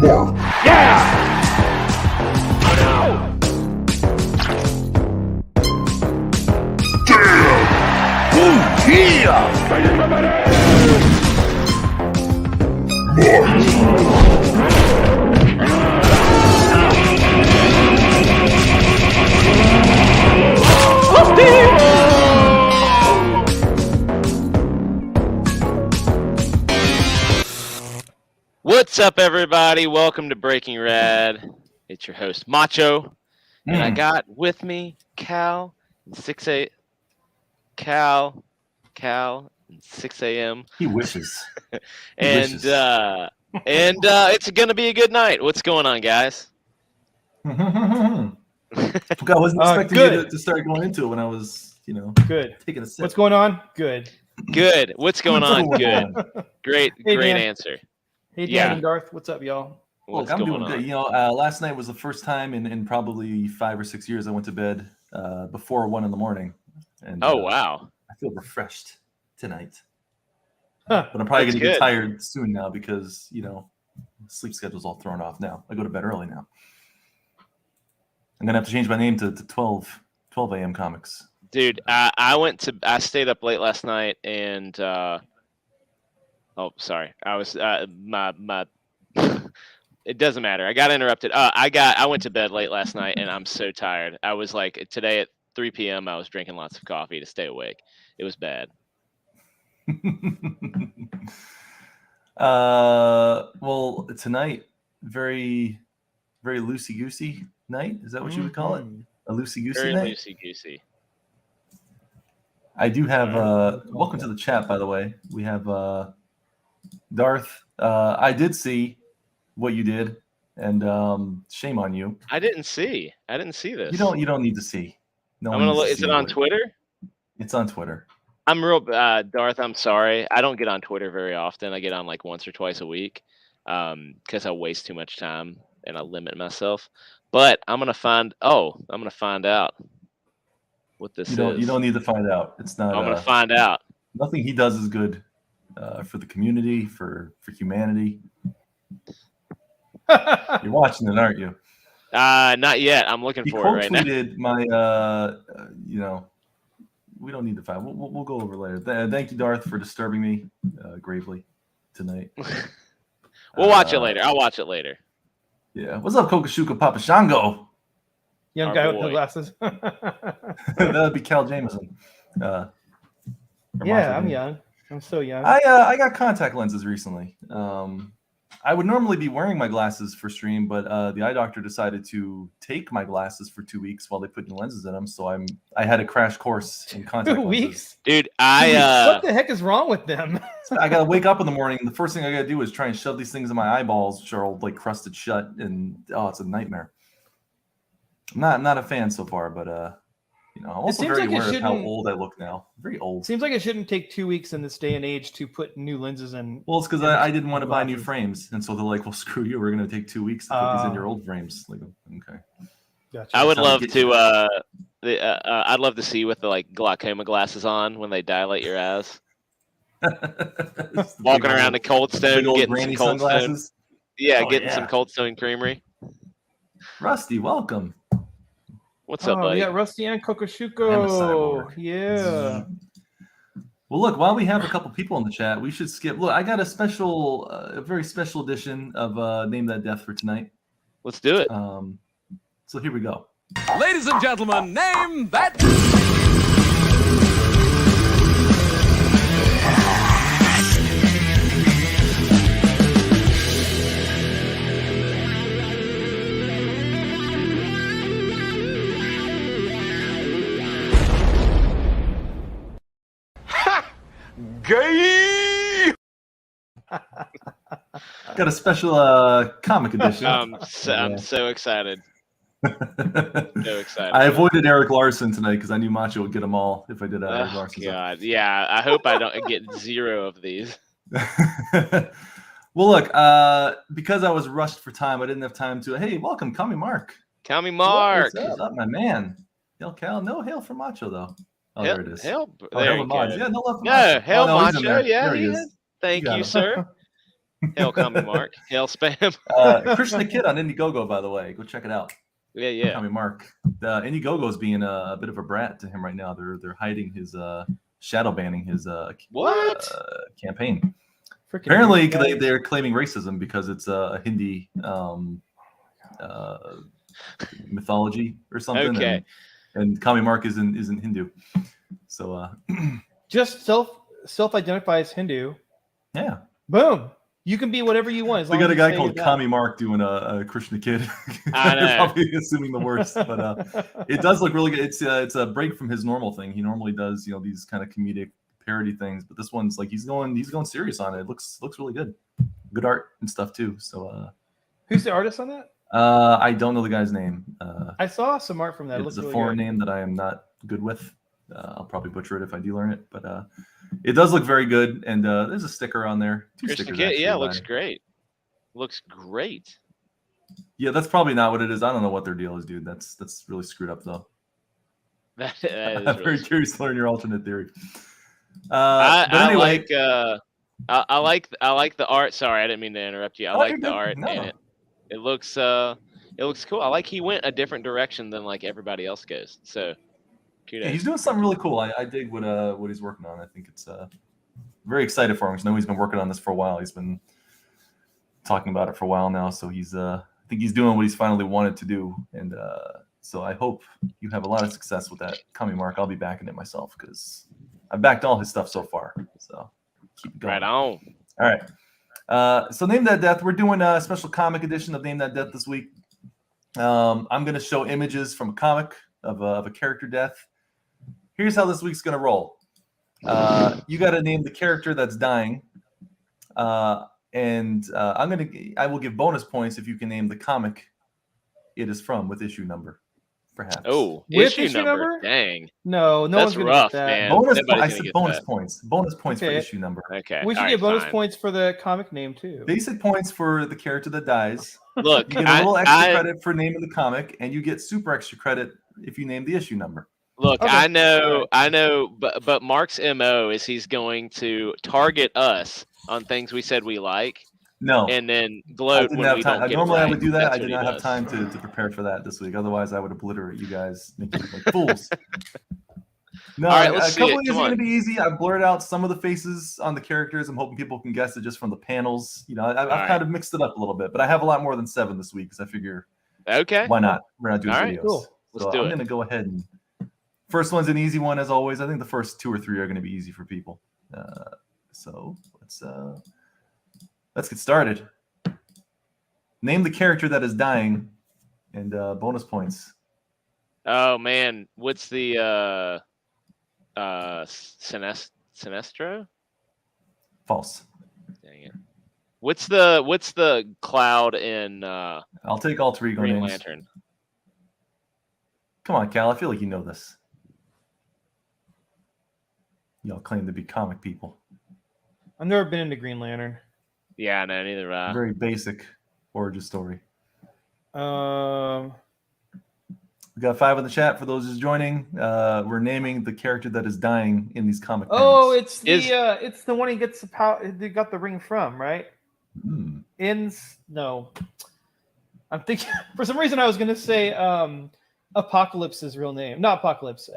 Mark. Yeah! What's up, everybody? Welcome to Breaking Rad. It's your host, Macho, and I got with me Cal, and 6 a.m. He wishes. and it's gonna be a good night. What's going on, guys? I wasn't expecting you to start going into it when I was, Good. taking a sip. What's going on? Good. Good. What's going on? Good. Great. Hey, great Dan. answer. Hey, Dan Yeah. and Darth. What's up, y'all? What's I'm going doing on? good. Last night was the first time in probably 5 or 6 years I went to bed before 1 a.m. And Oh wow. I feel refreshed tonight. Huh. But I'm probably That's going to get good. tired soon now because, sleep schedule's all thrown off now. I go to bed early now. I'm going to have to change my name to 12 a.m. comics. Dude, I stayed up late last night and oh, sorry. I was my it doesn't matter. I got interrupted. I went to bed late last night and I'm so tired. I was like today at 3 p.m. I was drinking lots of coffee to stay awake. It was bad. Well, tonight, very, very loosey-goosey night. Is that what you would call it? A loosey-goosey Very night? loosey-goosey. I do have welcome to the chat, by the way. We have Darth. I did see what you did, and shame on you. I didn't see this. You don't need to see. No I'm one gonna needs look. to Is see it on what- Twitter? It's on Twitter. I'm real Darth, I'm sorry. I don't get on Twitter very often. I get on like once or twice a week because I waste too much time and I limit myself. But I'm gonna find out what this is. You don't need to find out. It's not. I'm gonna find out. Nothing he does is good for the community, for humanity. You're watching it, aren't you? Not yet. I'm looking He for it quote right now. tweeted my, we don't need to find. We'll go over later. Thank you, Darth, for disturbing me gravely tonight. We'll watch it later. I'll watch it later. Yeah. What's up, Kokoshuka Papa Shango? Young Our guy with boy. no glasses. That'd be Cal Jameson. Or Yeah, Martha I'm Dean. young. I'm so young. I got contact lenses recently. I would normally be wearing my glasses for stream, but the eye doctor decided to take my glasses for 2 weeks while they put new lenses in them. So I had a crash course in contact 2 lenses. weeks? Dude, What the heck is wrong with them? I gotta wake up in the morning, and the first thing I gotta do is try and shove these things in my eyeballs, which are all like crusted shut, and it's a nightmare. I'm not a fan so far, but I'm also seems very like it aware of how shouldn't- old I look now. Very old. Seems like it shouldn't take 2 weeks in this day and age to put new lenses in. Well, it's because I didn't want to buy new glasses. frames, and so they're like, "Well, screw you. We're gonna take 2 weeks to put these in your old frames." Like, okay. Gotcha. I would That's how love we get to I'd love to see you with the like glaucoma glasses on when they dilate your eyes. Walking around the Cold Stone, big old getting some granny Cold Stone. sunglasses. Yeah, Oh, getting yeah. some Cold Stone Creamery. Rusty, welcome. What's up, Oh, buddy? we got Rusty and I'm a Kokoshuko. cyborg. Yeah. Well, look, while we have a couple people in the chat, we should skip. Look, I got a very special edition of Name That Death for tonight. Let's do it. So here we go. Ladies and gentlemen, name that. Gay! Got a special comic edition. I'm so excited. So excited. I avoided Eric Larson tonight because I knew Macho would get them all if I did Eric Oh, Larson. God. Yeah, I hope I don't get 0 of these. Well, look, because I was rushed for time, I didn't have time to. Hey, welcome, Kami Mark. Call me Mark. What's up, my man? Hail Cal. No hail for Macho though. Oh, Hell, there it is. hell, Oh, there hail you to Mods. go. Yeah, no love for No, Macho. hell, Oh, no, he's in Macho. there. Yeah, There he he is. is. Thank got you, him. sir. Hail Kami Mark. Hail Spam. Krishna Kid on Indiegogo, by the way. Go check it out. Yeah. Kami Mark. Indiegogo is being a bit of a brat to him right now. They're hiding his shadow banning his What? campaign. Freaking Apparently, guys. they're claiming racism because it's a Hindi mythology or something. Okay. And Kami Mark isn't Hindu. So Just self-identify as Hindu. yeah. Boom. You can be whatever you want. As We long got as a you guy say called that. Kami Mark doing a Krishna Kid. I know. They're probably assuming the worst, but it does look really good. It's a break from his normal thing. He normally does these kind of comedic parody things, but this one's like he's going serious on it. It looks really good. Good art and stuff too. So Who's the artist on that? I don't know the guy's name. I saw some art from that. It It's looks a really foreign good. name that I am not good with. I'll probably butcher it if I do learn it, but it does look very good. And there's a sticker on there. Two Krishna stickers. Kid. actually, Yeah, by- looks great. Looks great. Yeah, that's probably not what it is. I don't know what their deal is, dude. That's really screwed up though. That is I'm really very curious to learn your alternate theory. I Anyway, like the art. Sorry, I didn't mean to interrupt you. I Oh, like you're the good. art No. and it looks cool. I like he went a different direction than like everybody else goes. So kudos. yeah, he's doing something really cool. I dig what he's working on. I think it's very excited for him because I know he's been working on this for a while. He's been talking about it for a while now. So he's I think he's doing what he's finally wanted to do. And so I hope you have a lot of success with that, Kami Mark. I'll be backing it myself because I've backed all his stuff so far. So keep it going. Right on. All right. So Name That Death. We're doing a special comic edition of Name That Death this week. I'm going to show images from a comic of a character death. Here's how this week's going to roll. You got to name the character that's dying. And I will give bonus points if you can name the comic it is from with issue number, perhaps. Oh, With issue issue number? number? Dang. No That's one's gonna rough, get that. man. Bonus. Nobody's I gonna said get bonus that. points. Bonus points for Okay. issue number. Okay. We should all get right, bonus fine. points for the comic name too. Basic points for the character that dies. Look, You get a little extra I, credit for naming the comic, and you get super extra credit if you name the issue number. look, Okay. I know, but Mark's MO is he's going to target us on things we said we like, No, and then I gloat didn't when have we time. don't get Normally it I right. would do that. That's I what did he not have does. time to prepare for that this week. Otherwise, I would obliterate you guys, make you like fools. No, All right, let's a see couple it. of these Come are going on. to be easy. I blurred out some of the faces on the characters. I'm hoping people can guess it just from the panels. I've right. kind of mixed it up a little bit, but I have a lot more than 7 this week because I figure Okay. why not? We're not doing All right, videos. cool. Let's So do I'm it. going to go ahead and first one's an easy one as always. I think the first 2 or 3 are going to be easy for people. So let's get started. Name the character that is dying, and bonus points. Oh man, what's the Sinestro? False. Dang it. What's the cloud in I'll take alter ego Green names. Lantern? Come on, Cal. I feel like you know this. Y'all claim to be comic people. I've never been into Green Lantern. Yeah, no, neither. Very basic origin story. We got 5 in the chat for those who's joining. We're naming the character that is dying in these comic Oh, panels. it's the one he gets the power. They got the ring from, right? No, I'm thinking for some reason I was gonna say Apocalypse's real name. Not Apocalypse.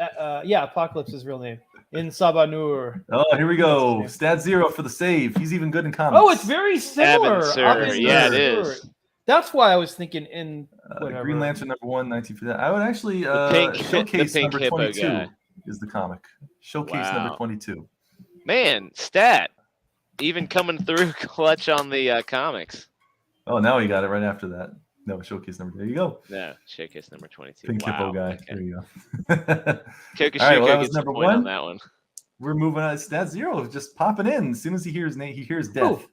Yeah, Apocalypse's real name. In Sabanur. Oh, here we go. Stat 0 for the save. He's even good in comics. Oh, it's very similar. Sir. Abin Yeah, it Sur. is. That's why I was thinking in whatever. Green Lantern number 1, 1950. I would actually The showcase pink number hippo 22 guy. is the comic. Showcase number Wow. 22. Man, stat. Even coming through clutch on the comics. Oh, now he got it right after that. No, showcase number. There you go. No, showcase number 22. Pink wow. hippo guy. Okay. There you go. Kokushuko All right, well, that was gets the number point 1. on that one. We're moving on. Stat 0 just popping in. As soon as he hears death.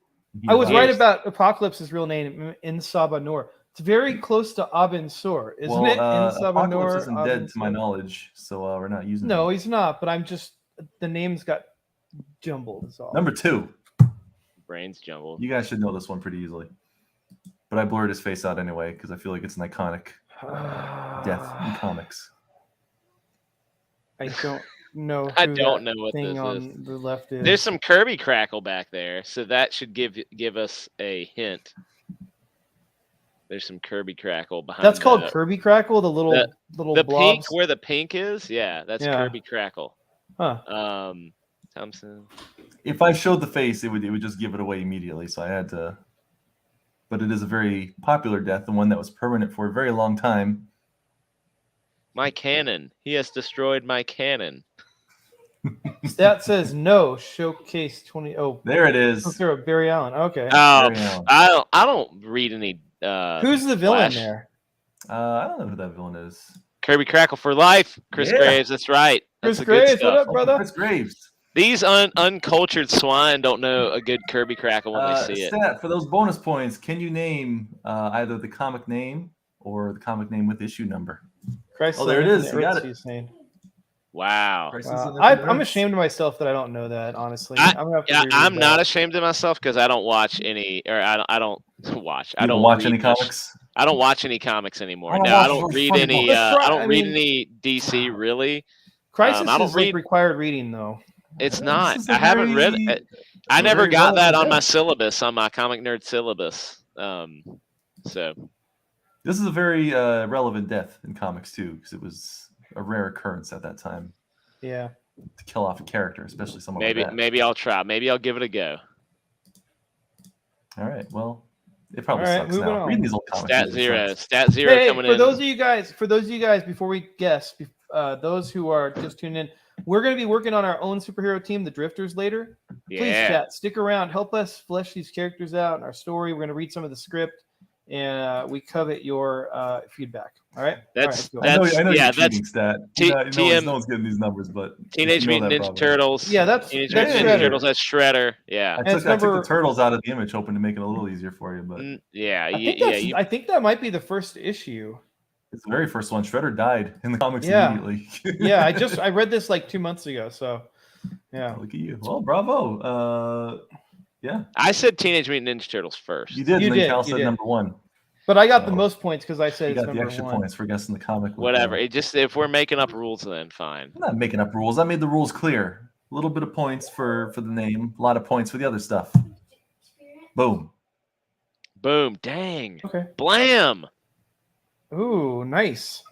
I was He right dies. about Apocalypse's real name in Sabanur. It's very close to Abin Sur, isn't it? In Apocalypse Sabanur. isn't dead to my knowledge, so we're not using No, him. he's not. But I'm just the names got jumbled. Is all. Number 2. Brains jumbled. You guys should know this one pretty easily. But I blurred his face out anyway because I feel like it's an iconic death in comics. I don't know I who don't that know what thing this on is. the left is. There's some Kirby Crackle back there, so that should give us a hint. There's some Kirby Crackle behind. That's called Kirby Crackle. The little the blobs. pink where the pink is. Yeah, that's Yeah. Kirby Crackle. Huh. Thompson. If I showed the face, it would just give it away immediately. So I had to. But it is a very popular death, and one that was permanent for a very long time. My cannon. He has destroyed my cannon. Stat says no. Showcase 20. Oh, There it is. Barry Allen. Okay. Oh, Barry Allen. I don't read any. Who's the villain Flash. there? I don't know who that villain is. Kirby Crackle for life. Chris Yeah. Graves. That's right. That's Chris the good Graves, what stuff. up, brother? Chris Graves. These uncultured swine don't know a good Kirby Crackle when they see it. Stat, for those bonus points, can you name either the comic name or the comic name with issue number? Christ, Oh, there it is. You got it. He's saying. Wow. Crisis Wow. on Infinite I'm Earths. ashamed of myself that I don't know that. Honestly, I- I'm gonna have to Yeah, reread I'm not that. ashamed of myself because I don't watch any, or I don't watch. I You don't watch read any much. comics? I don't watch any comics anymore. I don't No, I watch don't those read funny any. books. I don't I read mean- any DC really. Crisis I don't is like read- required reading though. It's This not. is a I haven't read very- it. I a never very got that relevant on my death. syllabus, on my comic nerd syllabus. So This is a very relevant death in comics too, because it was a rare occurrence at that time Yeah. to kill off a character, especially someone like that. maybe I'll try. Maybe I'll give it a go. All right. Well, it probably All right, sucks moving now. on. Reading these old comics. Stat really zero. sucks. Stat zero Hey, coming for in. those of you guys, before we guess, those who are just tuning in, we're going to be working on our own superhero team, the Drifters, later. Please, Yeah. chat, stick around, help us flesh these characters out in our story. We're going to read some of the script, and we covet your feedback. All right. That's- All right, let's go. I know yeah, you're that's cheating, Stat. T- no TM one's getting these numbers, but Teenage you know Mutant that Ninja probably. Turtles. Yeah, that's Teenage that's Mutant Ninja Shredder. Turtles. That's Shredder. Yeah. And it's I took number- the turtles out of the image, hoping to make it a little easier for you, but Yeah. I think that might be the first issue. it's the very first one. Shredder died in the comics Yeah. immediately. Yeah, I read this like 2 months ago. So, yeah. Look at you. Well, bravo. Yeah, I said Teenage Mutant Ninja Turtles first. you did. You and then did, Cal you said did. number one. But I got the So, most points because I said You it's got the number extra one. points for guessing the comic. with, Whatever. It just if we're making up rules, then fine. I'm not making up rules. I made the rules clear. A little bit of points for the name. A lot of points for the other stuff. Boom. Boom. Dang. Okay. Blam. Ooh, nice.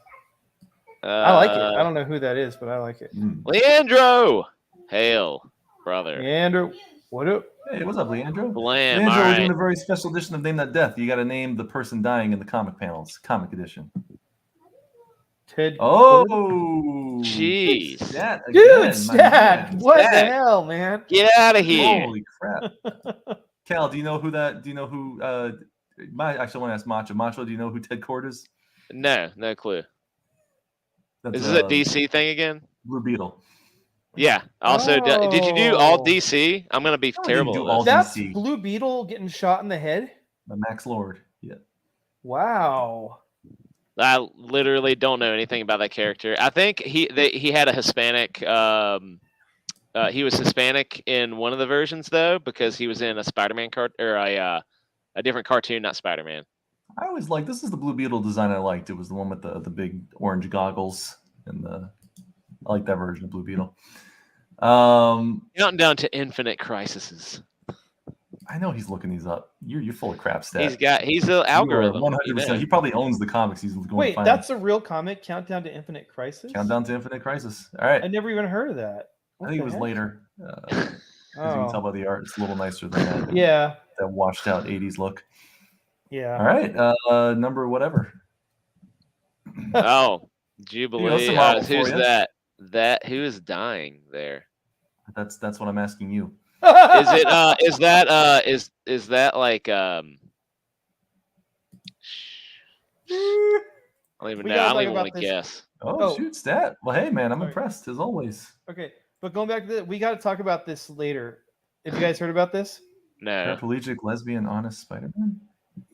I like it. I don't know who that is, but I like it. Leandro. Hail, brother. Andrew, what up? Hey, what's up, Leandro? Blam. Leandro, All we're right. doing a very special edition of Name That Death. You got to name the person dying in the comic panels. Comic edition. Ted. Oh, Jeez. Stat again, Dude, my Stat. man. What the Stat. hell, man? Get out of here. Holy crap. Cal, do you know who actually I want to ask Macho. Macho, do you know who Ted Cord is? No clue. That's, Is this a DC thing again? Blue Beetle. Yeah. Also, did you do all DC? I'm gonna be I terrible. didn't do at all this. That's DC. Blue Beetle getting shot in the head? By Max Lord. Yeah. Wow. I literally don't know anything about that character. I think he had a Hispanic. He was Hispanic in one of the versions though, because he was in a Spider-Man or a different cartoon, not Spider-Man. I always liked this is the Blue Beetle design I liked. It was the one with the big orange goggles and I like that version of Blue Beetle. Counting down to infinite crises. I know he's looking these up. You're full of crap, Stat. He's an algorithm. 100%. He probably owns the comics. He's going Wait, to find that's a real comic? Countdown to Infinite Crisis? Countdown to Infinite Crisis. All right. I never even heard of that. I What think the it was heck? later. As you can tell Oh, by the art, it's a little nicer than that, yeah, that washed out 80s look. yeah. All right. Number whatever. Oh, Here, Jubilee. what's the Marvel for Who's you? that? Who is dying there? That's what I'm asking you. Is it? Is that like? I don't even We know. gotta I don't talk even about want to this. guess. Oh, shoot, Stat. Well, hey, man, I'm Sorry. impressed as always. Okay, but going back to we got to talk about this later. Have you guys heard about this? No. Paraplegic, lesbian, honest Spider-Man.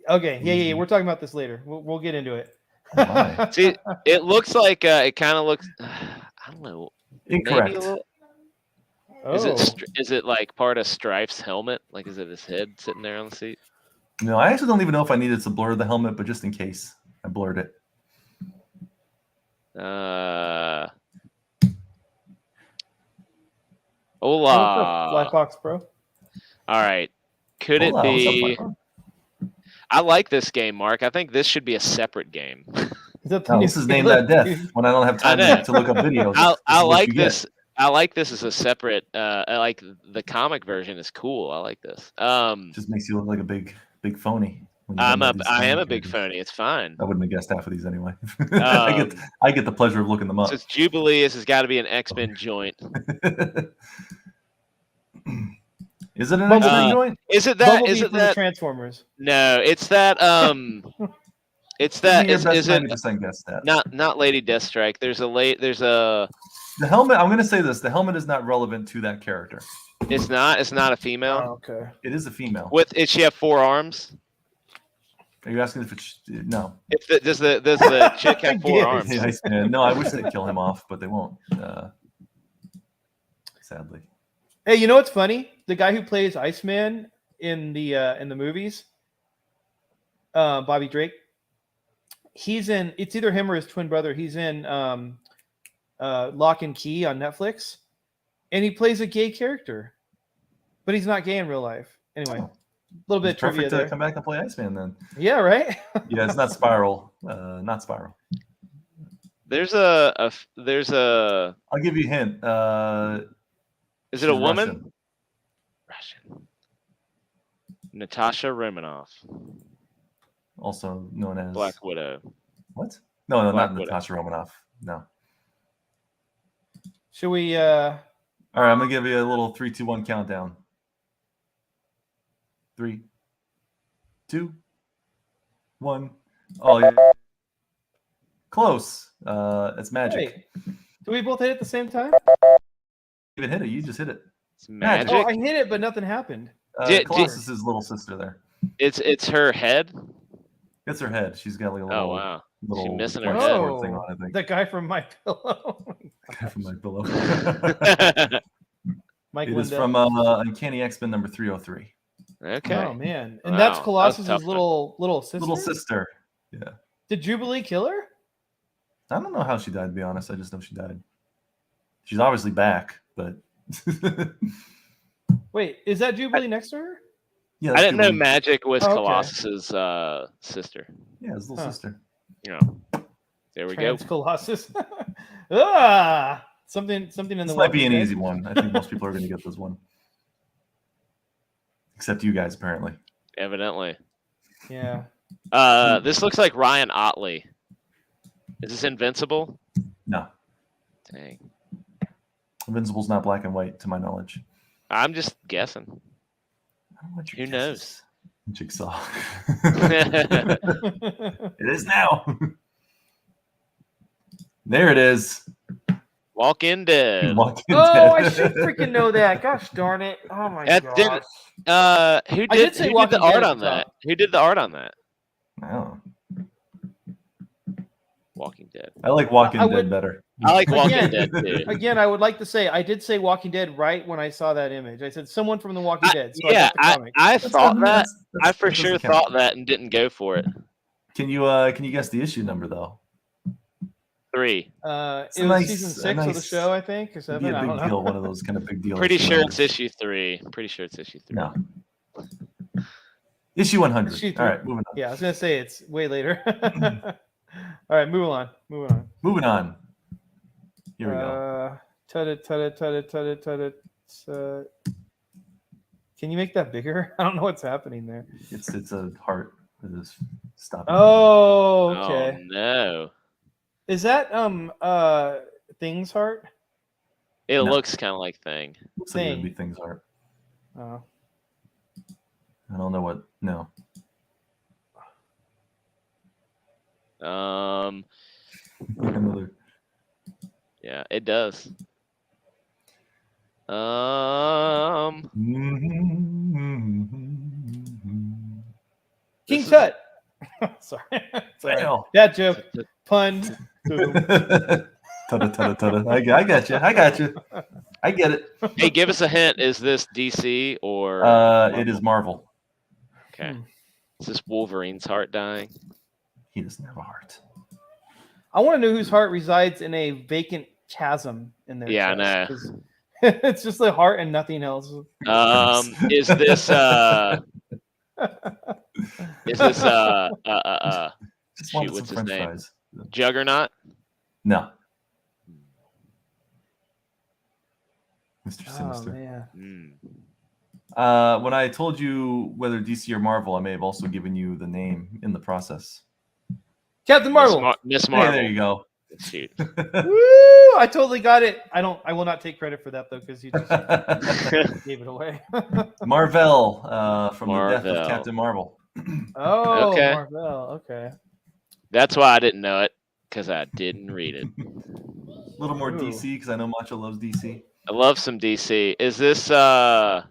Okay, yeah. We're talking about this later. We'll get into it. Oh, my. See, it looks like it kind of looks. I don't know. Maybe a Incorrect. little- Oh, Is it like part of Strife's helmet? Like, is it his head sitting there on the seat? No, I actually don't even know if I needed to blur the helmet, but just in case, I blurred it. Hola. Black Box Pro. All right. Could it Hola, what's up, be? Michael? I like this game, Mark. I think this should be a separate game. Is that the No, new this is named Halo at death. 2? When I don't have time know. to look up videos, I this is what like you get. this. I like this as a separate. I like the comic version is cool. I like this. Just makes you look like a big phony. when you don't know these I am comic a big characters. phony. It's fine. I wouldn't have guessed half of these anyway. Um, I get the pleasure of looking them up. So it's Jubilee. This has got to be an X-Men joint. Is it an Bumblebee. X-Men joint? Is it that? Bumblebee Is it from the that? Transformers. No, it's that. It's that. Give me your Is best it 90% guess that. not Lady Deathstrike? There's a. The helmet. I'm going to say this. The helmet is not relevant to that character. It's not a Oh, female. okay. It is a female. Does she have 4 arms? Are you asking if it's no? Does the chick have 4 Yes. arms? Hey, Iceman. No, I wish they'd kill him off, but they won't. Sadly. Hey, you know what's funny? The guy who plays Iceman in the movies, Bobby Drake. He's in. It's either him or his twin brother. He's in Lock and Key on Netflix, and he plays a gay character, but he's not gay in real life. Anyway, Oh. a little bit It's of trivia perfect to there. come back and play Iceman then. Yeah, right. Yeah, it's not Spiral. Not Spiral. There's a. I'll give you a hint. Is it a She's woman? Russian. Natasha Romanoff, Also known as Black Widow. What? No, Black not Widow. Natasha Romanoff. No. Should we? All right, I'm gonna give you a little 3, 2, 1 countdown. 3, 2, 1. Oh yeah. Close. It's magic. Wait, do we both hit it at the same time? You even hit it. You just hit it. It's magic. Oh, I hit it, but nothing happened. Colossus's little sister there. It's her head. It's her head. She's got like a little. Oh wow. Little She's missing her white head. sword thing on, I think. The guy from My Pillow. From my pillow. Mike It is Lindell. from Uncanny X-Men number 303. Okay. Oh man, and Wow, that's that was Colossus's tough, man. little sister. Little sister. Yeah. Did Jubilee kill her? I don't know how she died, to be honest. I just know she died. She's obviously back, but Wait, is that Jubilee next to her? yeah, I that's didn't know Jubilee. Magic was Oh, okay. Colossus's sister. Yeah, his little Huh. sister. You know. There we go. Trans Colossus. Something in the. This might be Walking an Dead. easy one. I think most people are going to get this one, except you guys apparently. Evidently. Yeah. This looks like Ryan Otley. Is this Invincible? No, Dang. Invincible's not black and white, to my knowledge. I'm just guessing. I don't want your Who guesses. Jigsaw. knows? It is now. There it is. Walking Dead. Walking Oh, Dead. I should freaking know that. Gosh darn it. Oh my That god. didn't- Who I did say who did Walking the Dead art at on the that? top. Who did the art on that? Oh, Walking Dead. I like Walking I Dead would- better. I like Walking Again- Dead too. Again, I would like to say I did say Walking Dead right when I saw that image. I said someone from The Walking Dead. So Yeah, I got the comic. I That's- thought that. that's- I for that sure doesn't count. thought that and didn't go for it. Can you guess the issue number though? 3. It was a nice- season a 6 of the nice- show, I think, or It'd be 7. a I don't big know. deal. One of those kind of big deals. Pretty issue sure numbers. it's issue 3. Pretty sure it's issue 3. No. Issue 100. Issue All right, 3. moving on. Yeah, I was gonna say it's way later. All right, moving on. Moving on. Here we go. Can you make that bigger? I don't know what's happening there. It's a heart that is stopping. Oh, okay. Oh no. Is that Thing's heart? It No. looks kind of like Thing. Looks like it'd Thing. be things heart. Oh. I don't know what. No. Another. Yeah, it does. King is- Tut. Sorry. Sorry. Well. That joke. Pun. Tada, tada, tada. I got you. I got you. I get it. Hey, give us a hint. Is this DC or? It is Marvel. Okay. Hmm. Is this Wolverine's heart dying? He doesn't have a heart. I want to know whose heart resides in a vacant chasm in there. Yeah, I know. It's just the heart and nothing else. Is this Just shoot, wanted what's some his French name? fries. Juggernaut? No. Mr. Oh Sinister. man. Mm. When I told you whether DC or Marvel, I may have also given you the name in the process. Captain Marvel. Miss Hey, Marvel. there you go. Shoot. Woo! I totally got it. I will not take credit for that though, because you just gave it away. Marvel, from the death Marvel. of Captain Marvel. Oh, Okay. Marvel. Okay. That's why I didn't know it, because I didn't read it. A little more Ooh. DC because I know Macho loves DC. I love some DC. Is this I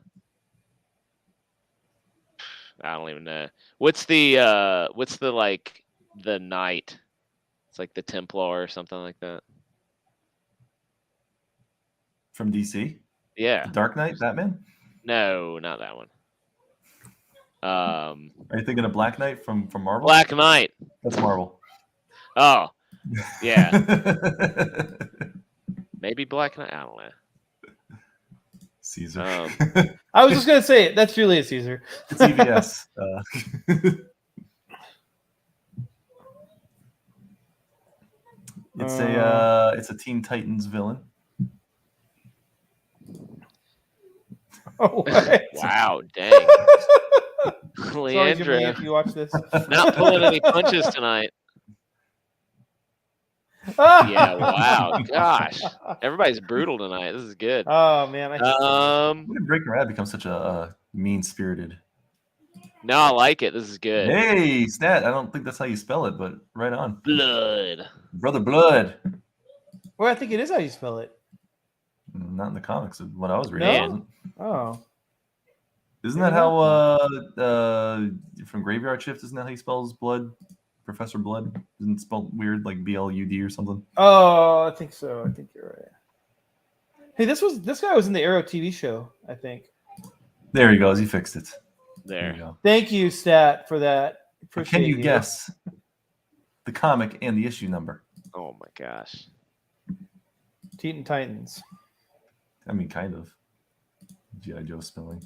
don't even know. What's the like the knight? It's like the Templar or something like that. From DC? Yeah. The Dark Knight, Batman? No, not that one. Are you thinking of Black Knight from Marvel? Black Knight. That's Marvel. Oh, yeah. Maybe Black Knight. I don't know. Caesar. I was just gonna say it. That's Julius Caesar. It's EVS. It's a Teen Titans villain. Oh, what? Wow, dang. Sorry, Jimmy, Leandro, if you watch this. not pulling any punches tonight. Yeah, wow. Gosh. Everybody's brutal tonight. This is good. Oh man. When did Breaking Bad become such a mean-spirited? No, I like it. This is good. Hey, Stat. I don't think that's how you spell it, but right on. Blood. Brother Blood. Well, I think it is how you spell it. Not in the comics. What I was reading. No? It wasn't. Oh. Isn't that how from Graveyard Shift? Isn't that how he spells blood? Professor Blood isn't it spelled weird, like BLUD or something. Oh, I think so. I think you're right. Hey, this guy was in the Arrow TV show, I think. There he goes. He fixed it. There. you go. Thank you, Stat, for that. Can Appreciate you guess the comic and the issue number? Oh my gosh. Teen Titans. I mean, kind of. G.I. Joe spelling.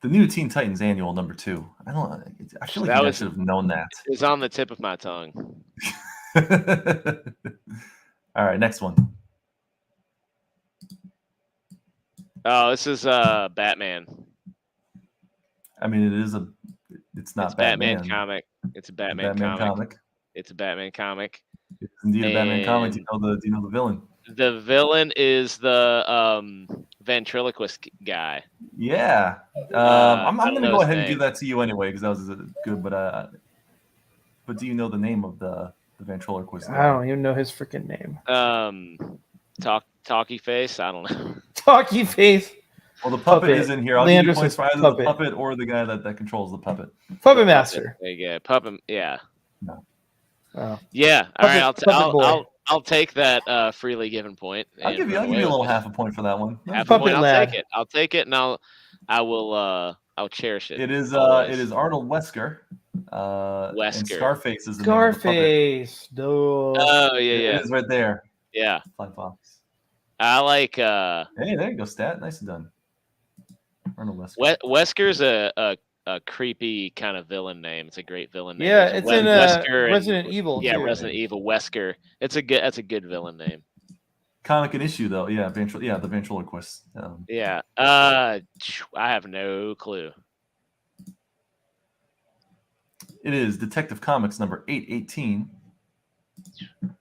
The new Teen Titans annual number 2. I feel like I should have known that. It's on the tip of my tongue. All right, next one. Oh, this is Batman. I mean, it's not It's Batman Batman. comic. It's a Batman, comic. It's a Batman comic. It's indeed a Batman comic. And- Do you know the villain? The villain is the ventriloquist guy. Yeah. I'm I don't going to know go his ahead and name. give that to you anyway because that was good. But do you know the name of the ventriloquist? I don't even know his freaking name. Talky face. I don't know. Talkie Face. Well, the puppet Puppet. is in here. I'll give you Leandro points says for either puppet. the puppet or the guy that controls the puppet. Puppet Master. There you go. Puppet. Yeah. Oh. Yeah. All right. Puppet boy. I'll take that freely given point. I'll and give you run a away little with it. half a point for that one. Half a Puppet point. I'll lad. take it. I'll take it, and I'll cherish it. It is always. Arnold Wesker. And Wesker. Scarface is the name of the puppet. Scarface. Duh. Oh yeah, yeah, It is right there. yeah. Fly Fox. I like Hey, there you go, Stat. Nice and done. Arnold Wesker. Wesker's a creepy kind of villain name. It's a great villain name. Yeah, There's it's in Wesker and- Resident Evil. Yeah, too. Resident Evil Wesker. That's a good villain name. Comic and issue though. Yeah, the ventriloquist. Yeah. I have no clue. It is Detective Comics number 818.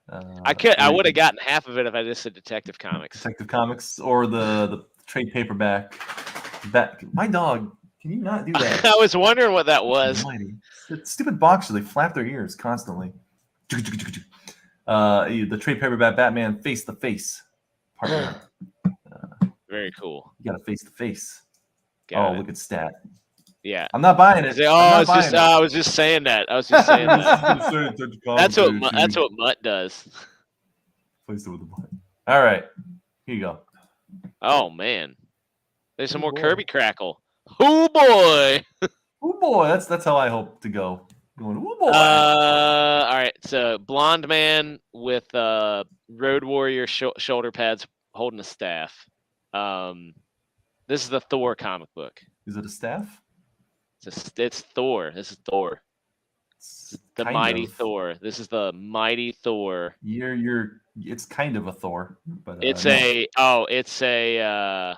I would have gotten half of it if I just said Detective Comics. Detective Comics or the trade paperback. My dog, can you not do that? I was wondering what that was. Almighty. The stupid boxers, they flap their ears constantly. The trade paperback Batman Face to Face. Part one. Very cool. You got to face to face. Got it. Look at Stat. Yeah. I'm not buying it. I was just saying that. I was just saying that. That's what Mutt does. Placed it with the button. All right, here you go. Oh man, there's some Oh, more boy. Kirby Crackle. Oh boy. Oh boy, that's how I hope to go. Going, oh boy. All right. So blonde man with Road Warrior shoulder pads holding a staff. This is the Thor comic book. Is it a staff? It's Thor. This is Thor. It's The kind mighty of. Thor. This is the mighty Thor. It's kind of a Thor, but It's no. it's a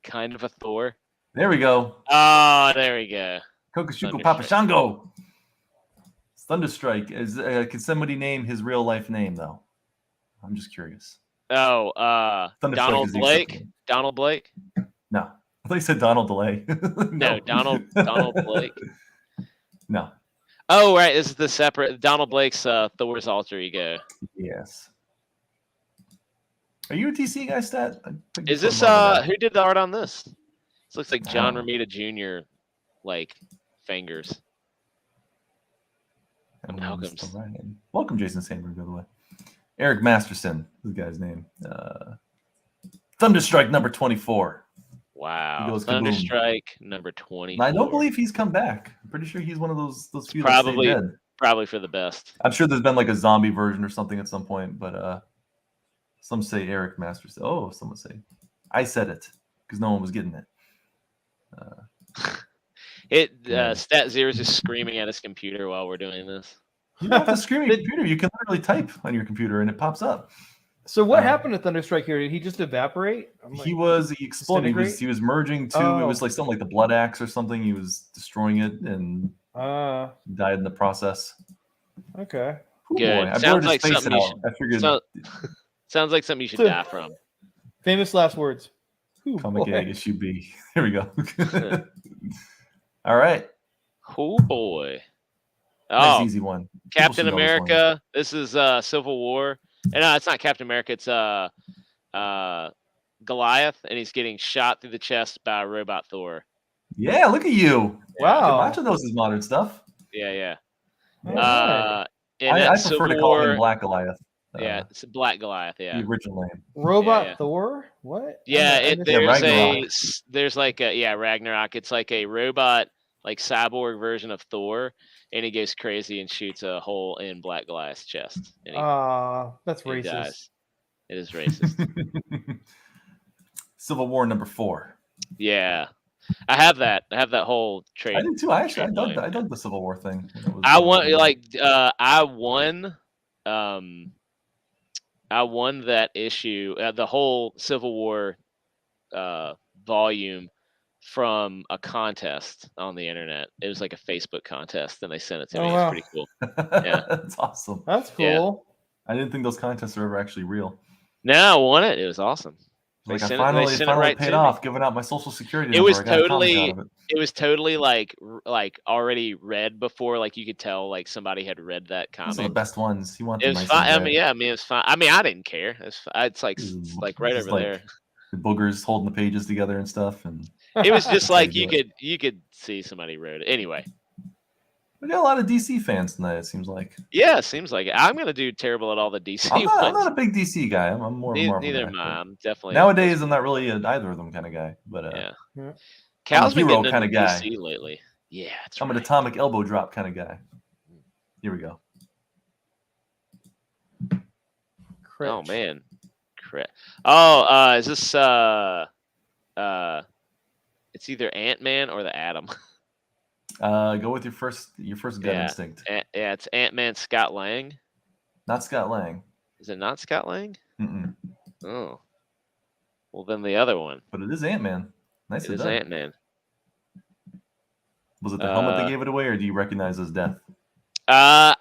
kind of a Thor. There we go. Oh, there we go. Kokoshuko Thunderstrike. Papashango. Thunderstrike. Can somebody name his real life name though? I'm just curious. Oh, Thunderstrike Donald is the Blake. acceptable. Donald Blake. No, I thought you said Donald Delay. No, Donald Blake. No. Oh, right. This is the separate Donald Blake's Thor's alter ego. Yes. Are you a DC guy, Stat? I think Is you this put him on who did the art on this? This looks like John Oh. Romita Jr. like fingers. that. Malcolm's. Still writing. Welcome, Jason Sandberg, by the way. Eric Masterson is the guy's name. Thunderstrike number 24. Wow. He goes kaboom. Thunderstrike number 20. And I don't believe he's come back. I'm pretty sure he's one of those few Probably- that stayed dead. Probably for the best. I'm sure there's been like a zombie version or something at some point, but some say Eric Masterson. Oh, someone say I said it because no one was getting it. Yeah. Stat Zero is just screaming at his computer while we're doing this. You don't have to scream at your computer. You can literally type on your computer and it pops up. So what Uh, happened to Thunderstrike here? Did he just evaporate? I'm like, He exploded. disintegrate? He was merging too. It Oh. was like something like the Blood Axe or something. He was destroying it and died in the process. Okay. Oh, Good. boy. I Sounds blurred his like face something out. you should- I figured So- Sounds like something you should die from. Famous last words. Ooh, comic boy. gag issue B. Here we go. All right. Oh boy. Nice Oh, easy one. People Captain should know this one. America. This is Civil War. And no, it's not Captain America. It's Goliath, and he's getting shot through the chest by a robot Thor. Yeah, look at you. Wow. Watching those is modern stuff. Yeah. All right. And I then prefer Civil to call War, him Black Goliath. Yeah, it's a Black Goliath. Yeah. The original name. Robot yeah. Thor? What? Yeah, I missed there's Ragnarok. there's like a Ragnarok. It's like a robot, like cyborg version of Thor, and he goes crazy and shoots a hole in Black Goliath's chest, and that's he racist. dies. It is racist. Civil War number 4. Yeah, I have that. I have that whole trade. I did too. I trade dug, line. I dug the Civil War thing. When it was- I won I won that issue, the whole Civil War volume from a contest on the internet. It was like a Facebook contest, and they sent it to Oh, me. wow. It's pretty cool. Yeah. That's awesome. That's Yeah. cool. I didn't think those contests were ever actually real. No, I won it. It was awesome. They Like I sent it- they finally, sent it finally right paid to me. off, giving out my social security It number. was I got a comic totally- out of it. It was totally like already read before. Like you could tell, like somebody had read that Those are the comic. best ones. You want It the was nice fine. and I red. mean, yeah. I mean, it was fine. I mean, I didn't care. It's like It's right just over like there. The boogers holding the pages together and stuff. And It was just how you like do you could see somebody wrote it. Anyway, we got a lot of DC fans tonight. It seems like. yeah, it seems like it. I'm gonna do terrible at all the DC I'm not ones. a big DC guy. I'm more of a Marvel Neither guy, am I. but I'm definitely Nowadays, I'm not really either of them kind of guy. But Yeah. Yeah. Cal's been hero getting kinda into guy. DC lately. Yeah, that's I'm right. an atomic elbow drop kind of guy. Here we go. Oh man, crap. Oh, is this it's either Ant-Man or the Atom. Go with your first gut Yeah. instinct. Yeah, it's Ant-Man Scott Lang. Not Scott Lang. Is it not Scott Lang? Mm-mm. Oh. Well, then the other one. But it is Ant-Man. It Nicely is done. Ant-Man. Was it the helmet that Uh, gave it away, or do you recognize his death? I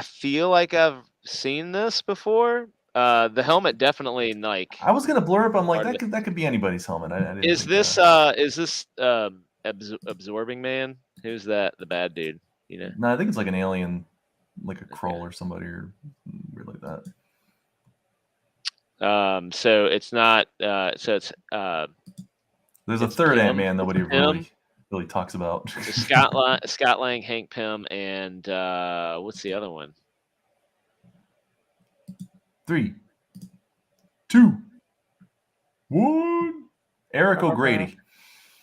feel like I've seen this before. The helmet definitely like. I was gonna blur up. I'm like, Hard that could be anybody's helmet. I didn't Is think, this Absorbing Man? Who's that? The bad dude? You know. No, I think it's like an alien, like a Kroll or somebody or weird like that. So it's not. So it's There's a It's third Pym. Ant-Man nobody Pym. really talks about. Scott Lang, Hank Pym, and what's the other one? 3, 2, 1. Eric O'Grady.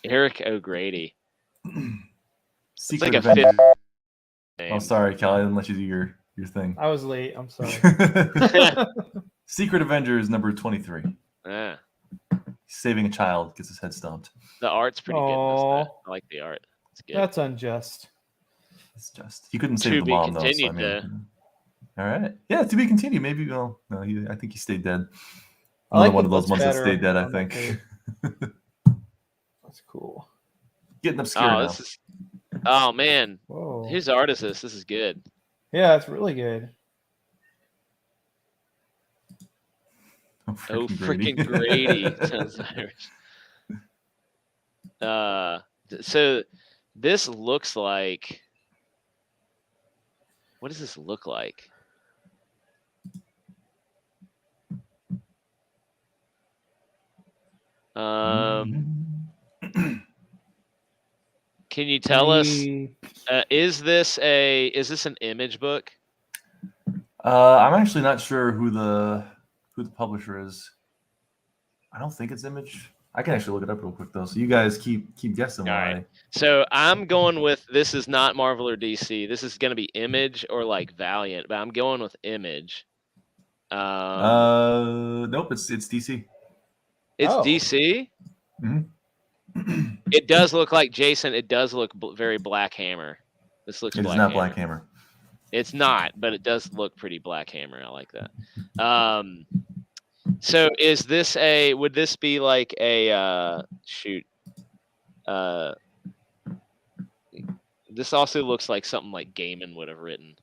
Eric O'Grady. It's Secret like a Avenger. fifth name. Oh, sorry, Cal. I didn't let you do your thing. I was late. I'm sorry. Secret Avengers number 23. Yeah. He's saving a child, gets his head stomped. The art's pretty good. In this, Aw. I like the art. It's good. That's unjust. It's just he couldn't To save the be mom though. So I continued, mean, all right, yeah, to be continued. Maybe no, I think he stayed dead. I Another like one the of those books ones that better stayed dead. I on that think. page. That's cool. Getting obscure Oh, now. this is. Oh man, Whoa. whose art is this? This is good. Yeah, it's really good. Oh, Oh, Grady. freaking Grady. Sounds Irish. So this looks like. What does this look like? Can you tell us? Maybe- Is this an image book? I'm actually not sure who the publisher is. I don't think it's Image. I can actually look it up real quick though. So you guys keep guessing. All Why? right. So I'm going with this is not Marvel or DC. This is going to be Image or like Valiant, but I'm going with Image. Nope. It's DC. It's Oh. DC. Mhm. It does look like Jason. It does look very Black Hammer. This looks It is Black not Hammer. Black Hammer. It's not, but it does look pretty Black Hammer. I like that. So is this would this be like a shoot? This also looks like something like Gaiman would have written.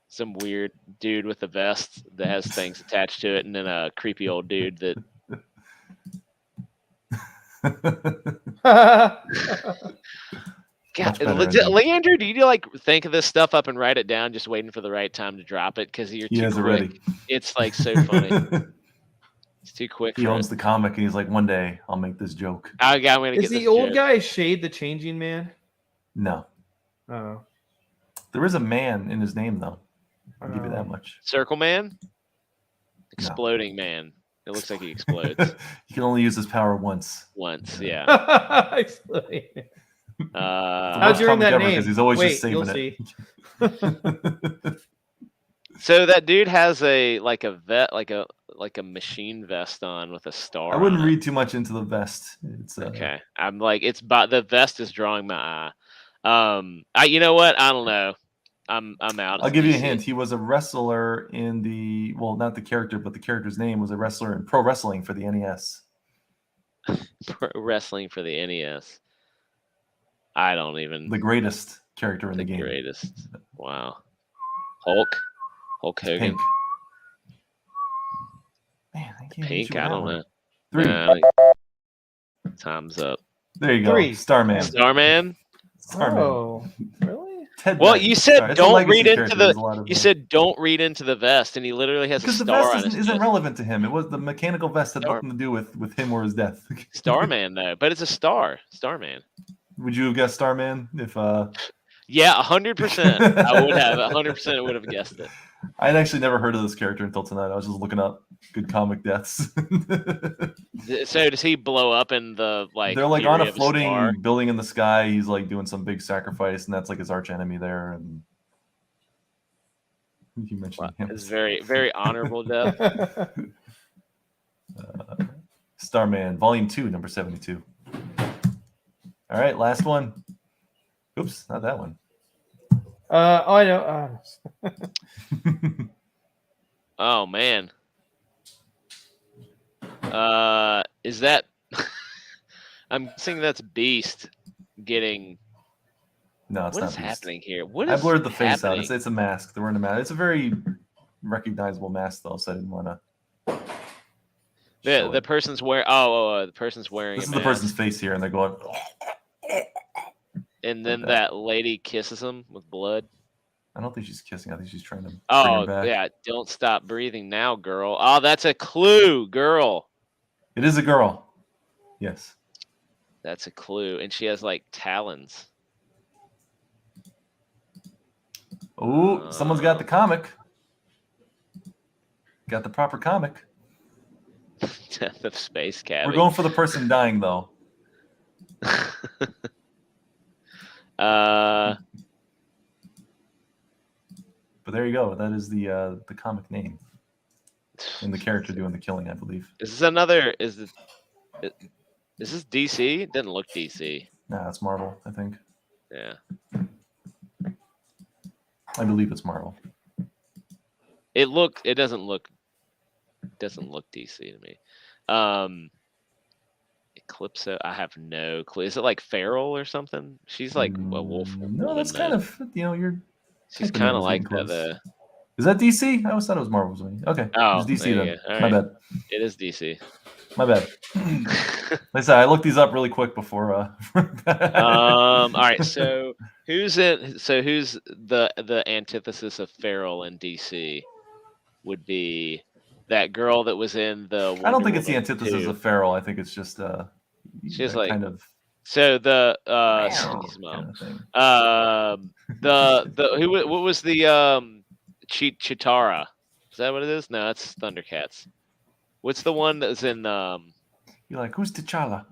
Some weird dude with a vest that has things attached to it, and then a creepy old dude that. God, Much better ending. Leander, do you like think of this stuff up and write it down, just waiting for the right time to drop it? Because you're He too has it quick. ready. It's like so funny. It's too quick. He for owns it. the comic, and he's like, one day I'll make this joke. I'm gonna Is get the this old joke. guy Shade the Changing Man? No, Oh. there is a man in his name though. I'll give you that much. Circle Man, Exploding Man. It looks like he explodes He can only use his power once. once. Yeah. Exploding. Uh, How'd you earn comic that ever, name? 'cause he's always Wait, just saving you'll it. see. so that dude has a machine vest on with a star. I wouldn't on it. read too much into the vest. It's Okay, I'm like the vest is drawing my eye. You know what? I don't know. I'm out. I'll It's give you a DC. hint. He was a wrestler in not the character, but the character's name was a wrestler in pro wrestling for the NES. Pro wrestling for the NES. I don't even. The greatest character in the the game. greatest. Wow. Hulk Hogan. Pink. Man, I can't beat Pink. you with I that don't one. know. 3. Time's up. There you go. 3. Starman. Starman. Starman. Oh, really? Ted Well, Knight. you said Sorry, it's a don't legacy read into character. the. There's a lot of You them. said don't read into the vest, and he literally has a Because the star vest on his isn't chest. relevant to him. It was the mechanical vest had Star- nothing to do with him or his death. Starman though, but it's a star. Starman. Would you have guessed Starman if Yeah, 100%. I would have 100%. Would have guessed it. I'd actually never heard of this character until tonight. I was just looking up good comic deaths. So does he blow up in the like? They're like on theory a of star? floating building in the sky. He's like doing some big sacrifice, and that's like his arch enemy there. And you mentioned him. It's very, very honorable death. Starman, Volume 2, number 72. All right, last one. Oops, not that one. Oh, I know. Oh man. Is that? I'm guessing that's Beast getting. No, it's What not is Beast. happening here? What I is blurred the face out. happening? It's a mask. They're wearing a mask. It's a very recognizable mask, though, so I didn't want to. The person's wearing. The person's wearing. This a is the mask. person's face here, and they're going. And then like that lady kisses him with blood. I don't think she's kissing. I think she's trying to. Bring Oh him back. yeah! Don't stop breathing now, girl. Oh, that's a clue, girl. It is a girl. Yes. That's a clue, and she has like talons. Oh, someone's got the comic. Got the proper comic. Death of Space Cabby. We're going for the person dying, though. But there you go. That is the comic name. and the character doing the killing, I believe. Is this another? Is this DC? It didn't look DC. Nah, it's Marvel, I think. Yeah. I believe it's Marvel. It doesn't look DC to me. Eclipso, I have no clue. Is it like Feral or something? She's like a wolf. No, woman that's then. kind of you're. She's thinking kind it of was like getting that. close. Is that DC? I always thought it was Marvel. Okay, Oh, it's DC there then. you go. All My right. bad. It is DC. My bad. Like I said, I looked these up really quick before. All right. So who's the antithesis of Feral in DC? Would be that girl that was in the. I don't Wonder think it's the Woman antithesis 2. of Feral. I think it's just She's like kind of so the kind Cindy's mom. of thing. What was the Chitara? Is that what it is? No, that's Thundercats. What's the one that's in You're like, who's T'Challa?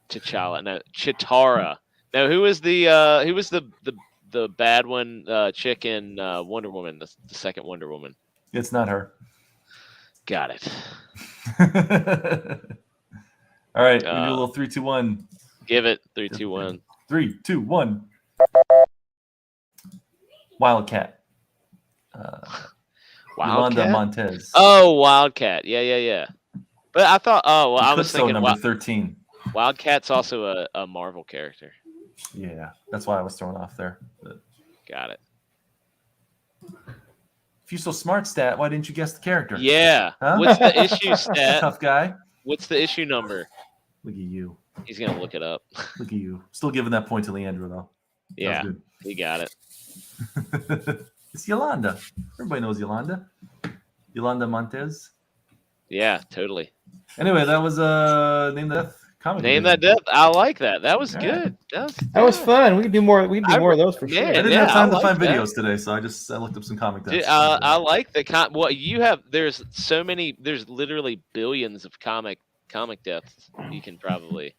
T'Challa? No, Chitara. No, who was the bad one chick in Wonder Woman, the second Wonder Woman? It's not her. Got it. All right, we do a little 3, 2, 1. Give it 3, 2, 1. 3, 2, 1. Wildcat. Yolanda Wildcat. Montez. Oh, Wildcat. Yeah. But I thought. Oh, well, I was Eclipso thinking number 13. Wildcat's also a Marvel character. Yeah, that's why I was thrown off there. But Got it. if you're so smart, Stat, why didn't you guess the character? Yeah. Huh? What's the issue stat? Tough guy. What's the issue number? Look at you. He's gonna look it up. Look at you. Still giving that point to Leandro, though. That Yeah, was he got it. good. It's Yolanda. Everybody knows Yolanda. Yolanda Montez. Yeah, totally. Anyway, that was Name That Death comic. Name division. that death. I like that. That was All good. That was fun. We could do more. We could do more of those for Yeah, I sure. didn't Yeah, have time to I find like that. videos today, so I looked up some comic Dude, deaths. I like the what you have. There's so many. There's literally billions of comic deaths you can probably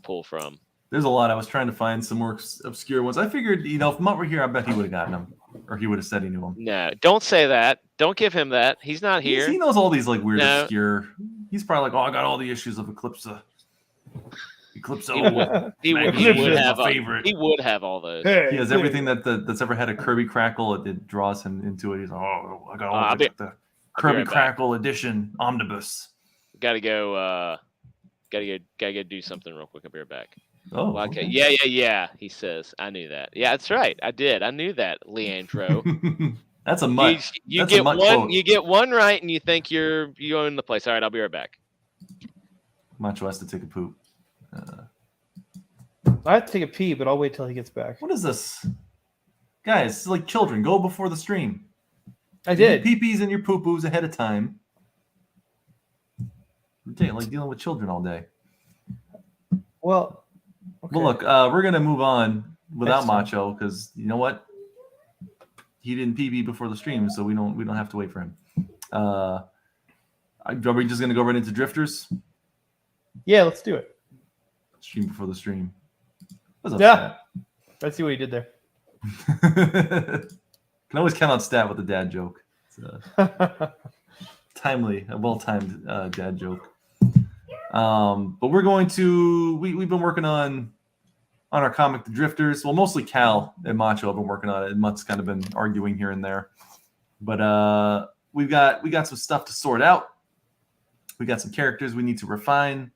pull from. There's a lot. I was trying to find some more obscure ones. I figured, if Mutt were here, I bet he would have gotten them, or he would have said he knew them. No, don't say that. Don't give him that. He's not here. He knows all these like weird, No. obscure. He's probably like, oh, I got all the issues of Eclipso. He Eclipso. He would Magnificent, have. my favorite. He would have all those. He has everything that's ever had a Kirby Crackle. It draws him into it. He's like, oh, I got all I'll be the Kirby right back. Crackle edition omnibus. Gotta go. Gotta go do something real quick. I'll be right back. Oh, Well, okay. okay. Yeah. He says, I knew that. Yeah, that's right. I did. I knew that, Leandro. That's a mutt. You That's a get mutt one. quote. You get one right, and you think you own the place. All right, I'll be right back. Macho has to take a poop. I have to take a pee, but I'll wait till he gets back. What is this? Guys, it's like children. Go before the stream. I did. Your pee-pees and your poo-poos ahead of time. Like dealing with children all day. Well, okay. Well, look, we're gonna move on without Excellent. Macho because you know what? He didn't PB before the stream, so we don't have to wait for him. Are we just gonna go right into Drifters? Yeah, let's do it. Stream before the stream. What's up, Yeah. I see what you did there. Stat? Can always count on Stat with a dad joke. It's a well-timed dad joke. But we're going to we've been working on our comic The Drifters. Well, mostly Cal and Macho have been working on it, and Mutt's kind of been arguing here and there. But we got some stuff to sort out. We got some characters we need to refine.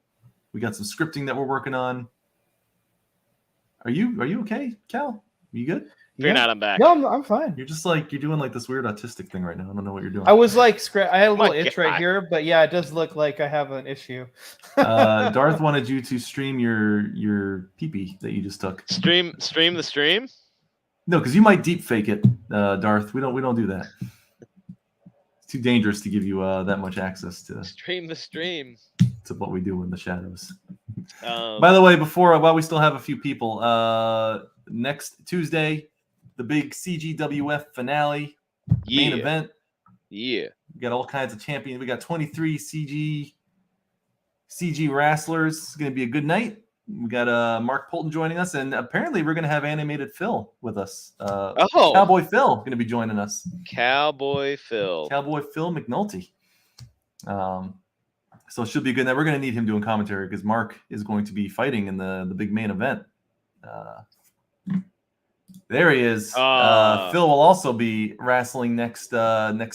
We got some scripting that we're working on. Are you okay, Cal? You good? If you're not, I'm back. No, I'm fine. You're just like you're doing like this weird autistic thing right now. I don't know what you're doing. I was like, I had a little My itch God. right here, but yeah, it does look like I have an issue. Darth wanted you to stream your pee-pee that you just took. Stream the stream. No, because you might deep fake it, Darth. We don't do that. It's too dangerous to give you that much access to Stream the stream. what we do in the shadows. Um, By the way, while we still have a few people, next Tuesday, the big CGWF finale main event. Yeah. We got all kinds of champions. We got 23 CG wrestlers. It's going to be a good night. We got Mark Polton joining us, and apparently we're going to have Animated Phil with us. Cowboy Phil going to be joining us. Cowboy Phil. Cowboy Phil McNulty. So it should be good. Now we're going to need him doing commentary because Mark is going to be fighting in the big main event. There he is. Phil will also be wrestling next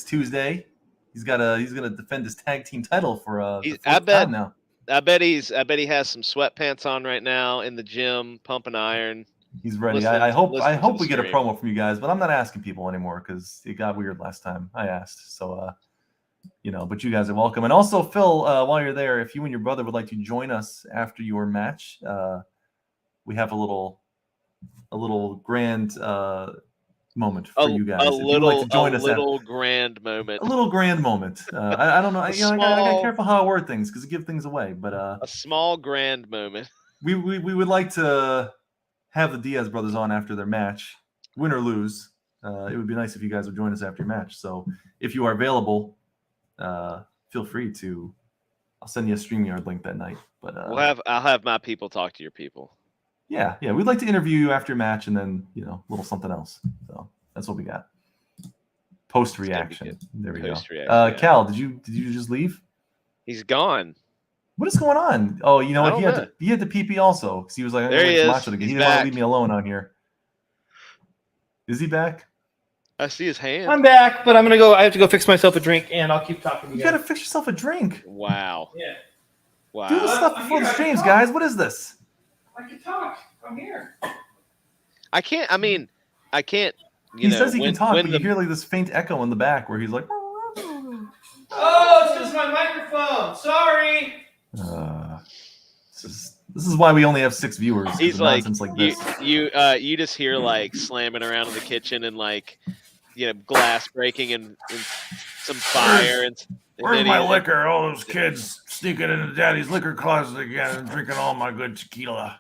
Tuesday. He's gonna defend his tag team title for the fourth time now. I bet he has some sweatpants on right now in the gym, pumping iron. He's ready. I hope we get a promo from you guys, but I'm not asking people anymore because it got weird last time I asked. So but you guys are welcome. And also, Phil, while you're there, if you and your brother would like to join us after your match, we have a little grand moment for you guys. A little grand moment. A little grand moment. I don't know. I gotta be careful how I word things because it gives things away. But a small grand moment. We would like to have the Diaz brothers on after their match, win or lose. It would be nice if you guys would join us after your match. So if you are available, feel free to. I'll send you a StreamYard link that night. But I'll have my people talk to your people. Yeah, we'd like to interview you after your match and then, a little something else. So that's what we got. Post reaction. There we go. Cal, did you just leave? He's gone. What is going on? Oh, you know what? He had to pee also because he was like, there he is. He didn't want to leave me alone on here. Is he back? I see his hand. I'm back, but I'm gonna go. I have to go fix myself a drink, and I'll keep talking to you. You gotta fix yourself a drink. Wow. Yeah. Wow. Do the stuff before the streams, guys. What is this? I can talk. I'm here. I can't. I mean, I can't. He says he can talk, but you hear like this faint echo in the back where he's like. Oh, it's just my microphone. Sorry. This is why we only have 6 viewers. He's like, this. You just hear like slamming around in the kitchen and like, glass breaking and some fire and. Where's my liquor? All those kids sneaking into daddy's liquor closet again and drinking all my good tequila.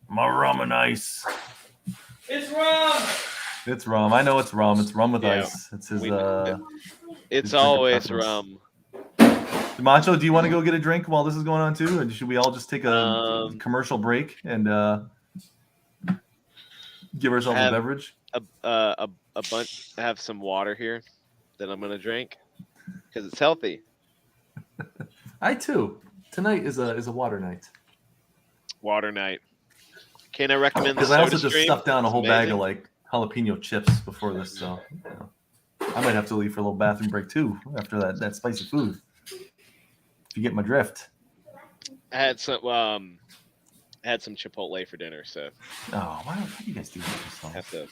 My rum and ice. It's rum. It's rum. I know it's rum. It's rum with ice. It's his. It's always rum. Macho, do you want to go get a drink while this is going on too, or should we all just take a commercial break and give ourselves a beverage? A bunch. I have some water here that I'm gonna drink because it's healthy. I too. Tonight is a water night. Water night. Can I recommend this? Because I also just stuffed down a whole bag of like jalapeno chips before this, so I might have to leave for a little bathroom break too after that spicy food. If you get my drift. I had some Chipotle for dinner, so. Oh, why do you guys do that yourself? Have to.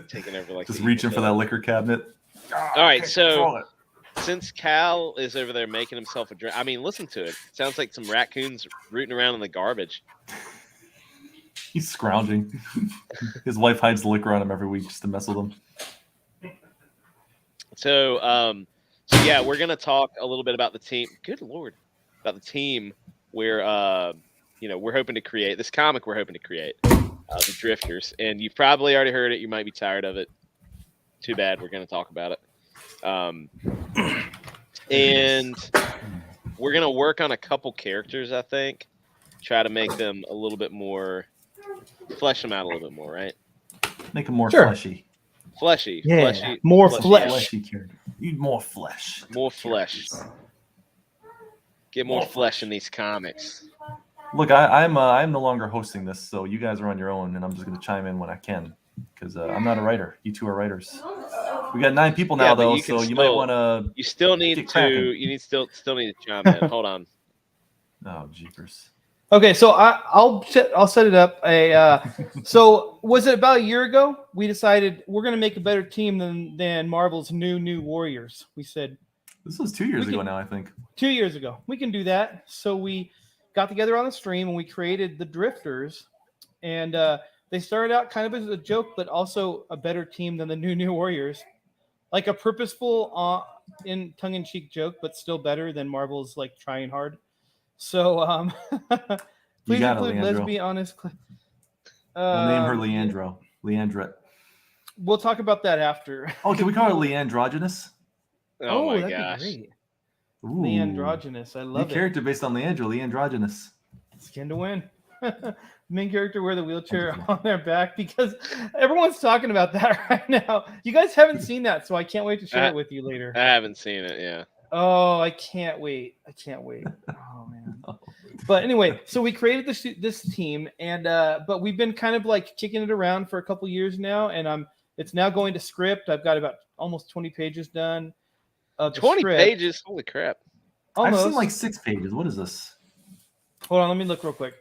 Taking over like. Just reaching for that liquor cabinet. All right, so since Cal is over there making himself a drink, I mean, listen to it. It sounds like some raccoons rooting around in the garbage. He's scrounging. His wife hides the liquor on him every week just to mess with him. So yeah, we're gonna talk a little bit about the team. Good Lord, about the team we're hoping to create. This comic we're hoping to create, the Drifters, and you've probably already heard it. You might be tired of it. Too bad. We're gonna talk about it. And we're gonna work on a couple characters. I think, try to make them a little bit more, flesh them out a little bit more, right? Make them more fleshy. Fleshy. Yeah. Fleshy, more fleshy. flesh. Fleshy character. Need more flesh. More flesh. Get more flesh in these comics. Look, I'm no longer hosting this, so you guys are on your own, and I'm just going to chime in when I can because I'm not a writer. You two are writers. We got 9 people now, though, so you might want to. You still need to. You need still need to chime in. Hold on. Oh, jeepers. Okay, so I'll set it up. So was it about a year ago? We decided we're going to make a better team than Marvel's New Warriors. We said this was 2 years ago now, I think. 2 years ago, we can do that. So we got together on the stream and we created the Drifters, and they started out kind of as a joke, but also a better team than the New Warriors, like a purposeful, in tongue-in-cheek joke, but still better than Marvel's like trying hard. So, please include lesbian honest. We'll name her Leandro. Leandrette. We'll talk about that after. Oh, can we call her Leandrogenous? Oh my that'd gosh. be great. Ooh. Leandrogenous. I love New character based on Leandro, Leandrogenous. Skin to win. Main character wear the wheelchair on their back because everyone's talking about that right now. You guys haven't seen that, so I can't wait to share it with you later. I haven't seen it. Yeah. Oh, I can't wait. Oh man. But anyway, so we created this team, and but we've been kind of like kicking it around for a couple years now, and it's now going to script. I've got about almost 20 pages done. Of the 20 script. pages. Holy crap. Almost. I've seen like 6 pages. What is this? Hold on, let me look real quick.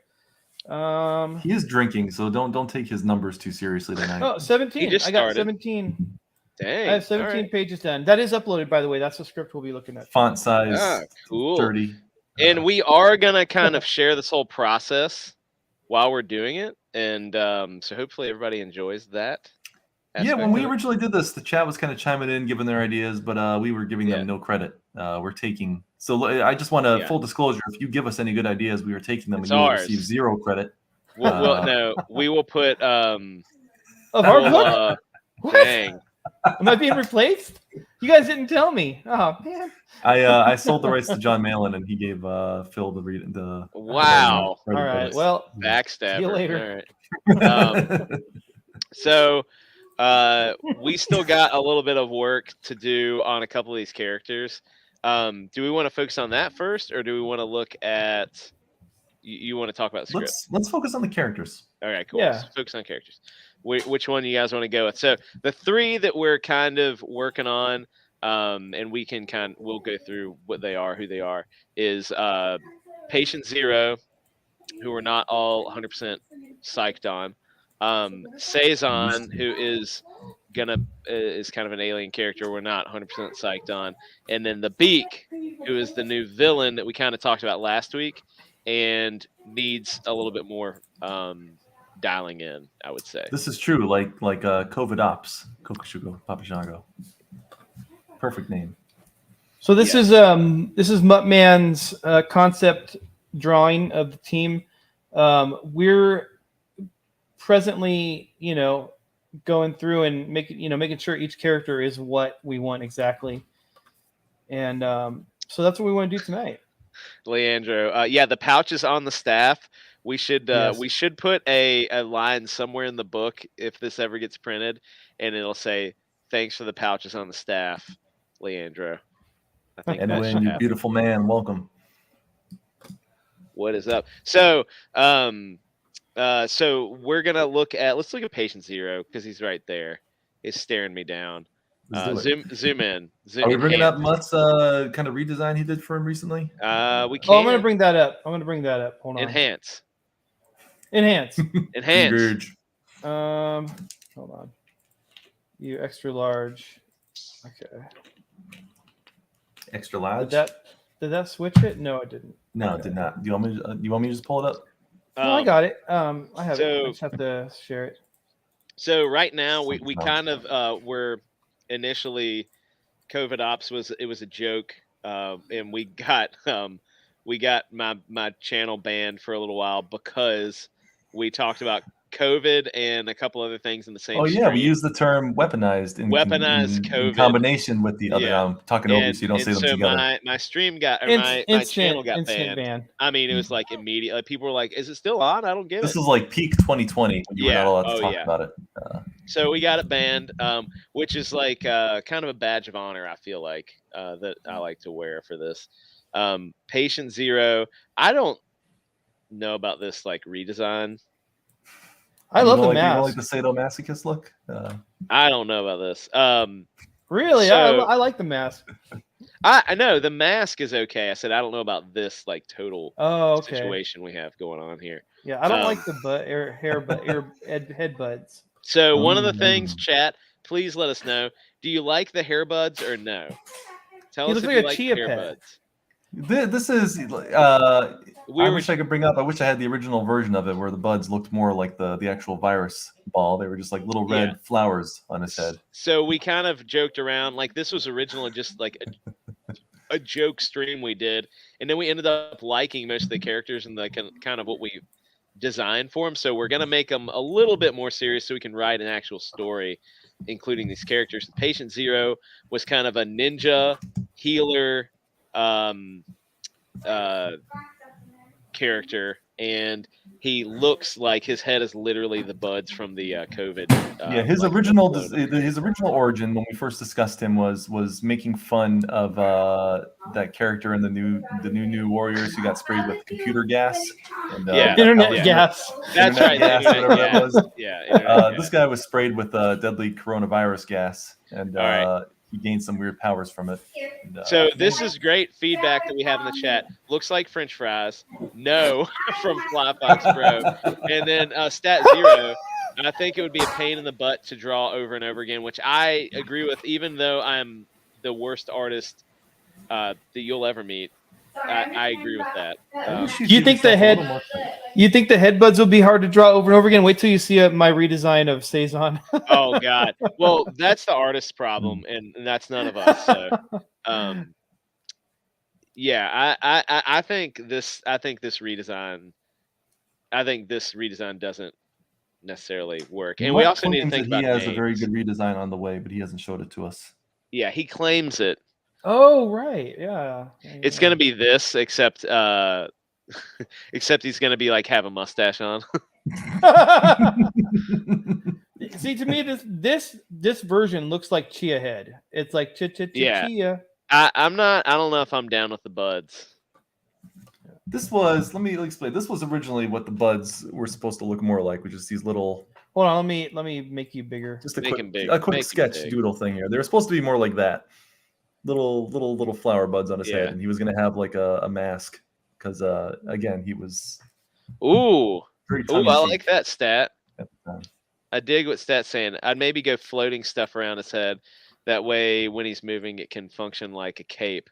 He is drinking, so don't take his numbers too seriously tonight. Oh, 17. just I got started. 17. Dang. I have 17 alright. pages done. That is uploaded, by the way. That's the script we'll be looking at. Font size Ah, cool. 30. And we are going to kind of share this whole process while we're doing it. And so hopefully everybody enjoys that. Yeah, when aspect we of it. originally did this, the chat was kind of chiming in, giving their ideas, but we were giving Yeah. them no credit. We're taking. So I just want to Yeah. full disclosure. If you give us any good ideas, we are taking them, It's and you will ours. receive 0 credit. We will put Of our we'll, book? What? dang. Am I being replaced? You guys didn't tell me. Oh, man. I sold the rights to John Malin, and he gave Phil the Wow. All right. Well, Backstabber. See you later. All right. So we still got a little bit of work to do on a couple of these characters. Do we want to focus on that first, or do we want to look at? You want to talk about the script? Let's focus on the characters. All right, cool. Yeah. Let's focus on characters. Which one do you guys want to go with? So the 3 that we're kind of working on, and we'll go through what they are, who they are, is Patient Zero, who we're not all 100% psyched on. Saison, who is kind of an alien character we're not 100% psyched on, and then the Beak, who is the new villain that we kind of talked about last week and needs a little bit more dialing in, I would say. This is true, like COVID Ops, Kokushugo, Papajango. Perfect name. so this is Muttman's concept drawing of the team. We're presently, going through and making sure each character is what we want exactly. And so that's what we want to do tonight. Leandro, the pouch is on the staff. We should Yes. we should put a line somewhere in the book if this ever gets printed, and it'll say, "Thanks for the pouches on the staff, Leandro." I think that Anyway, should you happen. beautiful man, welcome. What is up? So, so we're gonna let's look at Patient Zero because he's right there. He's staring me down. Let's do it. Zoom in. Are we bringing up enhance. Mutt's kind of redesign he did for him recently? We can. Oh, I'm gonna bring that up. Hold on. Enhance. Enhance. Enhance. Engage. Hold on. You extra large. Okay. Extra large. Did that switch it? No, it didn't. No, it did not. Do you want me to just pull it up? No, I got it. I have it. I so- just have to share it. So right now we Something kind of were initially COVID Ops was a joke, and we got my channel banned for a little while because we talked about COVID and a couple other things in the same. Oh yeah, we stream. use the term weaponized in COVID. combination with the other. Yeah. I'm talking over you so you don't say them so together. my stream got or my channel got instant banned. ban. I mean, it was like immediate. Like, people were like, "Is it still on? I don't get This it." was like peak 2020 when you were Yeah. not allowed to Oh, talk yeah. about it. So we got it banned, which is like kind of a badge of honor. I feel like that I like to wear for this. Patient Zero. I don't know about this like redesign. I love the You don't like mask. the sadomasochist look. I don't know about this. Really, So- I like the mask. I know the mask is okay. I said I don't know about this like total Oh, okay. situation we have going on here. Yeah, I don't Um, like the head buds. So one of the Ooh. things, chat, please let us know. Do you like the hair buds or no? Tell He us looks if like you a like chia hair pet. buds. This is. We I were wish I could bring up. I wish I had the original version of it where the buds looked more like the actual virus ball. They were just like little red Yeah. flowers on his head. So we kind of joked around like this was originally just like a joke stream we did, and then we ended up liking most of the characters and the kind of what we designed for them. So we're gonna make them a little bit more serious so we can write an actual story, including these characters. Patient Zero was kind of a ninja healer character and he looks like his head is literally the buds from the COVID. Yeah, his like, original blown. his original origin when we first discussed him was making fun of that character in the new Warriors who got sprayed with computer gas. And, Yeah. Internet yeah. gas. That's internet right. the gas, internet whatever that gas. was. Yeah. internet This gas. guy was sprayed with deadly coronavirus gas, and All right. he gained some weird powers from it. And, So this is great feedback that we have in the chat. Looks like French fries. No, from Flyfox Bro. And then Stat Zero. I think it would be a pain in the butt to draw over and over again, which I agree with. Even though I'm the worst artist that you'll ever meet, I agree with that. Do you think the head? You think the headbuds will be hard to draw over and over again? Wait till you see my redesign of Saison. Oh God. Well, that's the artist's problem, and that's none of us. So, yeah, I think this redesign doesn't necessarily work, and we Mike also need to claims think that about he has a very names. good redesign on the way, but he hasn't showed it to us. Yeah, he claims it. Oh right, yeah. It's gonna be this, except except he's gonna be like have a mustache on. See, to me, this version looks like Chia Head. It's like Yeah. Chia. I don't know if I'm down with the buds. This was, let me explain. This was originally what the buds were supposed to look more like, which is these little, Hold on, let me make you bigger. just a Make quick, 'em big. a quick Make 'em sketch big. doodle thing here. They were supposed to be more like that, little flower buds on his Yeah. head, and he was going to have like a mask because, again, he was Ooh, very I tongue-in-cheek like that stat. at the time. I dig what Stat's saying. I'd maybe go floating stuff around his head. That way, when he's moving, it can function like a cape.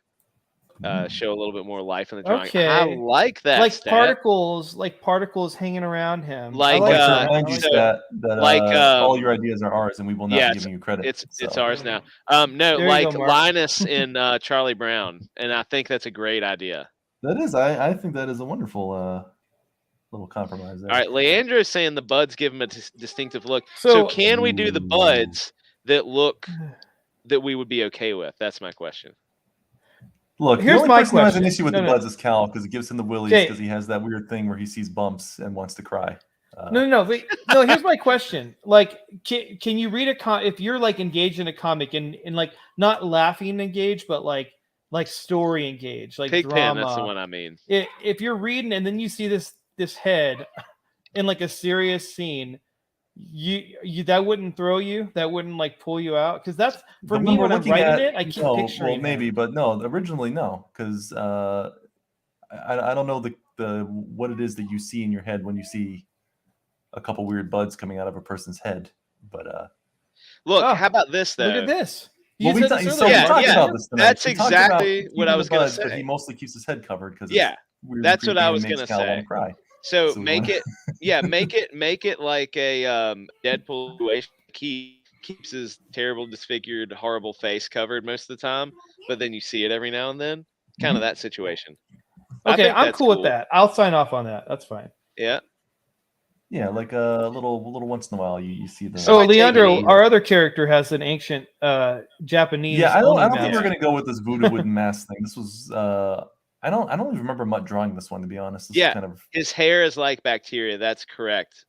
Show a little bit more life in the drawing. I Okay. like that. Like Stat. particles hanging around him. Like, I Like to uh, remind you so- that like, all your ideas are ours, and we will not yeah, be giving you credit. It's so. ours now. No, There you like go, Mark. Linus in Charlie Brown, and I think that's a great idea. That is, I think that is a wonderful little compromise there. All right, Leandro is saying the buds give him a distinctive look. So can we do the buds that look that we would be okay with? That's my question. Look, Here's the only my person who has an question. issue with No, the no. buds is Cal because it gives him the willies Okay. because he has that weird thing where he sees bumps and wants to cry. No. Here's my question. Like, can you read if you're like engaged in a comic and like not laughing engaged, but like story engaged, like Pigpen, drama. that's the one I mean. If you're reading and then you see this head in like a serious scene, you that wouldn't throw you, that wouldn't like pull you out, because that's for The me one we're when I'm looking writing at- it, I keep no, picturing well, maybe, him. but no, originally no, because I don't know the what it is that you see in your head when you see a couple weird buds coming out of a person's head, but Look, Oh, how about this though? Look at this. You well, we said ta- this so earlier. we Yeah, talked yeah. about this tonight. That's We talked about exactly what I keeping was the gonna buds, but say. he mostly keeps his head covered because Yeah, weird that's and what I creepy was and makes gonna Cal say. wanna cry. So So we make wanna- it, yeah, make it like a Deadpool situation. He keeps his terrible, disfigured, horrible face covered most of the time, but then you see it every now and then. Kind of that situation. I Okay, think I'm that's cool with that. I'll sign off on that. That's fine. Yeah. Yeah, like a little once in a while you see the. So might take Leandro, it our other character has an ancient Japanese. Yeah, I don't Oni think we're mask. gonna go with this voodoo wooden mask thing. This was I don't even remember much drawing this one, to be honest. This is Yeah. kind of His hair is like bacteria. That's correct.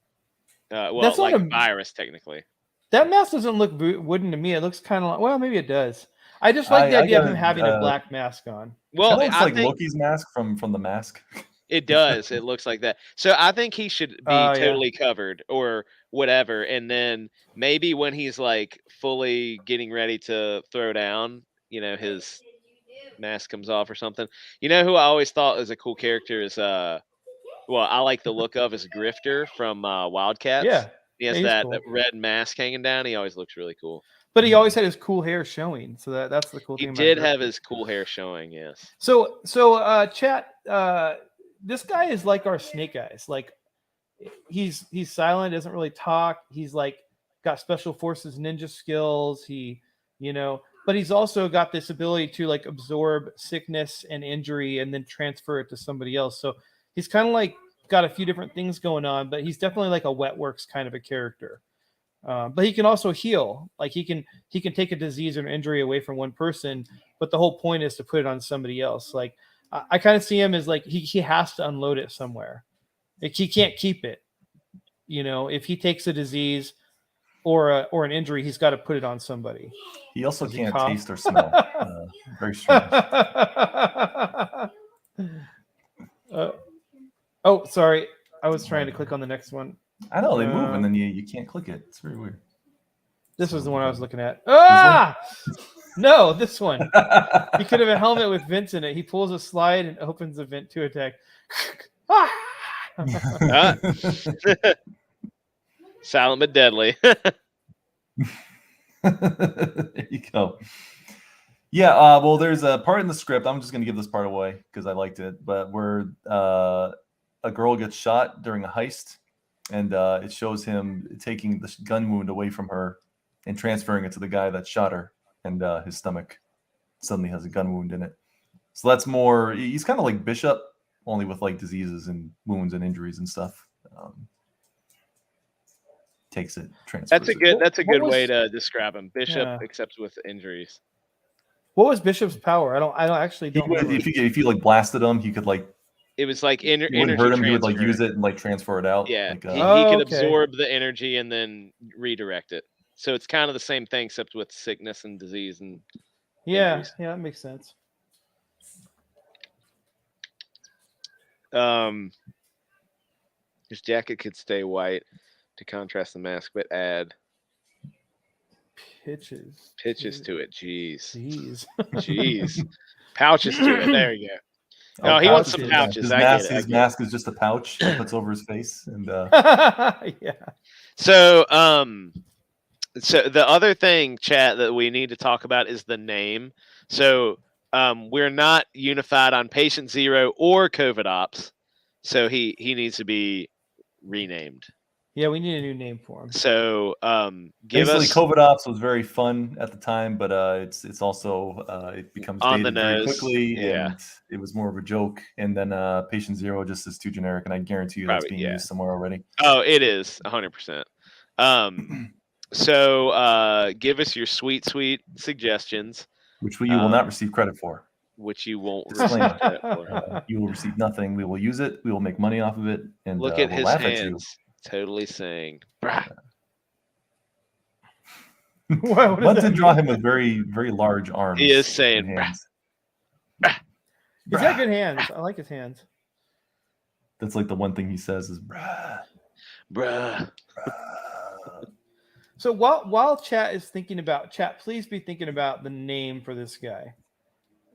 Well, That's not like a- virus technically. That mask doesn't look wooden to me. It looks kind of like, well, maybe it does. I just like the I idea of got him a, having a black mask on. Well, kind of looks I like think Loki's mask from the Mask. it does. It looks like that. So I think he should be Oh, yeah. totally covered or whatever. And then maybe when he's like fully getting ready to throw down, his mask comes off or something. You know who I always thought was a cool character is I like the look of is Grifter from Wildcats. Yeah, He has he's that cool. red mask hanging down. He always looks really cool. but he always had his cool hair showing. So that's the cool He thing. did about have Griffin. his cool hair showing, yes. So chat. This guy is like our Snake Eyes. Like he's silent, doesn't really talk. He's like got special forces ninja skills. But he's also got this ability to like absorb sickness and injury and then transfer it to somebody else. So he's kind of like got a few different things going on, but he's definitely like a Wetworks kind of a character. But he can also heal. Like he can take a disease or an injury away from one person, but the whole point is to put it on somebody else. Like I kind of see him as like he has to unload it somewhere. Like, he can't keep it. You know, if he takes a disease or an injury, he's got to put it on somebody. He also Does he can't cough? taste or smell. Very strange. Oh, sorry. I was trying to click on the next one. I know they move and then you can't click it. It's very weird. This was the one I was looking at. Ah! No, this one. He could have a helmet with vents in it. He pulls a slide and opens the vent to attack. Ah! Silent but deadly. There you go. Yeah, well, there's a part in the script. I'm just going to give this part away because I liked it. But where a girl gets shot during a heist, and it shows him taking the gun wound away from her and transferring it to the guy that shot her, and his stomach suddenly has a gun wound in it. So that's more. He's kind of like Bishop, only with like diseases and wounds and injuries and stuff. Takes it, transfers. That's a What good was- way to describe him. Bishop, Yeah. except with injuries. What was Bishop's power? I don't actually He don't would, remember. if you like blasted him, he could like It was like it wouldn't energy hurt him. He would like transfer. use it and like transfer it out. Yeah, Like, he Oh, could okay. absorb the energy and then redirect it. So it's kind of the same thing, except with sickness and disease and Yeah, injuries. yeah, that makes sense. His jacket could stay white to contrast the mask, but add Pitches. pitches to it. Jeez, Jeez. jeez, pouches to it. There you go. Oh, No, he wants pouches. some pouches. His I get mask, it, I his get mask is just a pouch he puts over his face, and Yeah. So, so the other thing, chat, that we need to talk about is the name. So, we're not unified on Patient Zero or COVID Ops, so he needs to be renamed. Yeah, we need a new name for him. So, give basically, us COVID Ops was very fun at the time, but it's also it becomes On the dated very nose, quickly, yeah. and it was more of a joke. And then Patient Zero just is too generic, and I guarantee you that's Probably, being yeah. used somewhere already. Oh, it is 100%. So, give us your sweet suggestions, Which you will not receive credit for. which you won't Disclaimer. receive credit for. You will receive nothing. We will use it. We will make money off of it, and Look at we'll his laugh at you. hands, totally saying, "Brah." What does One that did mean? draw him with very, very large arms. He is and saying, hands. He's got good hands. I like his hands. That's like the one thing he says is bruh. Bruh. So while chat is thinking about chat, please be thinking about the name for this guy.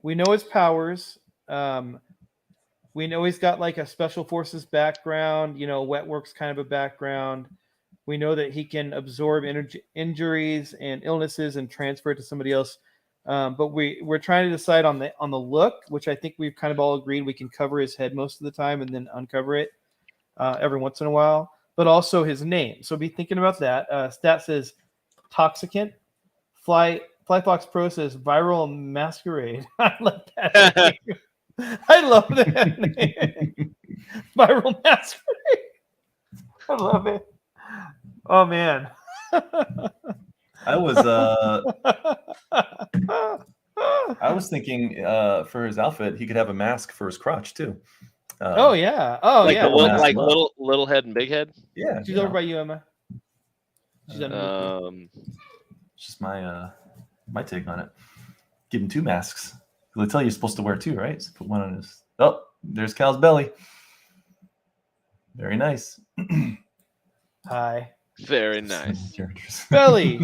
We know his powers. We know he's got like a special forces background, you know, wet works kind of a background. We know that he can absorb injuries and illnesses and transfer it to somebody else. But we're trying to decide on the look, which I think we've kind of all agreed we can cover his head most of the time and then uncover it every once in a while. But also his name. So be thinking about that. Stat says Toxicant. Flyfox Pro says Viral Masquerade. I love that name. I love that name. Viral Masquerade. I love it. Oh man. I was thinking for his outfit, he could have a mask for his crotch too. Oh yeah. Oh Like yeah. the mask like up. little head and big head. Yeah, She's you over know, by you, Emma. She's underneath me. it's just my take on it. Give him two masks. They tell you you're supposed to wear two, right? So put one on his. Oh, there's Cal's belly. Very nice. Hi. Very nice. Characters. Belly.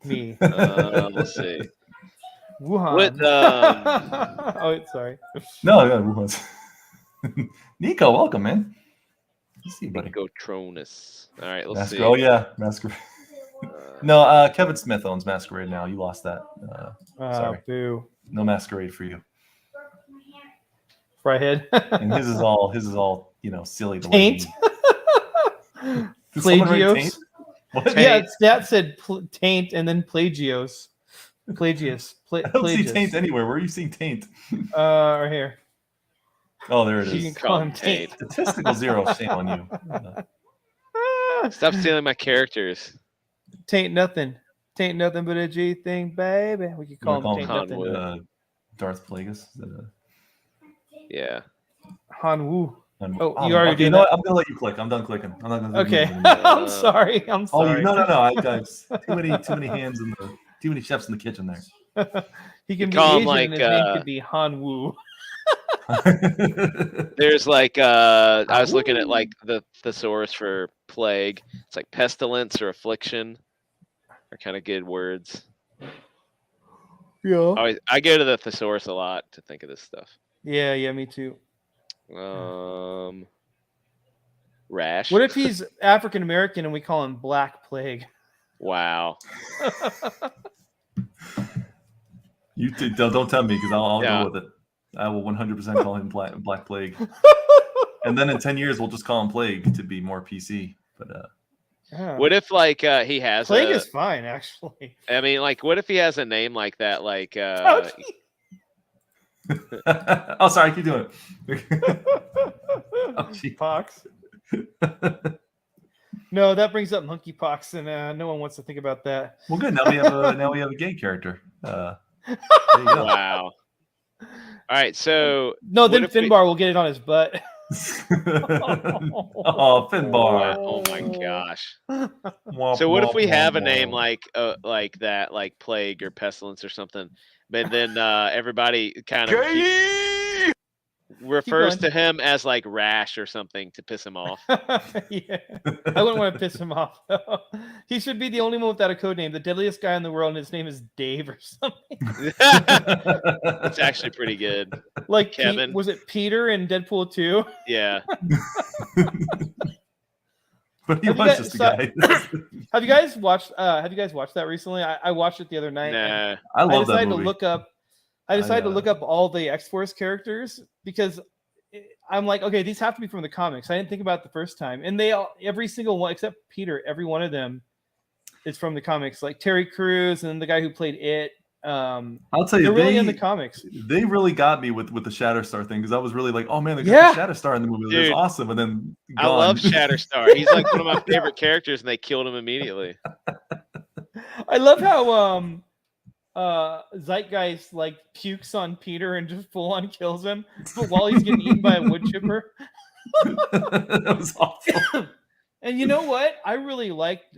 Me. Let's see. Wuhan. What, Oh, sorry. No, who wants? Nico, welcome, man. Good to see you, buddy. Gotronus. All right, let's Masquerade. see. Oh yeah, Masquerade. No, Kevin Smith owns Masquerade now. You lost that. Sorry. Boo. No Masquerade for you. Fryhead. And his is all silly. The way Taint. he- Did someone write Plagios. Taint? What? Yeah, Stat said taint and then Plagios. Plagius. I don't see Plagius. Taint anywhere. Where are you seeing Taint? Right here. Oh, there it You can is. call him Taint. Statistical zero. Shame on you. Stop stealing my characters. Taint nothing. Taint nothing but a G thing, baby. We could call him Taint Han nothing. Wu. Darth Plagueis. Yeah. Han Wu. Oh, you already okay, did you know that? what? I'm gonna let you click. I'm done clicking. I'm not gonna. Okay. anymore. I'm sorry. I'm Oh, sorry. no. Guys, too many hands in the too many chefs in the kitchen there. He can be call him Asian like, and his name could be Han Wu. there's like I was looking at like the thesaurus for plague. It's like pestilence or affliction are kind of good words. Yeah. I go to the thesaurus a lot to think of this stuff. Yeah, me too. Rash. What if he's African American and we call him Black Plague? Wow. Don't tell me because I'll Yeah. go with it. I will 100% call him Black Plague, and then in 10 years we'll just call him Plague to be more PC. But Yeah. What if like he has Plague a, is fine, actually. I mean, like, what if he has a name like that? Like, oh, sorry, keep doing it. Oh, gee. Pox. No, that brings up monkeypox, and no one wants to think about that. Well, good. Now we have a gay character. There you go. wow. All right, so No, what then if we- Finbar will get it on his butt. Oh, Finbar. Oh my gosh. So what if we have a name like that, like plague or pestilence or something, but then everybody kind of refers to him as like Rash or something to piss him off. Yeah, I wouldn't want to piss him off. He should be the only one without a code name. The deadliest guy in the world, and his name is Dave or something. It's actually pretty good. Like Kevin. Was it Peter in Deadpool 2? Yeah. But he Have you was guys- just a so- guy. Have you guys watched that recently? I watched it the other night. Nah. and I I love that decided to movie. look up. I decided to look up all the X-Force characters because I'm like, okay, these have to be from the comics. I didn't think about it the first time, and every single one except Peter, every one of them is from the comics. Like Terry Crews and the guy who played it. I'll tell you, They're really in the comics. They really got me with the Shatterstar thing because I was really like, oh man, they Yeah. got the Shatterstar in the movie. Dude, That's awesome. And then I gone. love Shatterstar. He's like one of my favorite characters, and they killed him immediately. I love how Zeitgeist like pukes on Peter and just full on kills him, but while he's getting eaten by a wood chipper. That was awful. And you know what? I really liked.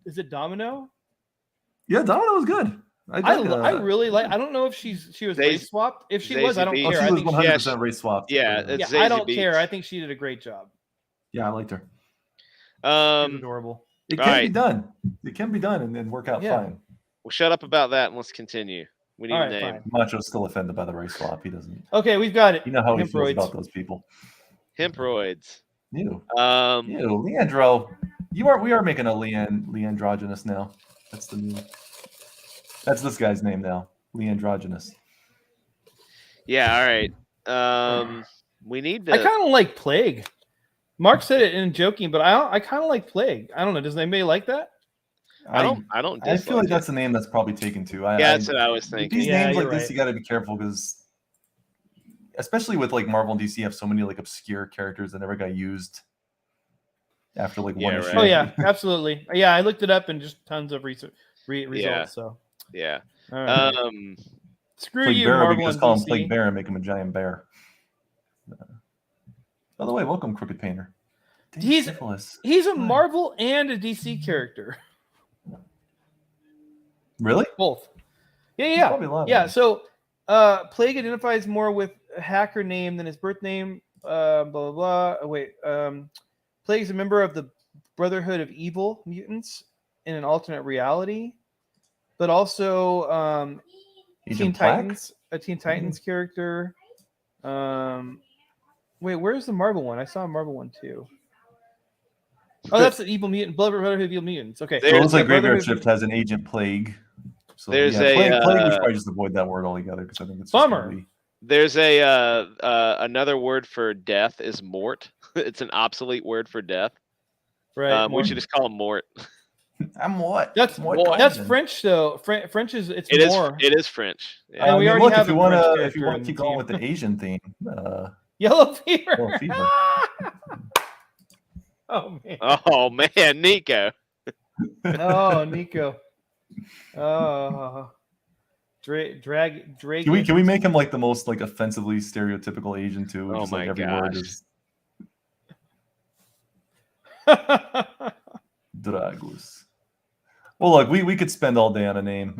Is it Domino? Yeah, Domino was good. I really like. I don't know if she was Daisy- race swapped. If she Daisy was, I don't Beach. Oh, care. she I was think 100% race swapped. Yeah, it's yeah, Zazie I don't Beetz. care. I think she did a great job. Yeah, I liked her. She was Um, adorable. It All can be right. done. It can be done and work out Yeah. fine. well, shut up about that and let's continue. We need All a right, name. fine. Macho's still offended by the race swap. He doesn't. Okay, we've got it. You know how he feels Hemorrhoids. about those people. Hemorrhoids. You, Um, Leandro. We are making a Leandrogenous now. That's the new. That's this guy's name now. Leandrogenous. yeah, all right. We need I to. kind of like Plague. Mark said it in joking, but I kind of like Plague. I don't know. Does anybody like that? I don't I feel like dislike that's a name that's probably taken too. it. Yeah, that's what I was With thinking. these Yeah, names like you're this, right. you got to be careful because, especially with like Marvel and DC, have so many like obscure characters that never got used after like one Yeah, issue. right. Oh yeah, absolutely. Yeah, I looked it up and just tons of results. Yeah. So Yeah. all right. Screw Plague you, Bear, we Marvel can just and call him DC. Plague Bear and make him a giant bear. By the way, welcome, Crooked Painter. Dang, He's- syphilis. He's a Marvel and a DC character. Really? Both. Yeah. Probably a lot of Yeah. them. So Plague identifies more with a hacker name than his birth name. Blah blah blah. Oh, wait. Plague is a member of the Brotherhood of Evil Mutants in an alternate reality, but also Teen Agent Black? Titans, a Teen Titans character. Wait, where's the Marvel one? I saw a Marvel one too. Oh, that's the Evil Mutant, Brotherhood of Evil Mutants. Okay. So it looks like Brotherhood Graveyard of- Shift has an Agent Plague. So There's yeah, a, Plague, we uh, should probably just avoid that word altogether because I think it's just Bummer. gonna be- There's a another word for death is mort. It's an obsolete word for death. Right. We should just call him mort. I'm what? That's What that's cousin? French though. French is it's It is. more. It is French. Yeah. And we already look, have if you a want French to, if you character want in to keep the going team. with the Asian theme, Yellow fever. Yellow fever. Oh man. Oh man, Nico. Oh, Nico. Oh. Drag. can we make him like the most like offensively stereotypical Asian too? Oh Just, like, my every word gosh. is Dragus. Well, look, we could spend all day on a name.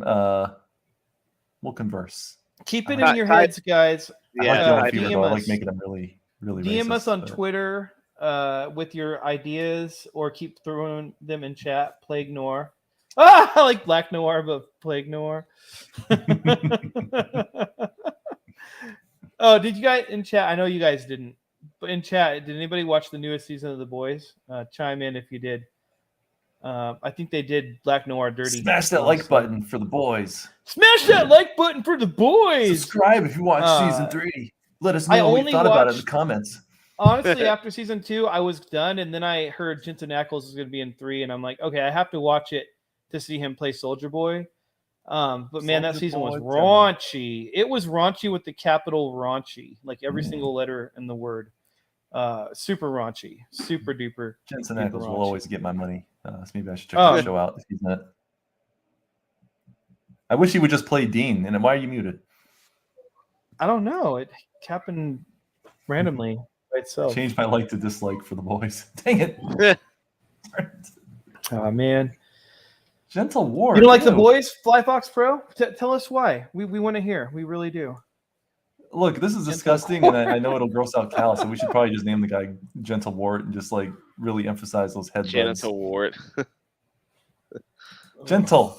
We'll converse. Keep it Hi- in your hi- heads, guys. I Yeah, like hi, Dylan Fever, DM though. I like us. making them really, really DM us racist, on but- Twitter with your ideas, or keep throwing them in chat. Plague Noir. Ah, I like Black Noir, but Plague Noir. Oh, did you guys in chat? I know you guys didn't, but in chat, did anybody watch the newest season of The Boys? Chime in if you did. I think they did Black Noir dirty. Smash that like button for the boys. Smash that like button for the boys. Subscribe if you watch season 3. Let us know I what you only thought about it in the watched- comments. Honestly, after season 2, I was done, and then I heard Jensen Ackles is going to be in 3, and I'm like, okay, I have to watch it to see him play Soldier Boy. But man, that Soulja season was Boy, raunchy. It was raunchy with the capital raunchy, like every Mm. single letter in the word. Super raunchy, super duper. Jensen Super Ackles will raunchy. always get my money. So maybe I should check Oh. the show out if he's in it. I wish he would just play Dean. And why are you muted? I don't know. It happened randomly by itself. Change my like to dislike for the boys. Dang it. Oh man, Gentle Ward. you don't like the ew. boys, Fly Fox Pro? Tell us why. We want to hear. We really do. Look, this is disgusting, and I know it'll gross out Cal, so we should probably just name the guy Gentle Wart and just like really emphasize those headbuds. Genital wart. Gentle.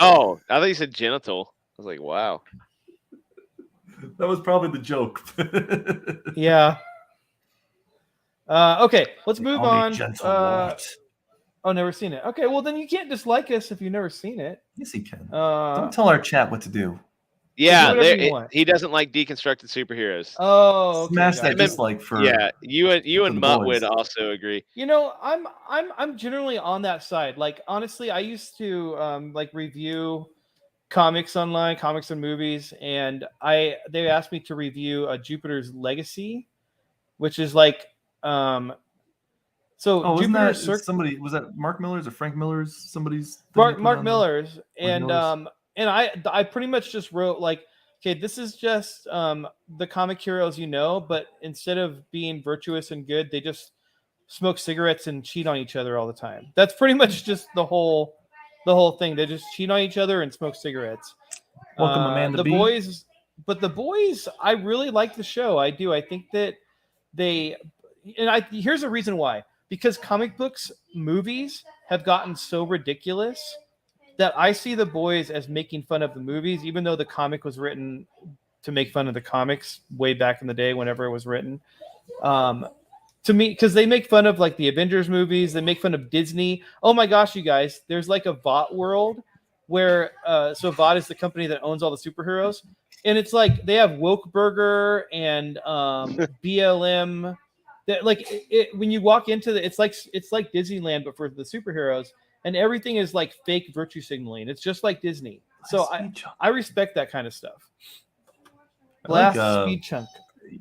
Oh, I thought you said genital. I was like, wow. That was probably the joke. Yeah. Okay, let's move Call me on. Gentle Wart. Oh, never seen it. Okay, well then you can't dislike us if you've never seen it. Yes, he can. Uh, Don't tell our chat what to do. Yeah, whatever there, you want. he doesn't like deconstructed superheroes. oh, okay, Smash got that it. dislike for. Yeah, you and for the Mutt boys. would also agree. You know, I'm generally on that side. Like honestly, I used to like review comics online, comics and movies, and they asked me to review Jupiter's Legacy, which is like so Oh, wasn't that Jupiter's somebody? Was that Mark Miller's or Frank Miller's? Somebody's. thing Mark you put on there? Miller's, and Miller's. and I pretty much just wrote like, okay, this is just the comic heroes you know, but instead of being virtuous and good, they just smoke cigarettes and cheat on each other all the time. That's pretty much just the whole thing. They just cheat on each other and smoke cigarettes. Welcome, Amanda the B. boys, but the boys, I really like the show. I do. I think that here's a reason why. Because comic books movies have gotten so ridiculous that I see the boys as making fun of the movies, even though the comic was written to make fun of the comics way back in the day, whenever it was written. To me, because they make fun of like the Avengers movies, they make fun of Disney. Oh my gosh, you guys, there's like a VOT world where so VOT is the company that owns all the superheroes, and it's like they have Woke Burger and BLM. That like when you walk into it's like Disneyland but for the superheroes, and everything is like fake virtue signaling. It's just like Disney. So I respect that kind of stuff. I like, Blast Speed Chunk.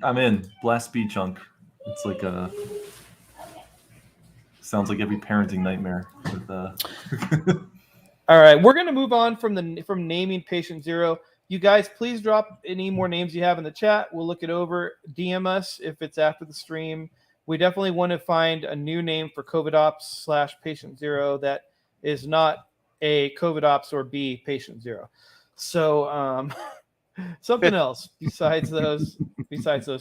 I'm in Blast Speed Chunk. It's like a. Sounds like every parenting nightmare. With, All right, we're gonna move on from naming Patient Zero. You guys, please drop any more names you have in the chat. We'll look it over. DM us if it's after the stream. We definitely want to find a new name for COVID Ops / Patient Zero that is not A, COVID Ops, or B, Patient Zero. So something else besides those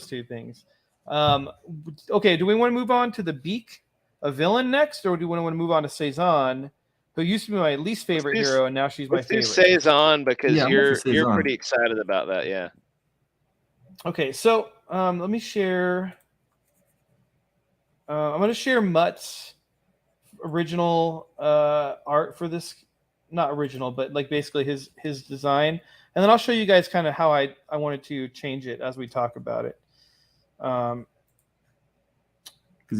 two things. Okay, do we want to move on to the Beak, a villain next, or do we want to move on to Cezanne, who used to be my least favorite Let's do- hero, and now she's my Let's do favorite? Cezanne because Yeah, I'm you're with Cezanne. pretty excited about that. Yeah. Okay, so let me share. I'm going to share Mutt's original art for this. Not original, but like basically his design. And then I'll show you guys kind of how I wanted to change it as we talk about it. Because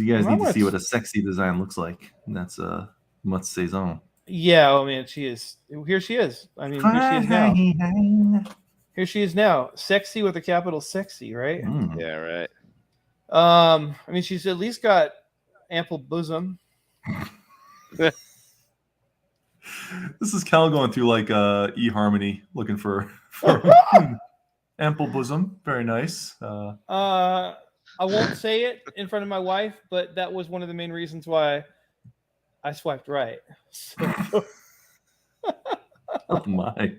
you guys I need to wanna see what a sexy design looks like. And that's Mutt Saison. Yeah, oh man, she is. Here she is. I mean, here she is now. Here she is now. Sexy with a capital sexy, right? Mm. Yeah. Right. I mean, she's at least got ample bosom. This is Cal going through like eHarmony looking for ample bosom. Very nice. I I won't say it in front of my wife, but that was one of the main reasons why I swiped right. So, Oh my.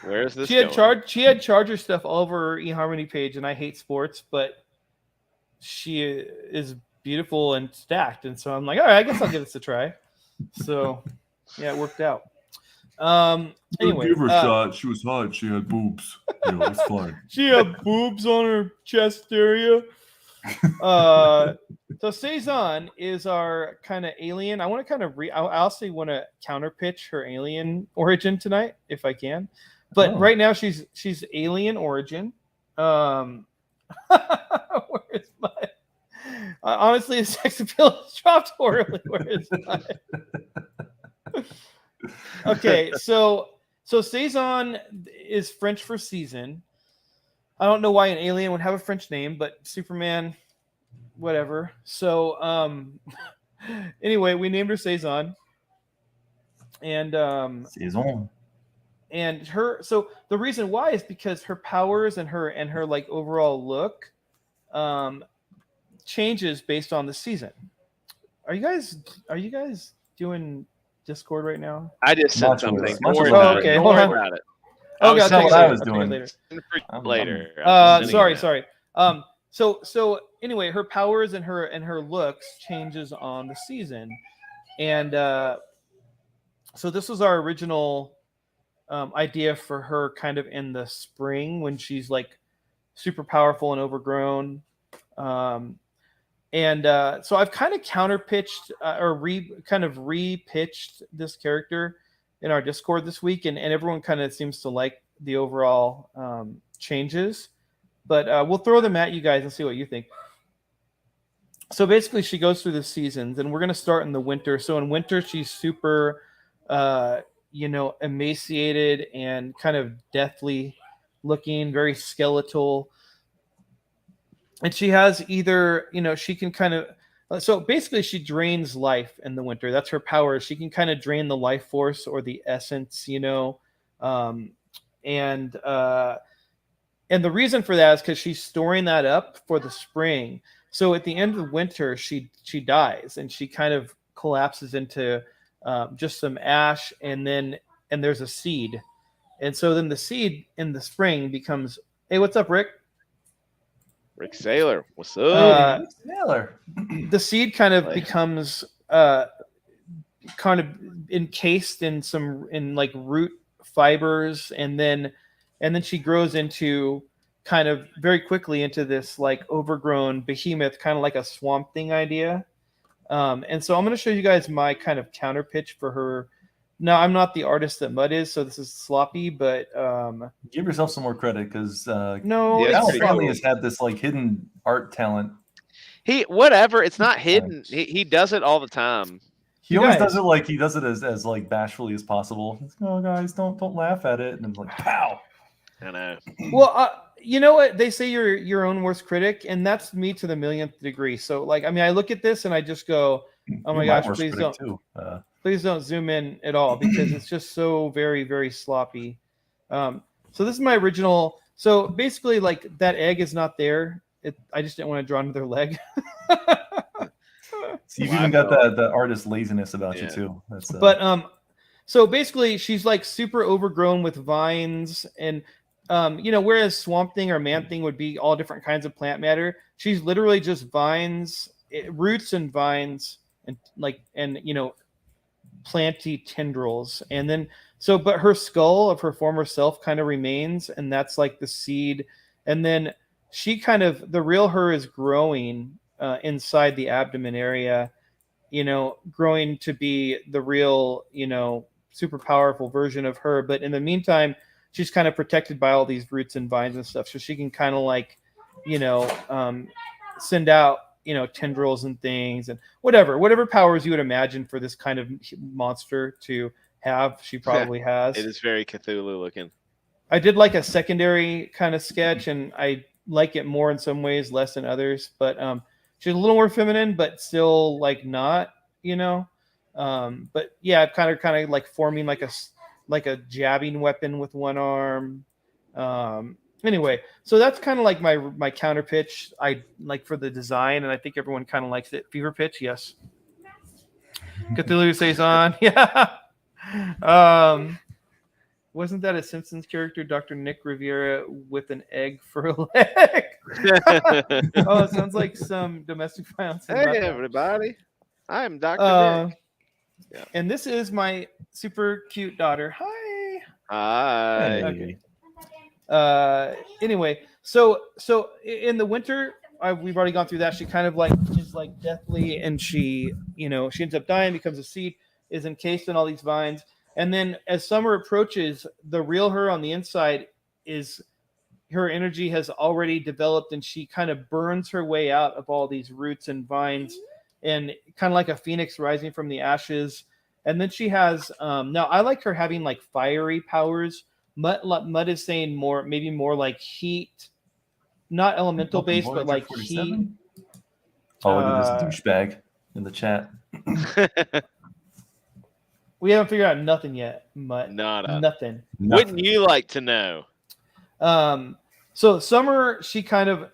Where is this she had going? She had Charger stuff all over her eHarmony page, and I hate sports, but she is beautiful and stacked, and so I'm like, all right, I guess I'll give this a try. So, yeah, it worked out. Anyway, give her a shot. She was hot. She had boobs. It's fine. she had boobs on her chest area. So Saison is our kind of alien. I want to kind of I also want to counter pitch her alien origin tonight if I can. But right now she's alien origin. Where's my honestly the sex appeal has dropped horribly. Where is my okay, so Saison is French for season. I don't know why an alien would have a French name, but Superman, whatever. So anyway, we named her Saison. And Saison. And her, so the reason why is because her powers and her like overall look changes based on the season. Are you guys doing Discord right now? I just said Much something. worse. Don't worry Much about worse. it. Okay, Don't hold worry on. about it. Okay, I'll That's not take what it I later. was I'll take it doing. later. I'm- Later. I'm sending Sorry. it So anyway, her powers and her looks changes on the season, and so this was our original idea for her, kind of in the spring when she's like super powerful and overgrown, and so I've kind of counter pitched or re-pitched this character in our Discord this week, and everyone kind of seems to like the overall changes. But we'll throw them at you guys and see what you think. So basically, she goes through the seasons, and we're going to start in the winter. So in winter, she's super, emaciated and kind of deathly looking, very skeletal. And she has either, she can kind of, so basically she drains life in the winter. That's her power. She can kind of drain the life force or the essence, and the reason for that is because she's storing that up for the spring. So at the end of the winter, she dies and she kind of collapses into just some ash, and there's a seed. And so then the seed in the spring becomes, hey, what's up, Rick? Rick Saylor, what's up? Sailor. The seed kind of becomes kind of encased in like root fibers, and then she grows into kind of very quickly into this like overgrown behemoth, kind of like a Swamp Thing idea. And so I'm going to show you guys my kind of counter pitch for her. Now, I'm not the artist that Mud is, so this is sloppy, but Give yourself some more credit, because no, Yeah, Al it's Stanley sloppy. has had this like hidden art talent. Whatever. It's not hidden. He does it all the time. He always Guys. does it like he does it as like bashfully as possible. Oh, guys, don't laugh at it, and it's like pow. I know. Well, you know what? They say you're your own worst critic, and that's me to the millionth degree. So, like, I mean, I look at this and I just go, "Oh my gosh, please don't, please don't zoom in at all," because it's just so very, very sloppy. So this is my original. So basically, like that egg is not there. I just didn't want to draw another leg. So you've even got the artist laziness about you too. That's, But so basically, she's like super overgrown with vines, and whereas Swamp Thing or Man Thing would be all different kinds of plant matter, she's literally just vines, roots and vines, and planty tendrils. And then but her skull of her former self kind of remains, and that's like the seed. And then she kind of, the real her is growing inside the abdomen area, growing to be the real, super powerful version of her. But in the meantime, she's kind of protected by all these roots and vines and stuff. So she can kind of like, send out, tendrils and things and whatever powers you would imagine for this kind of monster to have, she probably has. It is very Cthulhu looking. I did like a secondary kind of sketch, and I like it more in some ways, less in others. But she's a little more feminine, but still like not, But yeah, kind of like forming like a jabbing weapon with one arm. Anyway, so that's kind of like my counter pitch. I like for the design, and I think everyone kind of likes it. Fever pitch, yes. Cthulhu stays on, yeah. Wasn't that a Simpsons character, Dr. Nick Riviera, with an egg for a leg? Oh, it sounds like some domestic violence. Hey, everybody. I am Dr. Nick. Yeah. And this is my super cute daughter. Hi. Hi. Okay. Anyway, so in the winter, we've already gone through that. She kind of she's like deathly, and she ends up dying, becomes a seed, is encased in all these vines. And then as summer approaches, the real her on the inside is her energy has already developed, and she kind of burns her way out of all these roots and vines, and kind of like a phoenix rising from the ashes. And then she has now I like her having like fiery powers. Mutt is saying maybe more like heat, not elemental based, but like 47? heat. Oh, look at this douchebag in the chat. We haven't figured out nothing yet, Mutt. Nothing. Wouldn't you like to know? So Summer, she kind of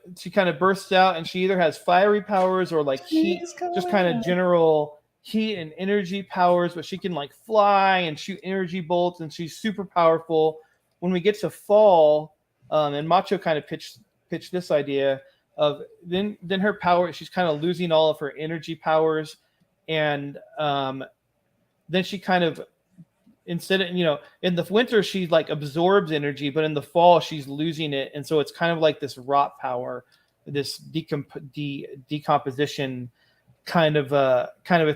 bursts out, and she either has fiery powers or like heat, just kind of general heat and energy powers, but she can like fly and shoot energy bolts, and she's super powerful. When we get to fall, and Macho kind of pitched this idea of then her power, she's kind of losing all of her energy powers, and then she kind of, instead of, in the winter, she like absorbs energy, but in the fall, she's losing it. And so it's kind of like this rot power, this decomposition kind of a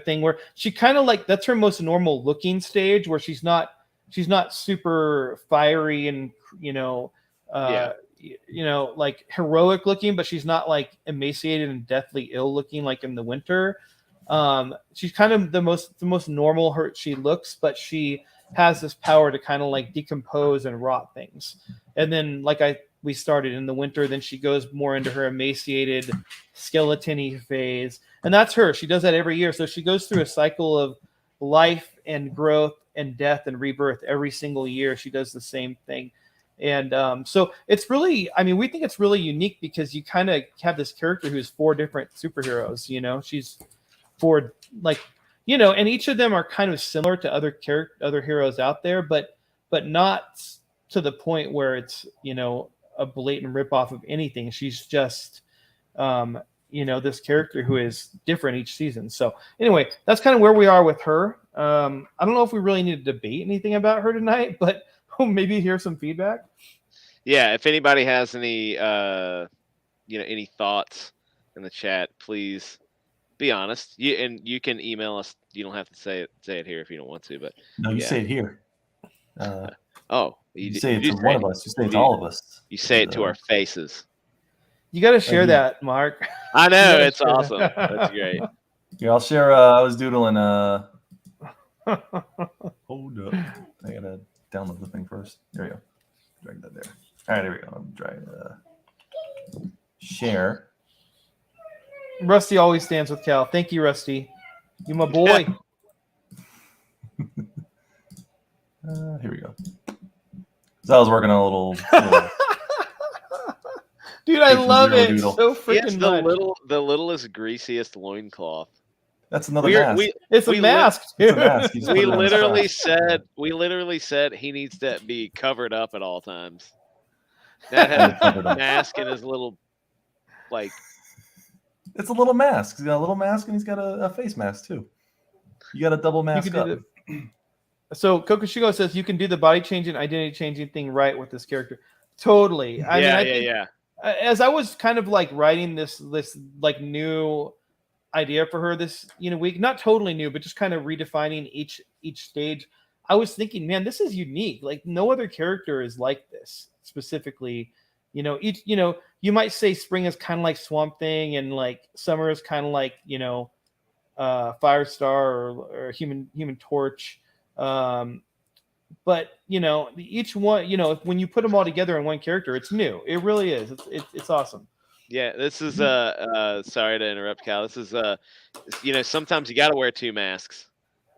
thing where she kind of like, that's her most normal looking stage, where she's not super fiery and, like heroic looking, but she's not like emaciated and deathly ill looking like in the winter. She's kind of the most normal she looks, but she has this power to kind of like decompose and rot things. And then we started in the winter, then she goes more into her emaciated skeleton-y phase. And that's her. She does that every year. So she goes through a cycle of life and growth and death and rebirth every single year. She does the same thing. And so it's really, we think it's really unique because you kind of have this character who's 4 different superheroes, she's 4, and each of them are kind of similar to other heroes out there, but not to the point where it's, a blatant ripoff of anything. She's just, this character who is different each season. So anyway, that's kind of where we are with her. I don't know if we really need to debate anything about her tonight, but maybe hear some feedback. Yeah, if anybody has any, any thoughts in the chat, please be honest. You can email us. You don't have to say it here if you don't want to. But no, you say it here. You say it to one of us. You say it to all of us. You say it to our faces. You got to share that, Mark. I know, it's awesome. That's great. Yeah, I'll share. I was doodling. Hold up. I gotta download the thing first. There we go. Drag that there. All right, there we go. I'm trying to share. Rusty always stands with Cal. Thank you, Rusty. You my boy. Here we go. So I was working on a little dude, I love it doodle. so freaking much. The littlest, greasiest loincloth. That's another mask. It's a mask. It's a mask. We literally said he needs to be covered up at all times. That has a mask and his little It's a little mask. He's got a little mask and he's got a face mask too. You got a double mask up. So Kokushigo says you can do the body changing, identity changing thing right with this character. Totally. I think, as I was kind of like writing this like new idea for her this week, not totally new, but just kind of redefining each stage, I was thinking, man, this is unique. Like no other character is like this specifically. Each you might say spring is kind of like Swamp Thing, and like summer is kind of like Firestar or Human Torch. But each one, when you put them all together in one character, it's new. It really is. It's awesome. Yeah, this is sorry to interrupt, Cal. This is sometimes you got to wear 2 masks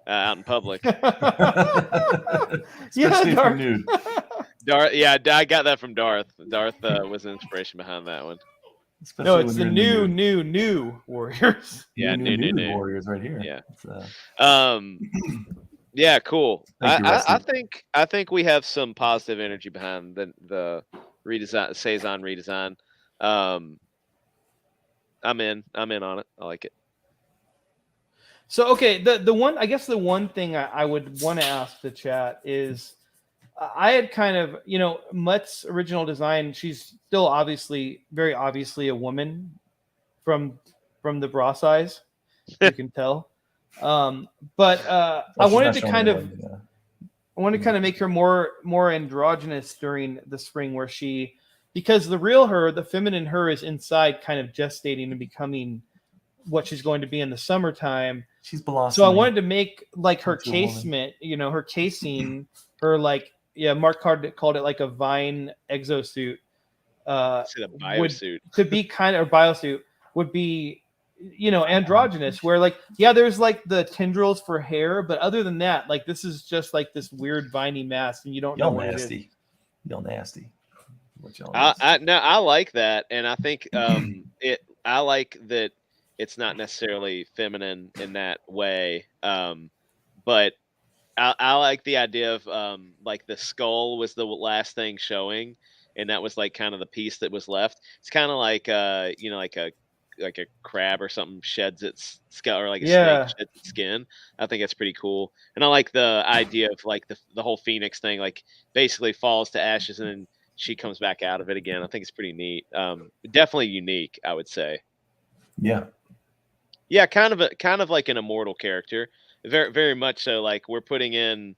out in public. Especially if you're nude. Darth. Yeah, I got that from Darth. Darth was the inspiration behind that one. Especially No, when it's you're the in new Warriors. Yeah, new Warriors right here. Yeah. It's, Yeah, cool. Thank you, I Rusty. think we have some positive energy behind the redesign, Saison redesign. I'm in on it. I like it. So okay, the one thing I would want to ask the chat is, I had kind of, Mutt's original design. She's still very obviously a woman from the bra size. You can tell. But I She's wanted not to showing kind the of leg, yeah. I want to kind of make her more androgynous during the spring, because the real her, the feminine her, is inside, kind of gestating and becoming what she's going to be in the summertime. She's blossoming. So I wanted to make like her Into a woman. casement, her casing, her Mark called it like a vine exosuit. It's a biosuit. To be kind of, or biosuit would be, androgynous, where there's like the tendrils for hair, but other than that, like this is just like this weird viney mass, and you don't know Y'all what nasty. it is. Y'all nasty. What y'all I like that, and I think I like that it's not necessarily feminine in that way, but I like the idea of like the skull was the last thing showing, and that was like kind of the piece that was left. It's kind of like like a crab or something sheds its skull, or like a snake sheds its skin. I think that's pretty cool, and I like the idea of like the whole phoenix thing, like basically falls to ashes and then she comes back out of it again. I think it's pretty neat. Definitely unique, I would say. Yeah, kind of like an immortal character. Very, very much so. Like we're putting in,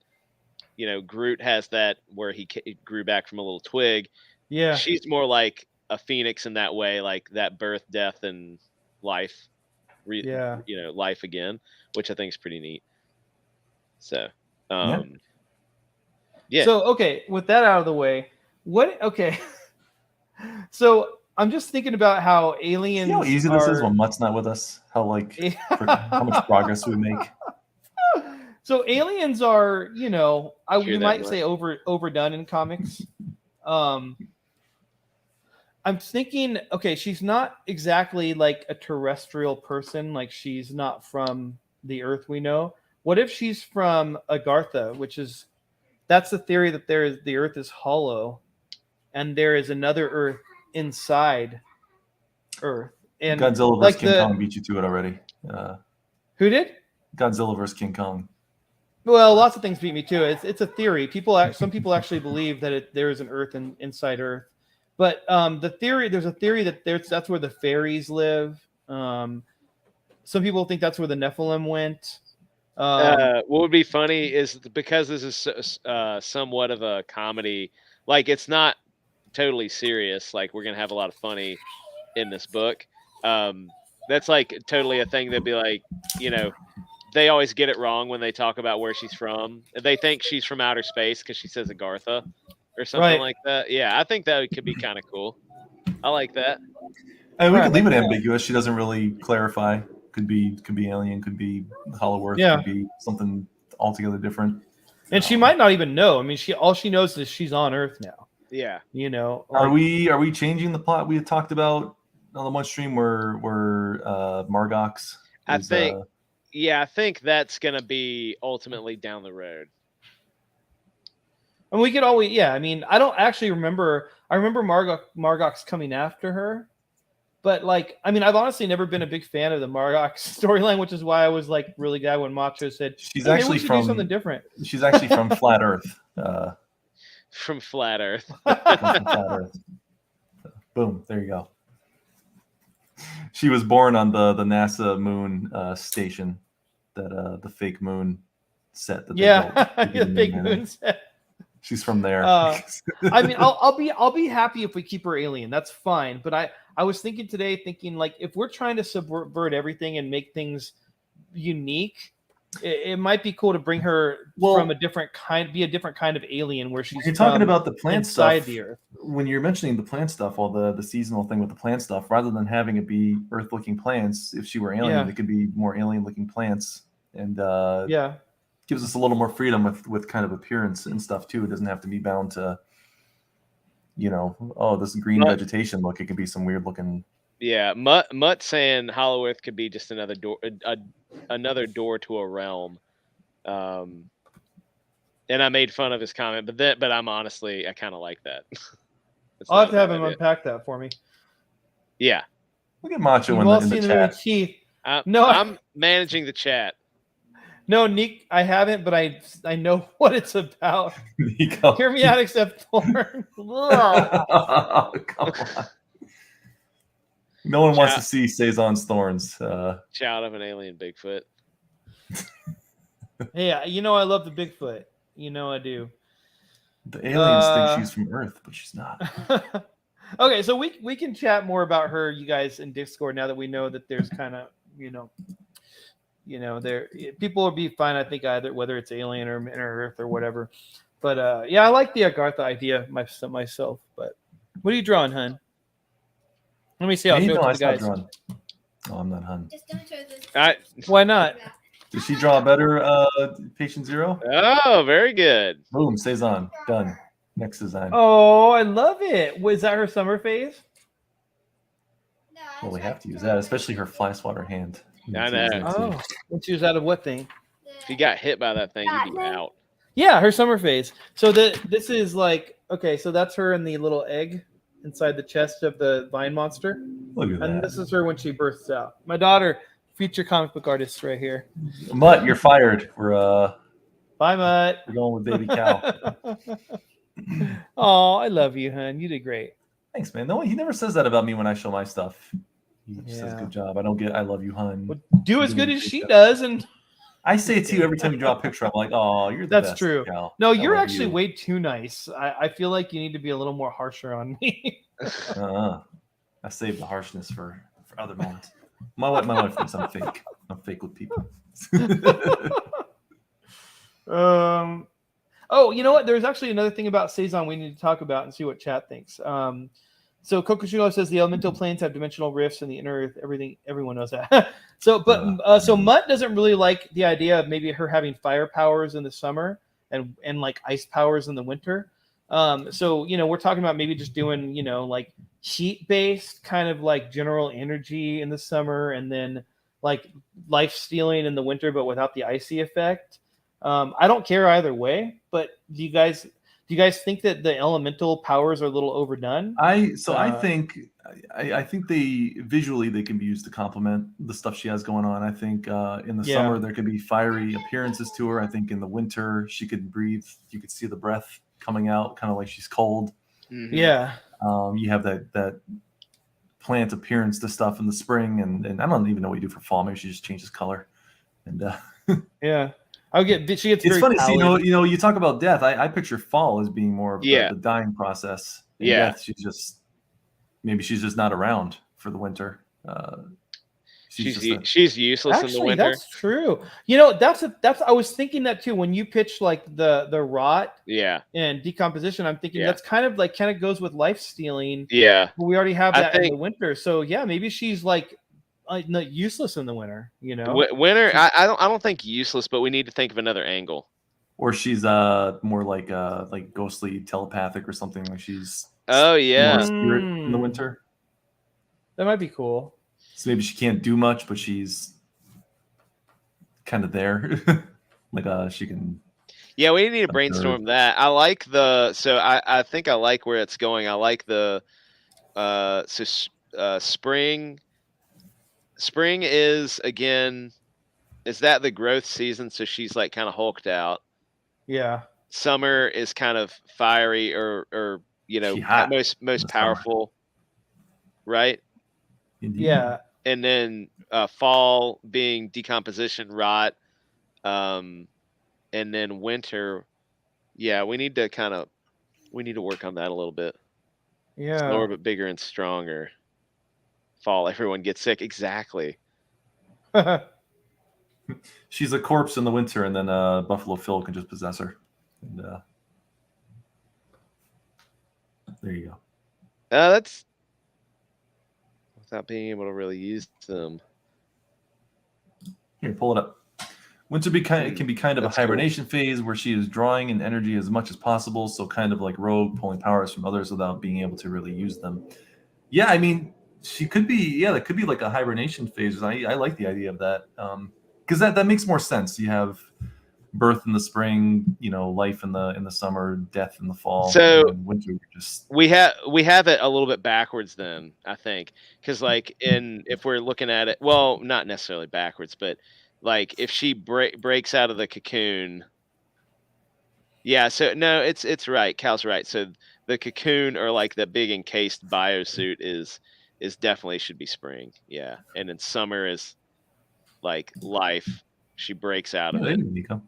Groot has that where he grew back from a little twig. Yeah, she's more like a phoenix in that way, like that birth, death, and life. Life again, which I think is pretty neat. So, yeah. So okay, with that out of the way, so I'm just thinking about how aliens. You know how easy this is when Mutt's not with us. How much progress we make. So aliens are, you might say overdone in comics. I'm thinking, okay, she's not exactly like a terrestrial person. Like she's not from the Earth we know. What if she's from Agartha, that's the theory that the Earth is hollow, and there is another Earth inside Earth. And Godzilla vs. King Kong beat you to it already. Who did? Godzilla vs. King Kong. Well, lots of things beat me to it. It's a theory. Some people actually believe that there is an Earth inside Earth. But there's a theory that that's where the fairies live. Some people think that's where the Nephilim went. What would be funny is because this is somewhat of a comedy, like it's not totally serious. Like we're gonna have a lot of funny in this book. That's like totally a thing that'd be like, they always get it wrong when they talk about where she's from. They think she's from outer space because she says Agartha or something like that. Yeah, I think that could be kind of cool. I like that. And we could leave it ambiguous. She doesn't really clarify. Could be alien. Could be Hollow Earth. Yeah. Could be something altogether different. And she might not even know. I mean, all she knows is she's on Earth now. Yeah. Are we changing the plot we had talked about on the one stream where Margox? I think that's gonna be ultimately down the road. And we could always, I mean, I don't actually remember. I remember Margox coming after her, but I've honestly never been a big fan of the Margox storyline, which is why I was like really glad when Macho said she's actually do something different. She's actually from Flat Earth. From Flat Earth. From Flat Earth. Boom! There you go. She was born on the NASA moon station, that the fake moon set. That the fake moon set. She's from there. I mean, I'll be happy if we keep her alien. That's fine. But I was thinking today, like if we're trying to subvert everything and make things unique, it might be cool to bring her from a different kind of alien where she's. You're talking about the plant inside stuff. The Earth. When you're mentioning the plant stuff, all the seasonal thing with the plant stuff, rather than having it be Earth-looking plants, if she were alien, it could be more alien-looking plants, and gives us a little more freedom with kind of appearance and stuff too. It doesn't have to be bound to this green But- vegetation look. It could be some weird looking. Yeah, Mutt saying Hollow Earth could be just another door, another door to a realm. And I made fun of his comment, but I'm honestly, I kind of like that. It's I'll have not to a have bad him idea. unpack that for me. Yeah, Look at Macho You've all in seen the the movie chat. Teeth. I'm, No. I'm managing the chat. No, Nick, I haven't, but I know what it's about. Nico. Hear me out, except Thorn. Ugh. Oh, come on. No one wants to Chat. see Saison's thorns. Child of an alien Bigfoot. Hey, I love the Bigfoot. I do. The aliens think Uh, she's from Earth, but she's not. Okay, so we can chat more about her, you guys, in Discord now that we know that there's kind of there people will be fine. I think either whether it's alien or Earth or whatever. But yeah, I like the Agartha idea myself. But what are you drawing, hun? Let me see. I'll Hey, show no, it I to the guys. stopped drawing. Oh, I'm not hun. Just don't show this. Why not? Did she draw better, Patient Zero? Oh, very good. Boom, Saison. Done. Next design. Oh, I love it. Was that her summer phase? Well, we have to use that, especially her fly swatter hand. We I need to use know. that too. Oh, when she was out of what thing? If you got hit by that thing, you'd be out. Yeah, her summer phase. So this is like okay, so that's her in the little egg inside the chest of the vine monster, Look at and that. this is her when she bursts out. My daughter, future comic book artist, right here. Mutt, you're fired. We're Bye, Mutt. going with baby cow. Oh, I love you, hun. You did great. Thanks, man. No, he never says that about me when I show my stuff. He just says Yeah. good job. I don't get I love you, hun. Well, do as good as she does, and I say it to you every time you draw a picture. I'm like, oh, you're the That's best, true. Cal. no, I you're love actually you." way too nice. I feel like you need to be a little more harsher on me. Uh-uh. I save the harshness for other moments. My wife thinks I'm fake. I'm fake with people. Oh, you know what? There's actually another thing about Saison we need to talk about and see what chat thinks. So Kokushigo says the elemental planes have dimensional rifts and the inner earth, everyone knows that. So Mutt doesn't really like the idea of maybe her having fire powers in the summer and like ice powers in the winter. So we're talking about maybe just doing like heat based kind of like general energy in the summer and then like life stealing in the winter, but without the icy effect. I don't care either way, but do you guys think that the elemental powers are a little overdone? I think they visually they can be used to complement the stuff she has going on. I think in the summer there could be fiery appearances to her. I think in the winter she could breathe. You could see the breath coming out, kind of like she's cold. Mhm. Yeah. You have that plant appearance to stuff in the spring, and I don't even know what you do for fall. Maybe she just changes color. And Yeah. She gets it's very funny, see, pallid. you talk about death. I picture fall as being more of the dying process. And Yeah. death, she's just not around for the winter. She's She's useless in the Actually, winter. that's true. That's I was thinking that too. When you pitched like the rot Yeah, and decomposition, I'm thinking Yeah. that's kind of goes with life stealing. yeah. But we already have I that in the think- winter. So yeah, maybe she's like not useless in the winter, Winter. I don't think useless, but we need to think of another angle. or she's more like ghostly telepathic or something. Like she's Oh more yeah, spirit in the winter. That might be cool. So maybe she can't do much, but she's kind of there. Like she can. yeah. We need to Observe. brainstorm that. I like so I think I like where it's going. I like spring. Spring is again. Is that the growth season? So she's like kind of hulked out. Yeah. Summer is kind of fiery or She hot most in the summer. powerful, right? Indeed. Yeah. And then fall being decomposition, rot, and then winter. Yeah, we need to work on that a little bit. Yeah. Slower but bigger and stronger. Fall, everyone gets sick. Exactly. She's a corpse in the winter, and then Buffalo Phil can just possess her. And there you go. That's without being able to really use them. Here, pull it up. Winter it can be kind of a That's cool. hibernation phase where she is drawing in energy as much as possible, so kind of like Rogue, pulling powers from others without being able to really use them. Yeah, I mean, she could be. Yeah, that could be like a hibernation phase. I like the idea of that because that makes more sense. You have birth in the spring, life in the summer, death in the fall. So and winter just we have it a little bit backwards then, I think, because like if we're looking at it, well, not necessarily backwards, but like if she breaks out of the cocoon, yeah. So no, it's right. Cal's right. So the cocoon or like the big encased biosuit is definitely should be spring, yeah. And then summer is like life. She breaks out of there it. you go,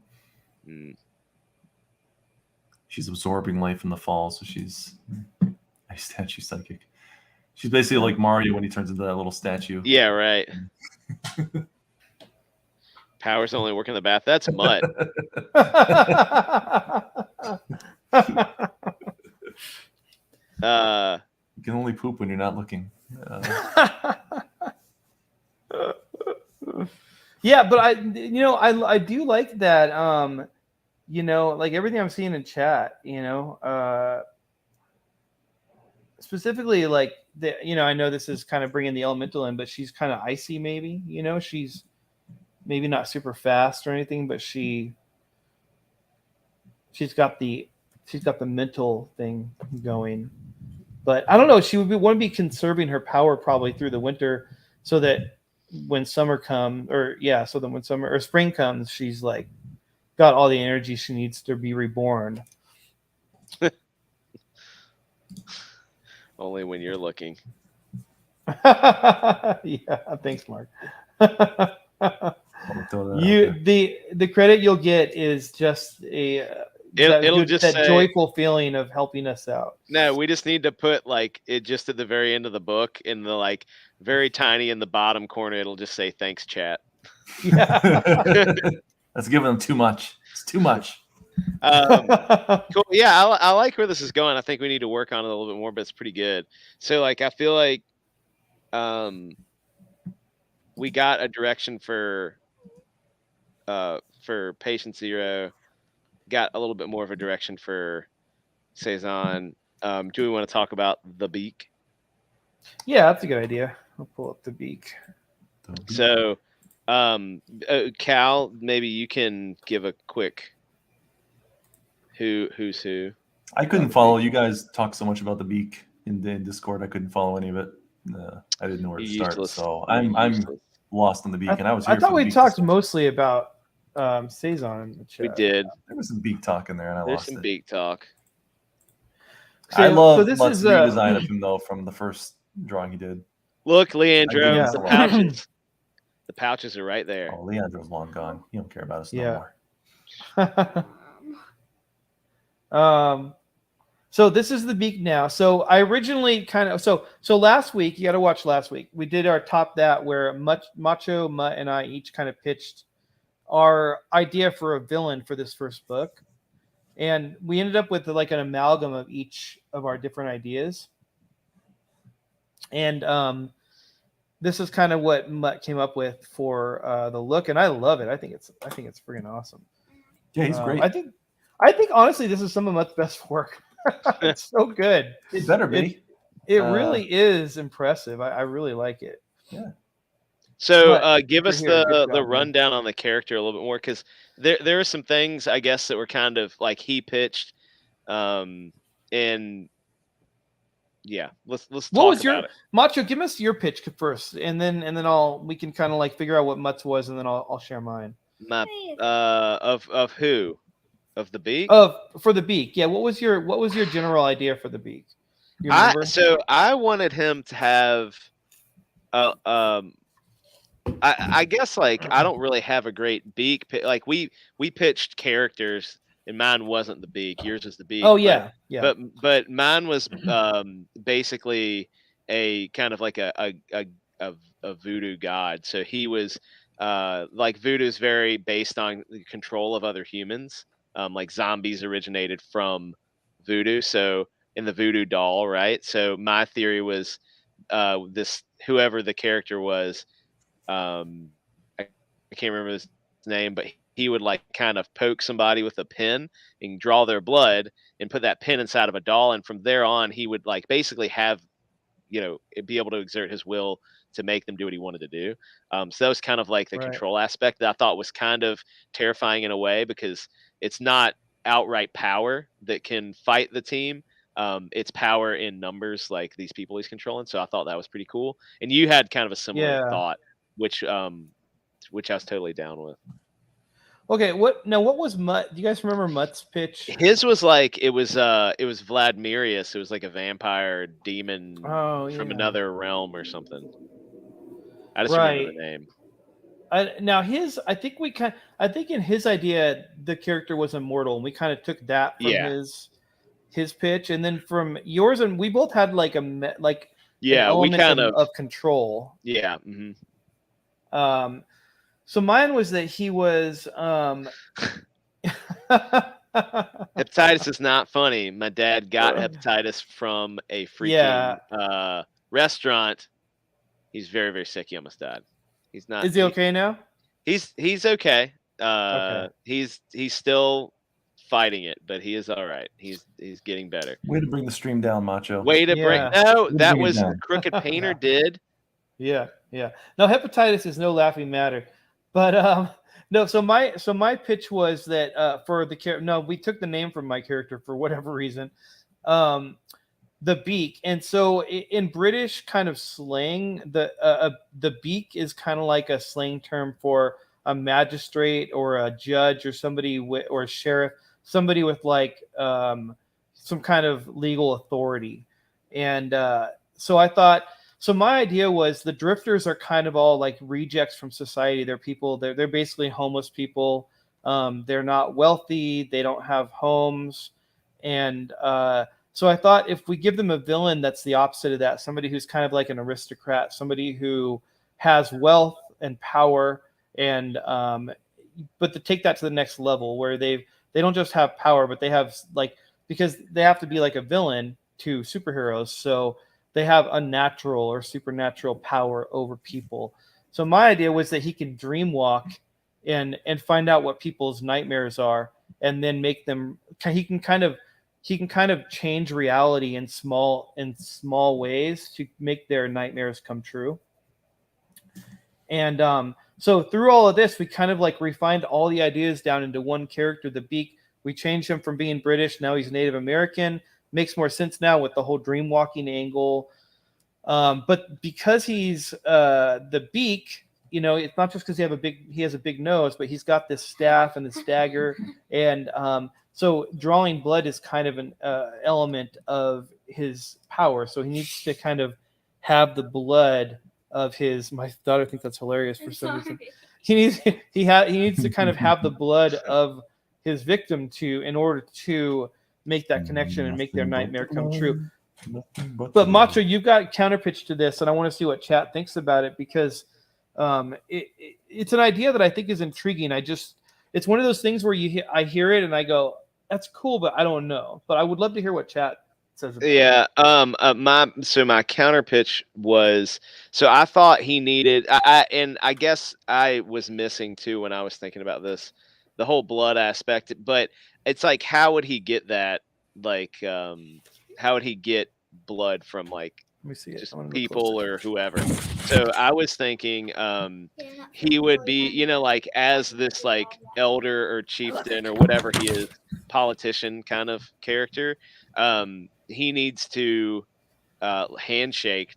Nico. She's absorbing life in the fall, so she's a statue psychic. She's basically like Mario when he turns into that little statue. Yeah, right. Powers only work in the bath. That's mud. You can only poop when you're not looking. Yeah, but I do like that. Like everything I'm seeing in chat. Specifically like I know this is kind of bringing the elemental in, but she's kind of icy. Maybe she's maybe not super fast or anything, but she's got the mental thing going. But I don't know. She would want to be conserving her power probably through the winter, so that when summer comes, so that when summer or spring comes, she's like got all the energy she needs to be reborn. Only when you're looking. Yeah, thanks, Mark. The credit you'll get is just It'll just that say, joyful feeling of helping us out. No, we just need to put like it just at the very end of the book in the like very tiny in the bottom corner. It'll just say thanks, chat. Yeah. That's giving them too much. It's too much. Cool. Yeah, I like where this is going. I think we need to work on it a little bit more, but it's pretty good. So like I feel like we got a direction for Patient Zero. Got a little bit more of a direction for Cezanne. Do we want to talk about the beak? Yeah, that's a good idea. I'll pull up the beak. So, Cal, maybe you can give a quick who's who. I couldn't follow. You guys talk so much about the beak in Discord. I couldn't follow any of it. I didn't know where to start. Useless. So I'm lost on the beak, and I was. I thought we talked mostly about Cezanne in the chat. We did. There was some beak talk in there, and I There's lost some it. beak talk. I love this Mutt's is redesign of him though from the first drawing he did. Look, Leandro, Yeah. the pouches. The pouches are right there. Oh, Leandro's long gone. He don't care about us no Yeah. more. So this is the beak now. So I originally kind of so last week, you got to watch last week. We did our top that where Macho, Mutt, and I each kind of pitched our idea for a villain for this first book, and we ended up with like an amalgam of each of our different ideas. And this is kind of what Mutt came up with for the look, and I love it. I think it's freaking awesome. Yeah, he's great. I think honestly, this is some of Mutt's best work. It's so good. It better be. It really is impressive. I really like it. Yeah. So give us here, good the job, rundown on the character a little bit more, because there are some things I guess that were kind of like he pitched, and yeah, let's talk What was about it. Macho? Give us your pitch first, and then we can kind of like figure out what Mutt's was, and then I'll share mine. My of who? Of the beak? For the beak, yeah. What was your general idea for the beak? You remember? So I wanted him to have, I guess like I don't really have a great beak. Like we pitched characters, and mine wasn't the beak. Yours was the beak. Oh yeah, yeah. But mine was basically a kind of like a voodoo god. So he was like voodoo is very based on the control of other humans. Like zombies originated from voodoo, so in the voodoo doll, right? So my theory was this whoever the character was, I can't remember his name, but he would like kind of poke somebody with a pin and draw their blood and put that pin inside of a doll, and from there on he would like basically have, be able to exert his will to make them do what he wanted to do. So that was kind of like the Right. control aspect that I thought was kind of terrifying in a way, because it's not outright power that can fight the team. It's power in numbers, like these people he's controlling. So I thought that was pretty cool. And you had kind of a similar Yeah. thought, which I was totally down with. Okay, what was Mutt? Do you guys remember Mutt's pitch? His was like it was Vladimirius. It was like a vampire demon Oh, from yeah. another realm or something. I just remember the name. Now I think in his idea the character was immortal, and we kind of took that from his pitch, and then from yours, and we both had like an we element kind of control. Yeah. Mm-hmm. So mine was that he was hepatitis is not funny. My dad got hepatitis from a freaking restaurant. He's very, very sick. He almost died. He's not. Is he okay now? He's okay. Okay. He's still fighting it, but he is all right. He's getting better. Way to bring the stream down, Macho. Way to bring. Yeah. No, to that bring it was down. Crooked Painter did. Yeah. No, hepatitis is no laughing matter. But no, so my pitch was that for the character. No, we took the name from my character for whatever reason. The beak, and so in British kind of slang, the beak is kind of like a slang term for a magistrate or a judge or somebody or a sheriff, somebody with like some kind of legal authority. And so I thought. So my idea was the drifters are kind of all like rejects from society. They're people. They're basically homeless people. They're not wealthy. They don't have homes, and so I thought if we give them a villain that's the opposite of that, somebody who's kind of like an aristocrat, somebody who has wealth and power, and but to take that to the next level where they don't just have power, but they have like, because they have to be like a villain to superheroes, so they have unnatural or supernatural power over people. So my idea was that he can dream walk and find out what people's nightmares are, and then make them. He can kind of change reality in small ways to make their nightmares come true. And so through all of this, we kind of like refined all the ideas down into one character, the Beak. We changed him from being British. Now he's Native American. Makes more sense now with the whole dream walking angle. But because he's the Beak, it's not just because he has a big nose, but he's got this staff and this dagger. And so drawing blood is kind of an element of his power. So he needs to kind of have the blood of his. My daughter thinks that's hilarious for some reason. He needs to kind of have the blood of his victim in order to make that connection and make their nightmare come true. But Macho, you've got counterpitch to this, and I want to see what chat thinks about it, because it's an idea that I think is intriguing. It's one of those things where I hear it and I go, that's cool, but I don't know. But I would love to hear what chat says about it. Yeah. My counterpitch was, so I thought he needed, and I guess I was missing too when I was thinking about this, the whole blood aspect. But it's like, how would he get that? Like, how would he get blood from like Let me see it. just people or whoever? So I was thinking he would be, like as this like elder or chieftain or whatever he is, politician kind of character. He needs to handshake,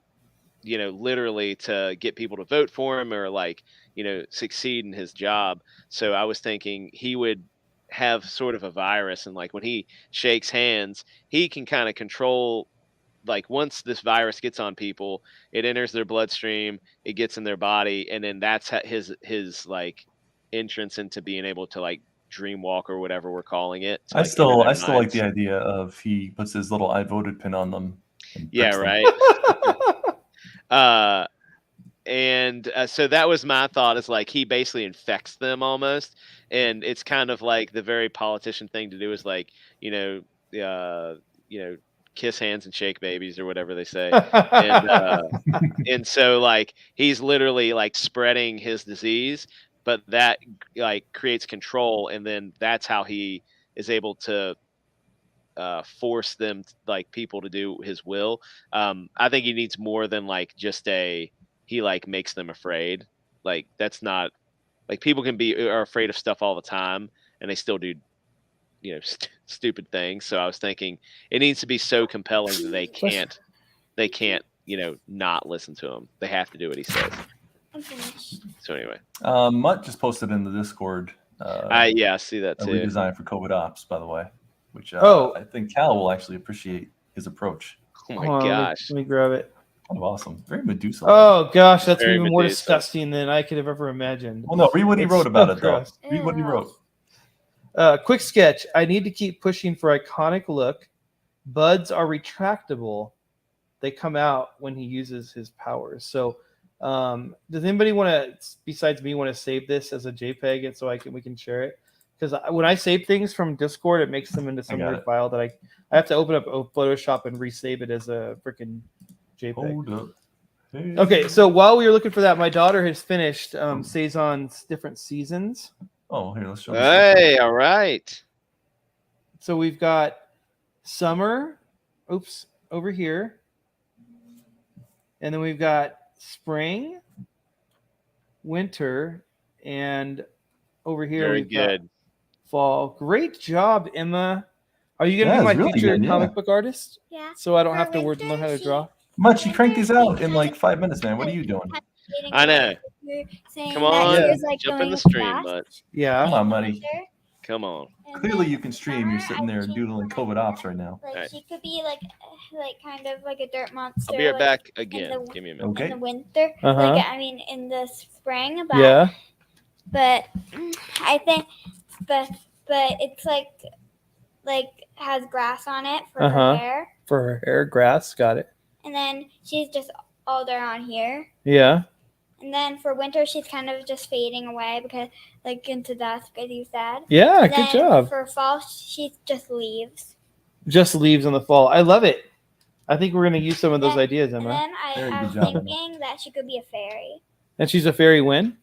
literally to get people to vote for him or like, succeed in his job. So I was thinking he would have sort of a virus, and like when he shakes hands, he can kind of control, like once this virus gets on people, it enters their bloodstream, it gets in their body, and then that's his like entrance into being able to like dream walk or whatever we're calling it. I still like the idea of he puts his little I voted pin on them. Yeah, right. And so that was my thought, is like he basically infects them almost, and it's kind of like the very politician thing to do is like kiss hands and shake babies or whatever they say. And so like he's literally like spreading his disease, but that like creates control, and then that's how he is able to force them, like people, to do his will. I think he needs more than like just he like makes them afraid. Like that's not like people are afraid of stuff all the time, and they still do, stupid things. So I was thinking it needs to be so compelling that they can't, not listen to him. They have to do what he says. I'm finished. So anyway, Mutt just posted in the Discord. I see that A too. redesign for COVID Ops, by the way, which Oh. I think Cal will actually appreciate his approach. Oh my Hold on, gosh. let me grab it. Kind of awesome. Very Medusa. Oh gosh, that's Very even more Medusa. disgusting than I could have ever imagined. Well, no, read what he It's wrote so about it, though. gross. Read what he wrote. Quick sketch. I need to keep pushing for iconic look. Buds are retractable. They come out when he uses his powers. So, does anybody want to, besides me, want to save this as a JPEG and so we can share it? Because when I save things from Discord, it makes them into some got weird it. file that I have to open up Photoshop and resave it as a freaking JPEG. Hold up. Hey. Okay, so while we were looking for that, my daughter has finished Saison's different seasons. Oh, here, let's show this. Hey, all right. So we've got summer, over here. And then we've got spring, winter, and over here Very we've got good. fall. Great job, Emma. Are you going to Yeah, be my it's really future good, yeah. comic book artist? Yeah. So I don't For have to winter, learn how to she- draw? Mutt, you cranked these out in like 5 minutes, man. What are you doing? I know. You're saying Come that on, he was, like, jump in going the stream, fast bud. Yeah. Come on, Muddy. winter, Come on. and Clearly, then you can stream. You're summer, sitting there I changed doodling my COVID Ops right now. Like Alright. she could be like kind of like a dirt monster. I'll be right like, back again. the- Give me a minute. Okay. in the winter. Uh-huh. Like I mean, in the spring. But, Yeah. But I think, but it's like has grass on it for Uh-huh. her hair, For her hair, grass. Got it. and then she's just all there on here. Yeah. And then for winter, she's kind of just fading away because, like, into dusk, as you said. Yeah, And good then job. For fall, she's just leaves. Just leaves in the fall. I love it. I think we're going to use some of those Then- ideas, And Emma. then Very I good was job, Emma. thinking that she could be a fairy. And she's a fairy when?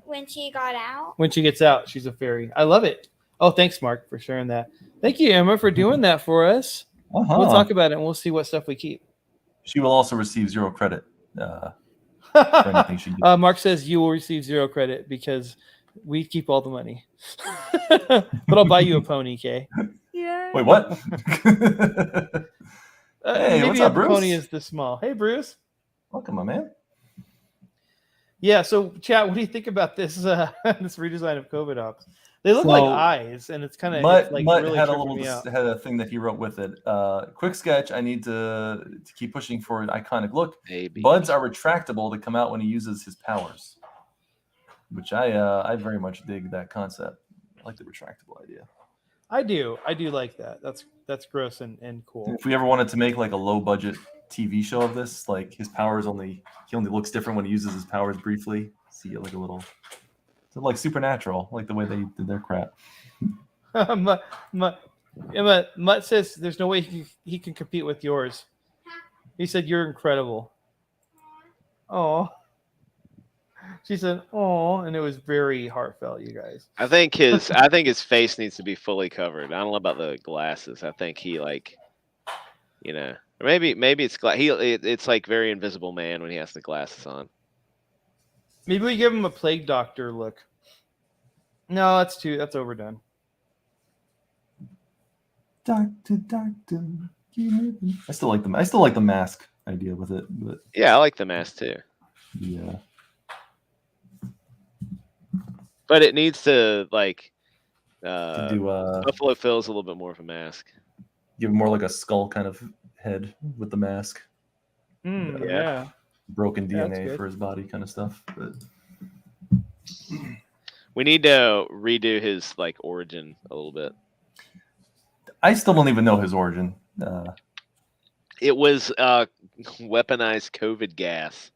When she got out. When she gets out, she's a fairy. I love it. Oh, thanks, Mark, for sharing that. Thank you, Emma, for doing that for us. Uh-huh. We'll talk about it and we'll see what stuff we keep. She will also receive 0 credit for anything she gets. Mark says you will receive 0 credit because we keep all the money. But I'll buy you a pony, Kay. Yeah. Wait, what? Hey, maybe what's up, the Bruce? pony is this small. Hey, Bruce. Welcome, my man. Yeah, so chat, what do you think about this this redesign of COVID Ops? They look like So, eyes, and it's kind of Mutt, like Mutt really had a tripping little me out. had a thing that he wrote with it. Quick sketch. I need to keep pushing for an iconic look. Maybe. Buds are retractable to come out when he uses his powers, which I very much dig that concept. I like the retractable idea. I do like that. That's gross and cool. If we ever wanted to make like a low budget TV show of this, like his powers he only looks different when he uses his powers briefly. See like a little, so like Supernatural, like the way they did their crap. Emma Mutt says there's no way he can compete with yours. He said you're incredible. Oh, she said oh, and it was very heartfelt, you guys. I think his face needs to be fully covered. I don't know about the glasses. I think he like, or maybe it's it's like very Invisible Man when he has the glasses on. Maybe we give him a plague doctor look. No, that's overdone. Doctor. I still like them. I still like the mask idea with it, but Yeah, I like the mask too, yeah. but it needs to like To do Buffalo Phil's a little bit more of a mask. give him more like a skull kind of head with the mask, Mm, Yeah. yeah. broken Yeah, that's DNA good. for his body kind of stuff. But We need to redo his like origin a little bit. I still don't even know his origin. It was weaponized COVID gas.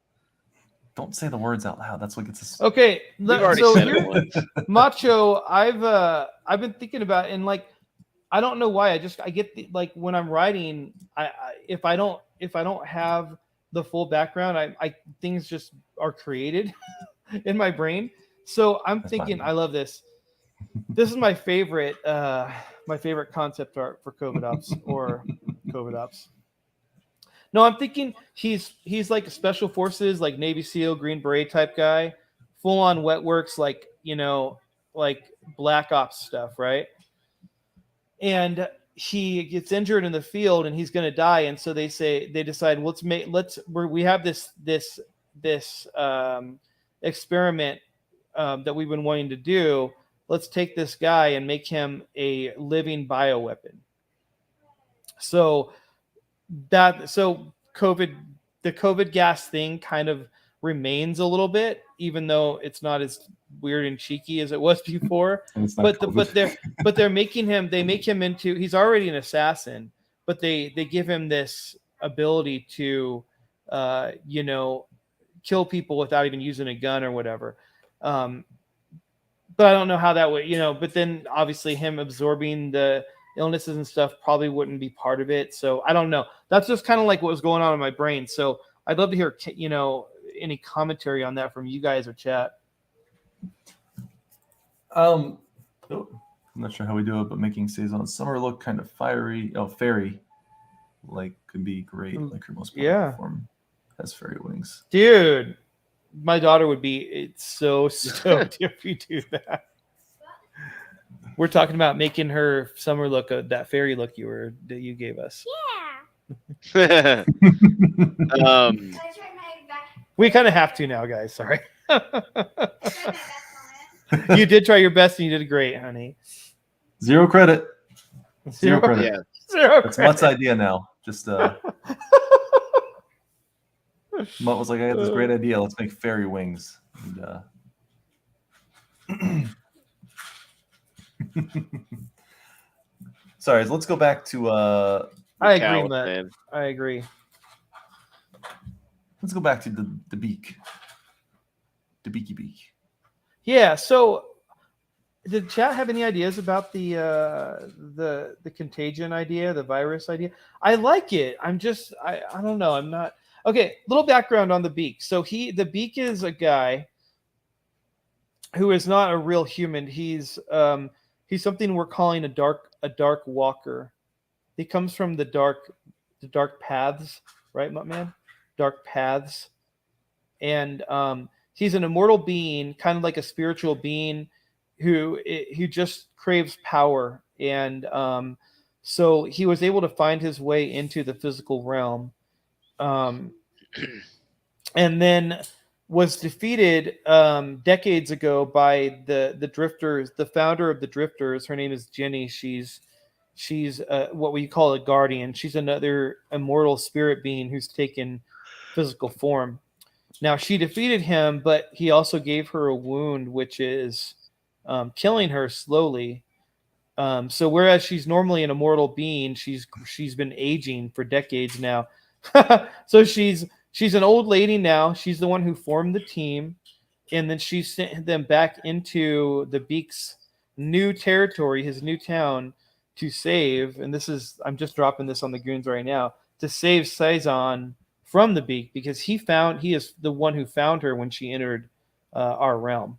Don't say the words out loud. That's what gets us. Okay, We've already so said here, it once. Macho, I've been thinking about, and like I don't know why. I get like when I'm writing, if I don't have the full background, I things just are created in my brain. So I'm That's thinking, fine. I love this. This is my favorite concept art for COVID ops or COVID ops. No, I'm thinking he's like a special forces, like Navy SEAL, Green Beret type guy, full on wet works, like like Black Ops stuff, right? And he gets injured in the field and he's going to die, and so they decide we have this experiment that we've been wanting to do. Let's take this guy and make him a living bioweapon. So the COVID gas thing kind of remains a little bit, even though it's not as weird and cheeky as it was before. And it's not But they make him into, he's already an assassin, but they give him this ability to kill people without even using a gun or whatever. But I don't know how that would, but then obviously him absorbing the illnesses and stuff probably wouldn't be part of it. So I don't know. That's just kind of like what was going on in my brain. So I'd love to hear, any commentary on that from you guys or chat. I'm not sure how we do it, but making Saison summer look kind of fiery. Oh, fairy, like could be great. Like her most popular form has fairy wings. Dude, my daughter would be so stoked if you do that. We're talking about making her summer look that fairy look that you gave us. Yeah. We kind of have to now, guys. Sorry. I tried my best on it. You did try your best and you did great, honey. Zero credit. Zero credit. Yeah. Zero It's credit. Mutt's idea now. Just Mutt was like, I got this great idea. Let's make fairy wings. And, sorry, let's go back to I agree, Cow, Matt. man. I agree. let's go back to the beak. The beaky beak. Yeah. So, did chat have any ideas about the contagion idea, the virus idea? I like it. I don't know. I'm not okay. Little background on the beak. So the beak is a guy who is not a real human. He's something we're calling a dark walker. He comes from the dark paths, right, man? Dark paths, and he's an immortal being, kind of like a spiritual being who just craves power, and so he was able to find his way into the physical realm, and then was defeated decades ago by the Drifters. The founder of the Drifters, her name is Jenny. She's what we call a guardian. She's another immortal spirit being who's taken physical form. Now she defeated him, but he also gave her a wound, which is killing her slowly. So whereas she's normally an immortal being, she's been aging for decades now. So she's an old lady now. She's the one who formed the team, and then she sent them back into the Beak's new territory, his new town, to save. And I'm just dropping this on the goons right now, to save Saison from the Beak, because he is the one who found her when she entered our realm.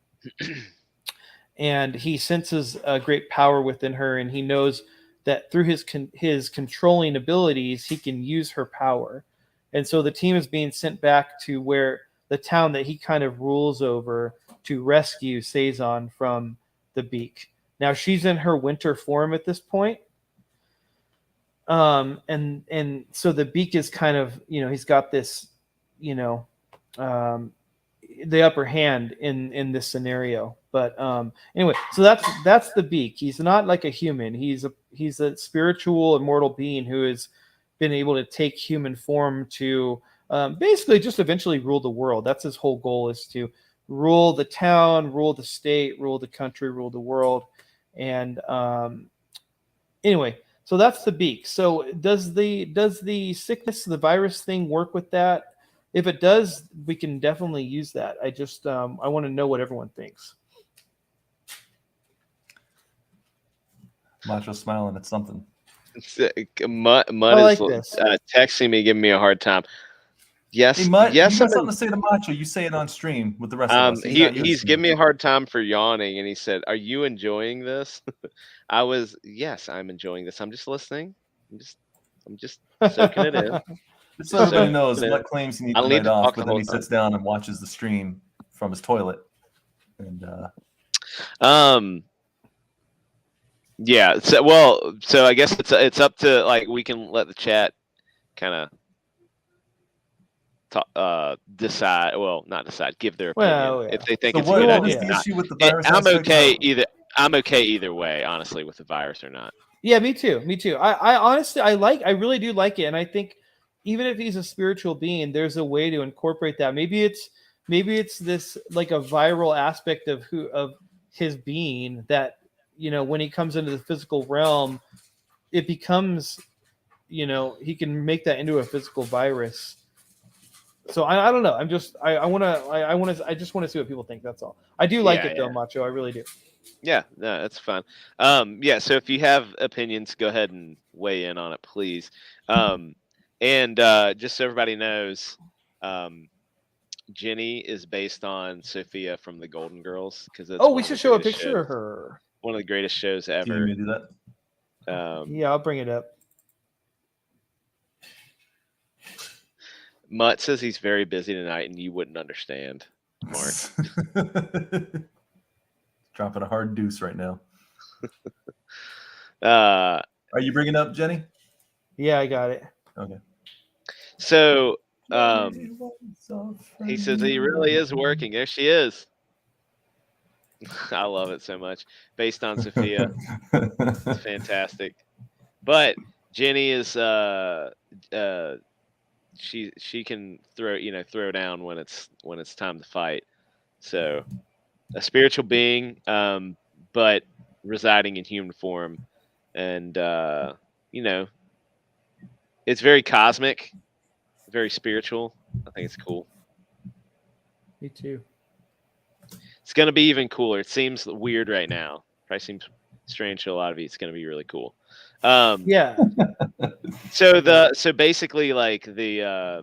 And he senses a great power within her, and he knows that through his controlling abilities, he can use her power. And so the team is being sent back to where the town that he kind of rules over, to rescue Saison from the Beak. Now she's in her winter form at this point. And so the Beak is kind of, he's got this, the upper hand in this scenario. But anyway, so that's the Beak. He's not like a human. He's a spiritual, immortal being who has been able to take human form to basically just eventually rule the world. That's his whole goal, is to rule the town, rule the state, rule the country, rule the world. And anyway, so that's the Beak. So does the sickness, the virus thing work with that? If it does, we can definitely use that. I just I want to know what everyone thinks. Macho's smiling at something. Mutt I like is this. texting me, giving me a hard time. Yes, Hey, Mutt, yes. you got something to say to Macho? You say it on stream with the rest of us. He's giving me a hard time for yawning, and he said, "Are you enjoying this?" Yes, I'm enjoying this. I'm just listening. I'm just soaking it in. Just so everybody So, knows, you know, Mutt claims he needs I the don't need night to off, talk but the then whole he time. sits down and watches the stream from his toilet. And Yeah. So I guess it's up to like we can let the chat kind of decide. Well, not decide. Give their opinion Well, yeah. if they think so it's a what, good what idea. was the or not. issue with the virus? I'm aspect? okay either. I'm okay either way, honestly, with the virus or not. Yeah, me too. Me too. I honestly, I really do like it, and I think even if he's a spiritual being, there's a way to incorporate that. Maybe it's this like a viral aspect of his being that when he comes into the physical realm, it becomes he can make that into a physical virus. So I don't know. I just want to see what people think. That's all. I do like it though, Macho. I really do. Yeah, no, that's fine. Yeah, so if you have opinions, go ahead and weigh in on it, please. And just so everybody knows, Jenny is based on Sophia from the Golden Girls because Oh, we should show a picture of her. One of the greatest shows Do you ever. need me to do that? Yeah, I'll bring it up. Mutt says he's very busy tonight, and you wouldn't understand, Mark. Dropping a hard deuce right now. Are you bringing up Jenny? Yeah, I got it. Okay. So he says he really is working. There she is. I love it so much. Based on Sophia. It's fantastic. But Jenny is she can throw down when it's time to fight. So a spiritual being, but residing in human form, and it's very cosmic, very spiritual. I think it's cool. Me too. It's gonna be even cooler. It seems weird right now. Probably seems strange to a lot of you. It's gonna be really cool. Yeah. So basically, like the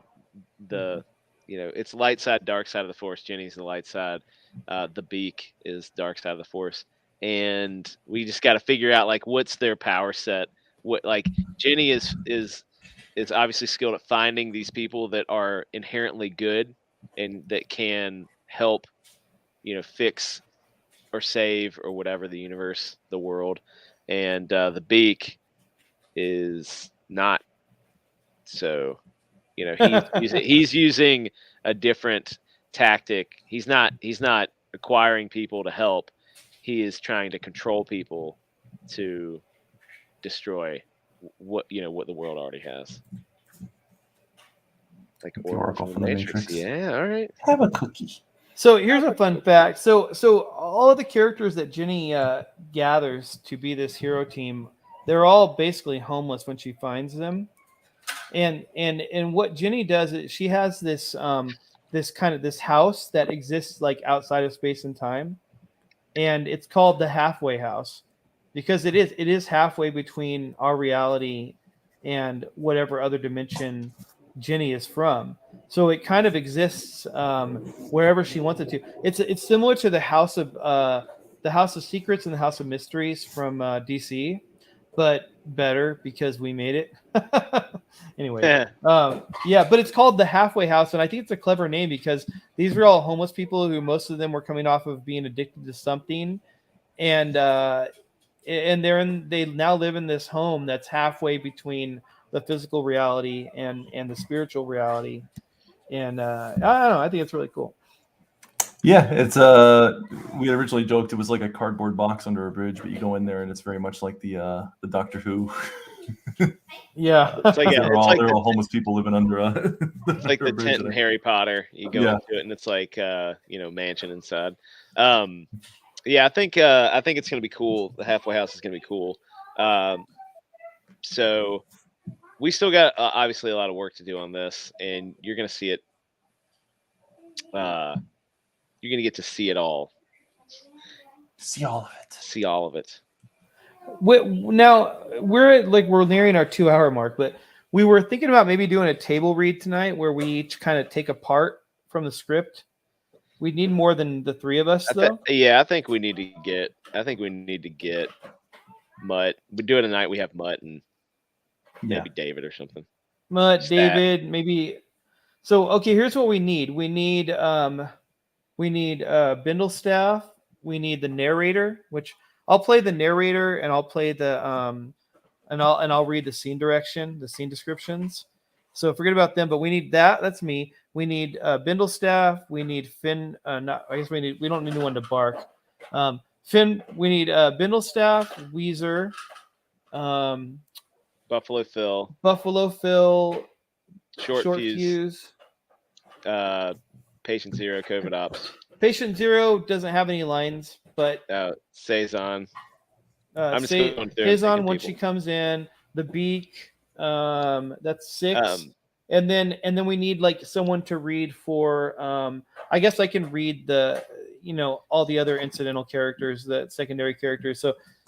it's light side, dark side of the Force. Jenny's the light side. The Beak is dark side of the Force, and we just got to figure out like what's their power set. What like Jenny is obviously skilled at finding these people that are inherently good and that can help, fix or save or whatever the universe, the world, and the Beak is not. So, he's using a different tactic. He's not acquiring people to help. He is trying to control people to destroy what the world already has. Like Oracle from the Matrix. Yeah, all right. Have a cookie. So here's a fun fact. So all of the characters that Jenny gathers to be this hero team, they're all basically homeless when she finds them. And what Jenny does is she has this this house that exists like outside of space and time, and it's called the halfway house because it is halfway between our reality and whatever other dimension Jenny is from. So it kind of exists wherever she wants it to. It's similar to the House of Secrets and the House of Mysteries from DC, but better because we made it. Anyway, but it's called the Halfway House, and I think it's a clever name because these were all homeless people who most of them were coming off of being addicted to something, and they now live in this home that's halfway between the physical reality and the spiritual reality, and I don't know. I think it's really cool. Yeah, it's we originally joked it was like a cardboard box under a bridge, but you go in there and it's very much like the Doctor Who. Yeah, it's like they're all homeless people living under a. It's like the tent in Harry Potter. You go into it and it's like mansion inside. I think it's gonna be cool. The Halfway House is gonna be cool. So we still got obviously a lot of work to do on this, and you're gonna see it. You're gonna get to see it all. See all of it. See all of it. Now we're nearing our 2-hour mark, but We were thinking about maybe doing a table read tonight where we each kind of take a part from the script. We need more than the three of us, though. I think we need to get. Mutt. We do it tonight. We have Mutt and maybe David or something. Mutt, Stat. David, maybe. So okay, here's what we need. We need Bindlestaff. We need the narrator, which I'll play the narrator, and I'll play the and I'll read the scene direction, the scene descriptions. So forget about them, but we need that. That's me. We need Bindlestaff. We need Finn. We don't need anyone to bark. Finn. We need Bindlestaff, Weezer, Buffalo Phil, Short Fuse. Patient Zero, COVID Ops. Patient Zero doesn't have any lines, but Saison. I'm just going through Saison when she comes in, the Beak. That's 6. And then we need like someone to read for. I guess I can read all the other incidental characters, the secondary characters.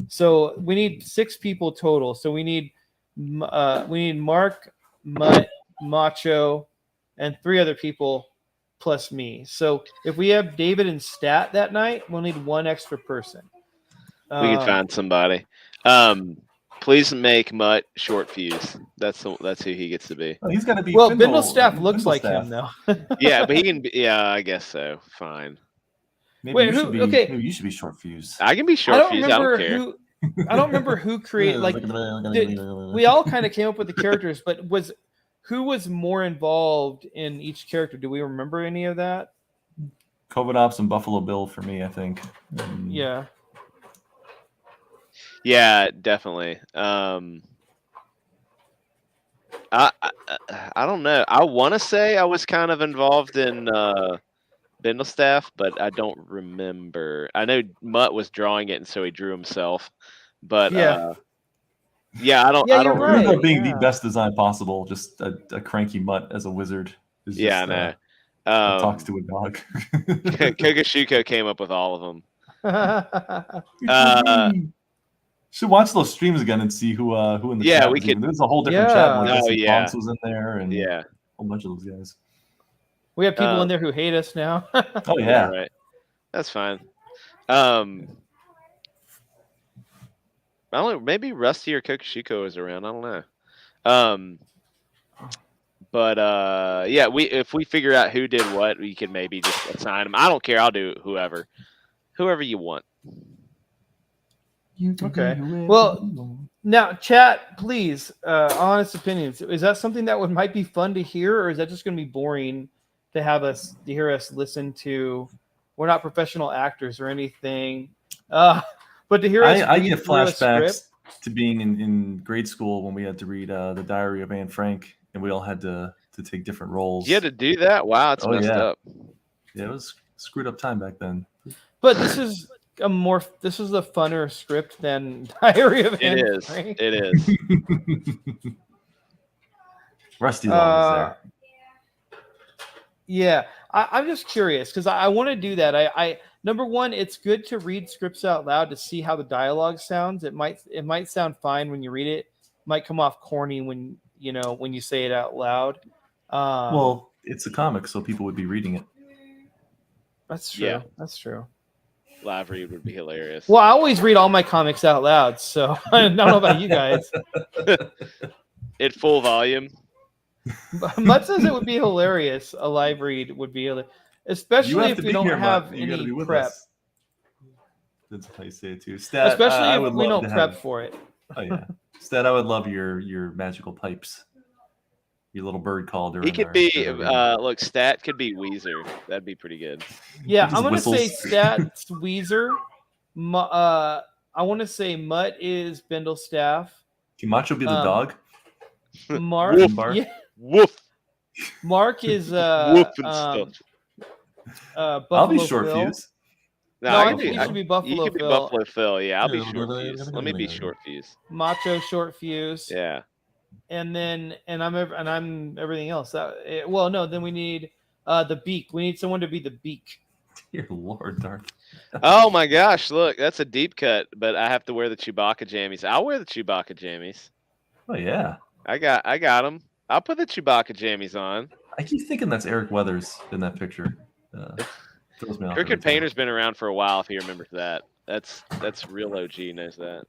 So we need 6 people total. So we need Mark, Mutt, Macho, and 3 other people plus me. So if we have David and Stat that night, we'll need 1 extra person. We can find somebody. Please make Mutt Short Fuse. That's who he gets to be. Oh, he's got to be. Well, Bindlestaff looks like him though. Yeah, but he can be. Yeah, I guess so. Fine. Maybe you should be Short Fuse. I can be Short Fuse. I don't care. I don't remember who created. We all kind of came up with the characters, but who was more involved in each character? Do we remember any of that? COVID Ops and Buffalo Bill for me, I think. Yeah. Yeah, definitely. I don't know. I want to say I was kind of involved in Bindlestaff, but I don't remember. I know Mutt was drawing it, and so he drew himself. But I don't. Yeah, I don't you're right. Remember being the best design possible. Just a cranky Mutt as a wizard. I know. Talks to a dog. Kogashuko came up with all of them. Should watch those streams again and see who in the chat was even. There's a whole different chat. Ponce was in there, and a whole bunch of those guys. We have people in there who hate us now. Oh yeah, right. That's fine. I don't know. Maybe Rusty or Kokushuko is around. I don't know. But if we figure out who did what, we could maybe just assign them. I don't care. I'll do whoever you want. Okay. Well, now chat, please. Honest opinions. Is that something that might be fun to hear, or is that just going to be boring to hear us listen to? We're not professional actors or anything, but to hear us. I get flashbacks to being in grade school when we had to read the Diary of Anne Frank, and we all had to take different roles. You had to do that? Wow, it's messed up. Yeah, it was screwed up time back then. But this is a funner script than Diary of Anne Frank. It is. Rusty Long is there. Yeah, I'm just curious because I want to do that. I number one, it's good to read scripts out loud to see how the dialogue sounds. It might sound fine when you read it. Might come off corny when you say it out loud. Well, it's a comic, so people would be reading it. That's true. Yeah. That's true. Live read would be hilarious. Well, I always read all my comics out loud, so I don't know about you guys. At full volume. Mutt says it would be hilarious. A live read would be hilarious, especially if we don't have any prep. That's how you say it too. Stat, especially if we don't prep for it. Oh yeah, Stat, I would love your magical pipes. Your little bird call. He could be. Look, Stat could be Weezer. That'd be pretty good. Yeah, I'm gonna say Stat's Weezer. I want to say Mutt is Bindlestaff. Can Macho be the dog? Mark. Woof. Woof. Mark is Woof and Buffalo I'll be Short Phil. Fuse. No, I think you should be Buffalo Phil. You could be Buffalo Phil. Yeah, I'll be Short Fuse. Let me be Short Fuse. Macho Short Fuse. Yeah. And I'm everything else. Then we need the Beak. We need someone to be the Beak. Dear Lord, Darth. Oh my gosh! Look, that's a deep cut, but I have to wear the Chewbacca jammies. I'll wear the Chewbacca jammies. Oh yeah. I got him. I'll put the Chewbacca jammies on. I keep thinking that's Eric Weathers in that picture. Throws me off every Crooked time. Painter's been around for a while. If he remembers that, that's real OG knows that.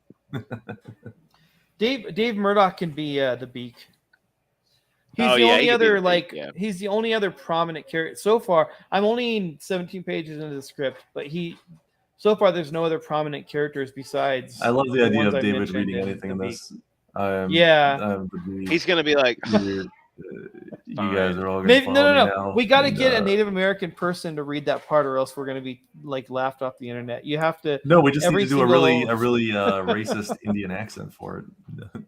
Dave Murdoch can be the Beak. He's Oh, the yeah, he only could be other the Beak, yeah. he's the only other prominent character so far. I'm only 17 pages into the script, but so far there's no other prominent characters besides. I love the idea ones of I David mentioned reading in anything in the this. Yeah. He's gonna be like, You guys are all gonna Maybe follow me no. now, We got to and, get a Native American person to read that part, or else we're gonna be like laughed off the internet. You have to. No, we just every need to do a single- really racist Indian accent for it.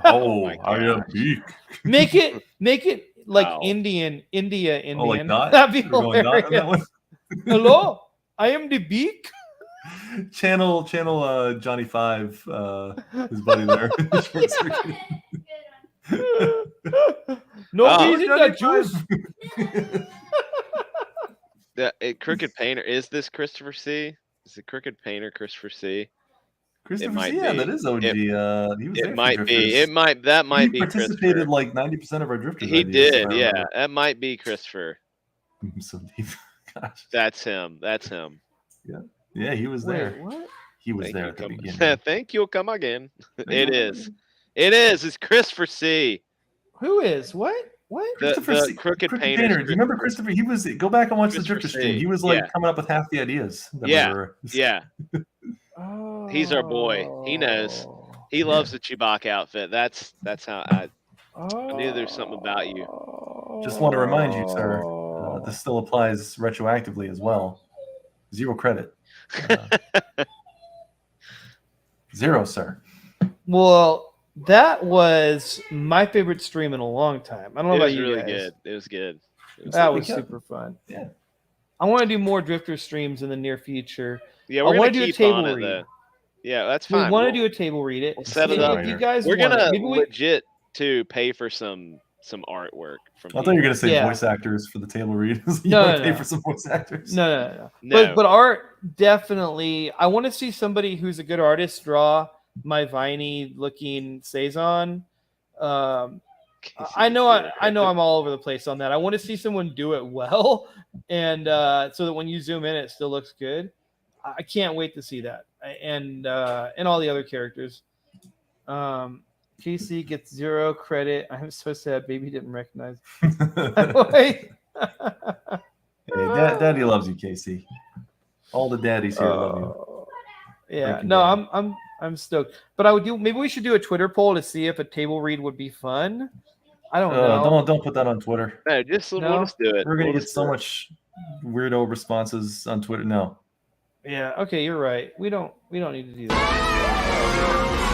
Oh my I am gosh. Beak. Make it like Wow. India Indian. Oh, like not? That'd be We're going not on that hilarious. one? Hello, I am the Beak. Channel Johnny Five, his buddy there. Short circuit. No, Oh, he's in Johnny that juice. Crooked Painter. Is this Christopher C? Is the Crooked Painter Christopher C? Christopher might C, yeah, be. that is OG. He was there It for might be. Drifters. That might He be participated Christopher. like 90% of our Drifters. He ideas, if did, I yeah. remember. That might be Christopher. So deep. Gosh. That's him. Yeah, he was there. Wait, what? He was Thank there you at the come- beginning. Thank you'll come again. It is. It's Christopher C. Who is what? What? Christopher the C- Crooked Painter. Do you remember Christopher? He was. Go back and watch the Christopher Drifter C, stream. He was like yeah. coming up with half the ideas. that we Yeah, were- Yeah, Oh, He's our boy. He knows. he loves the Chewbacca outfit. That's how I knew there's something about you. Just want to remind you, sir, this still applies retroactively as well. 0 credit. 0, sir. Well, that was my favorite stream in a long time. I don't know It about was you really guys. good. It was good. That was Yeah. super fun. Yeah. I want to do more Drifter streams in the near future. Yeah, I we're wanna gonna do a keep table on it read. though. Yeah, that's We fine. want to We'll- do a table read it. we'll set it Maybe up. If you guys We're want it. gonna Maybe we, legit to pay for some artwork from. I thought you were people. gonna say Yeah. voice actors for the table read. You No, wanna no, pay no. for some voice actors. no. No. But art definitely. I want to see somebody who's a good artist draw my viney looking Saison. I know I'm all over the place on that. I want to see someone do it well, and so that when you zoom in, it still looks good. I can't wait to see that, and all the other characters. KC gets 0 credit. I'm so sad. Baby didn't recognize. Wait. Hey, Daddy loves you, Casey. All the daddies here love you. Yeah, Thank you, no, Dad. I'm stoked. But I would do. Maybe we should do a Twitter poll to see if a table read would be fun. I don't know. Don't put that on Twitter. No, just No? we'll just do it. We're gonna We'll get just so do it. much weirdo responses on Twitter. No. Yeah. Okay, you're right. We don't need to do that.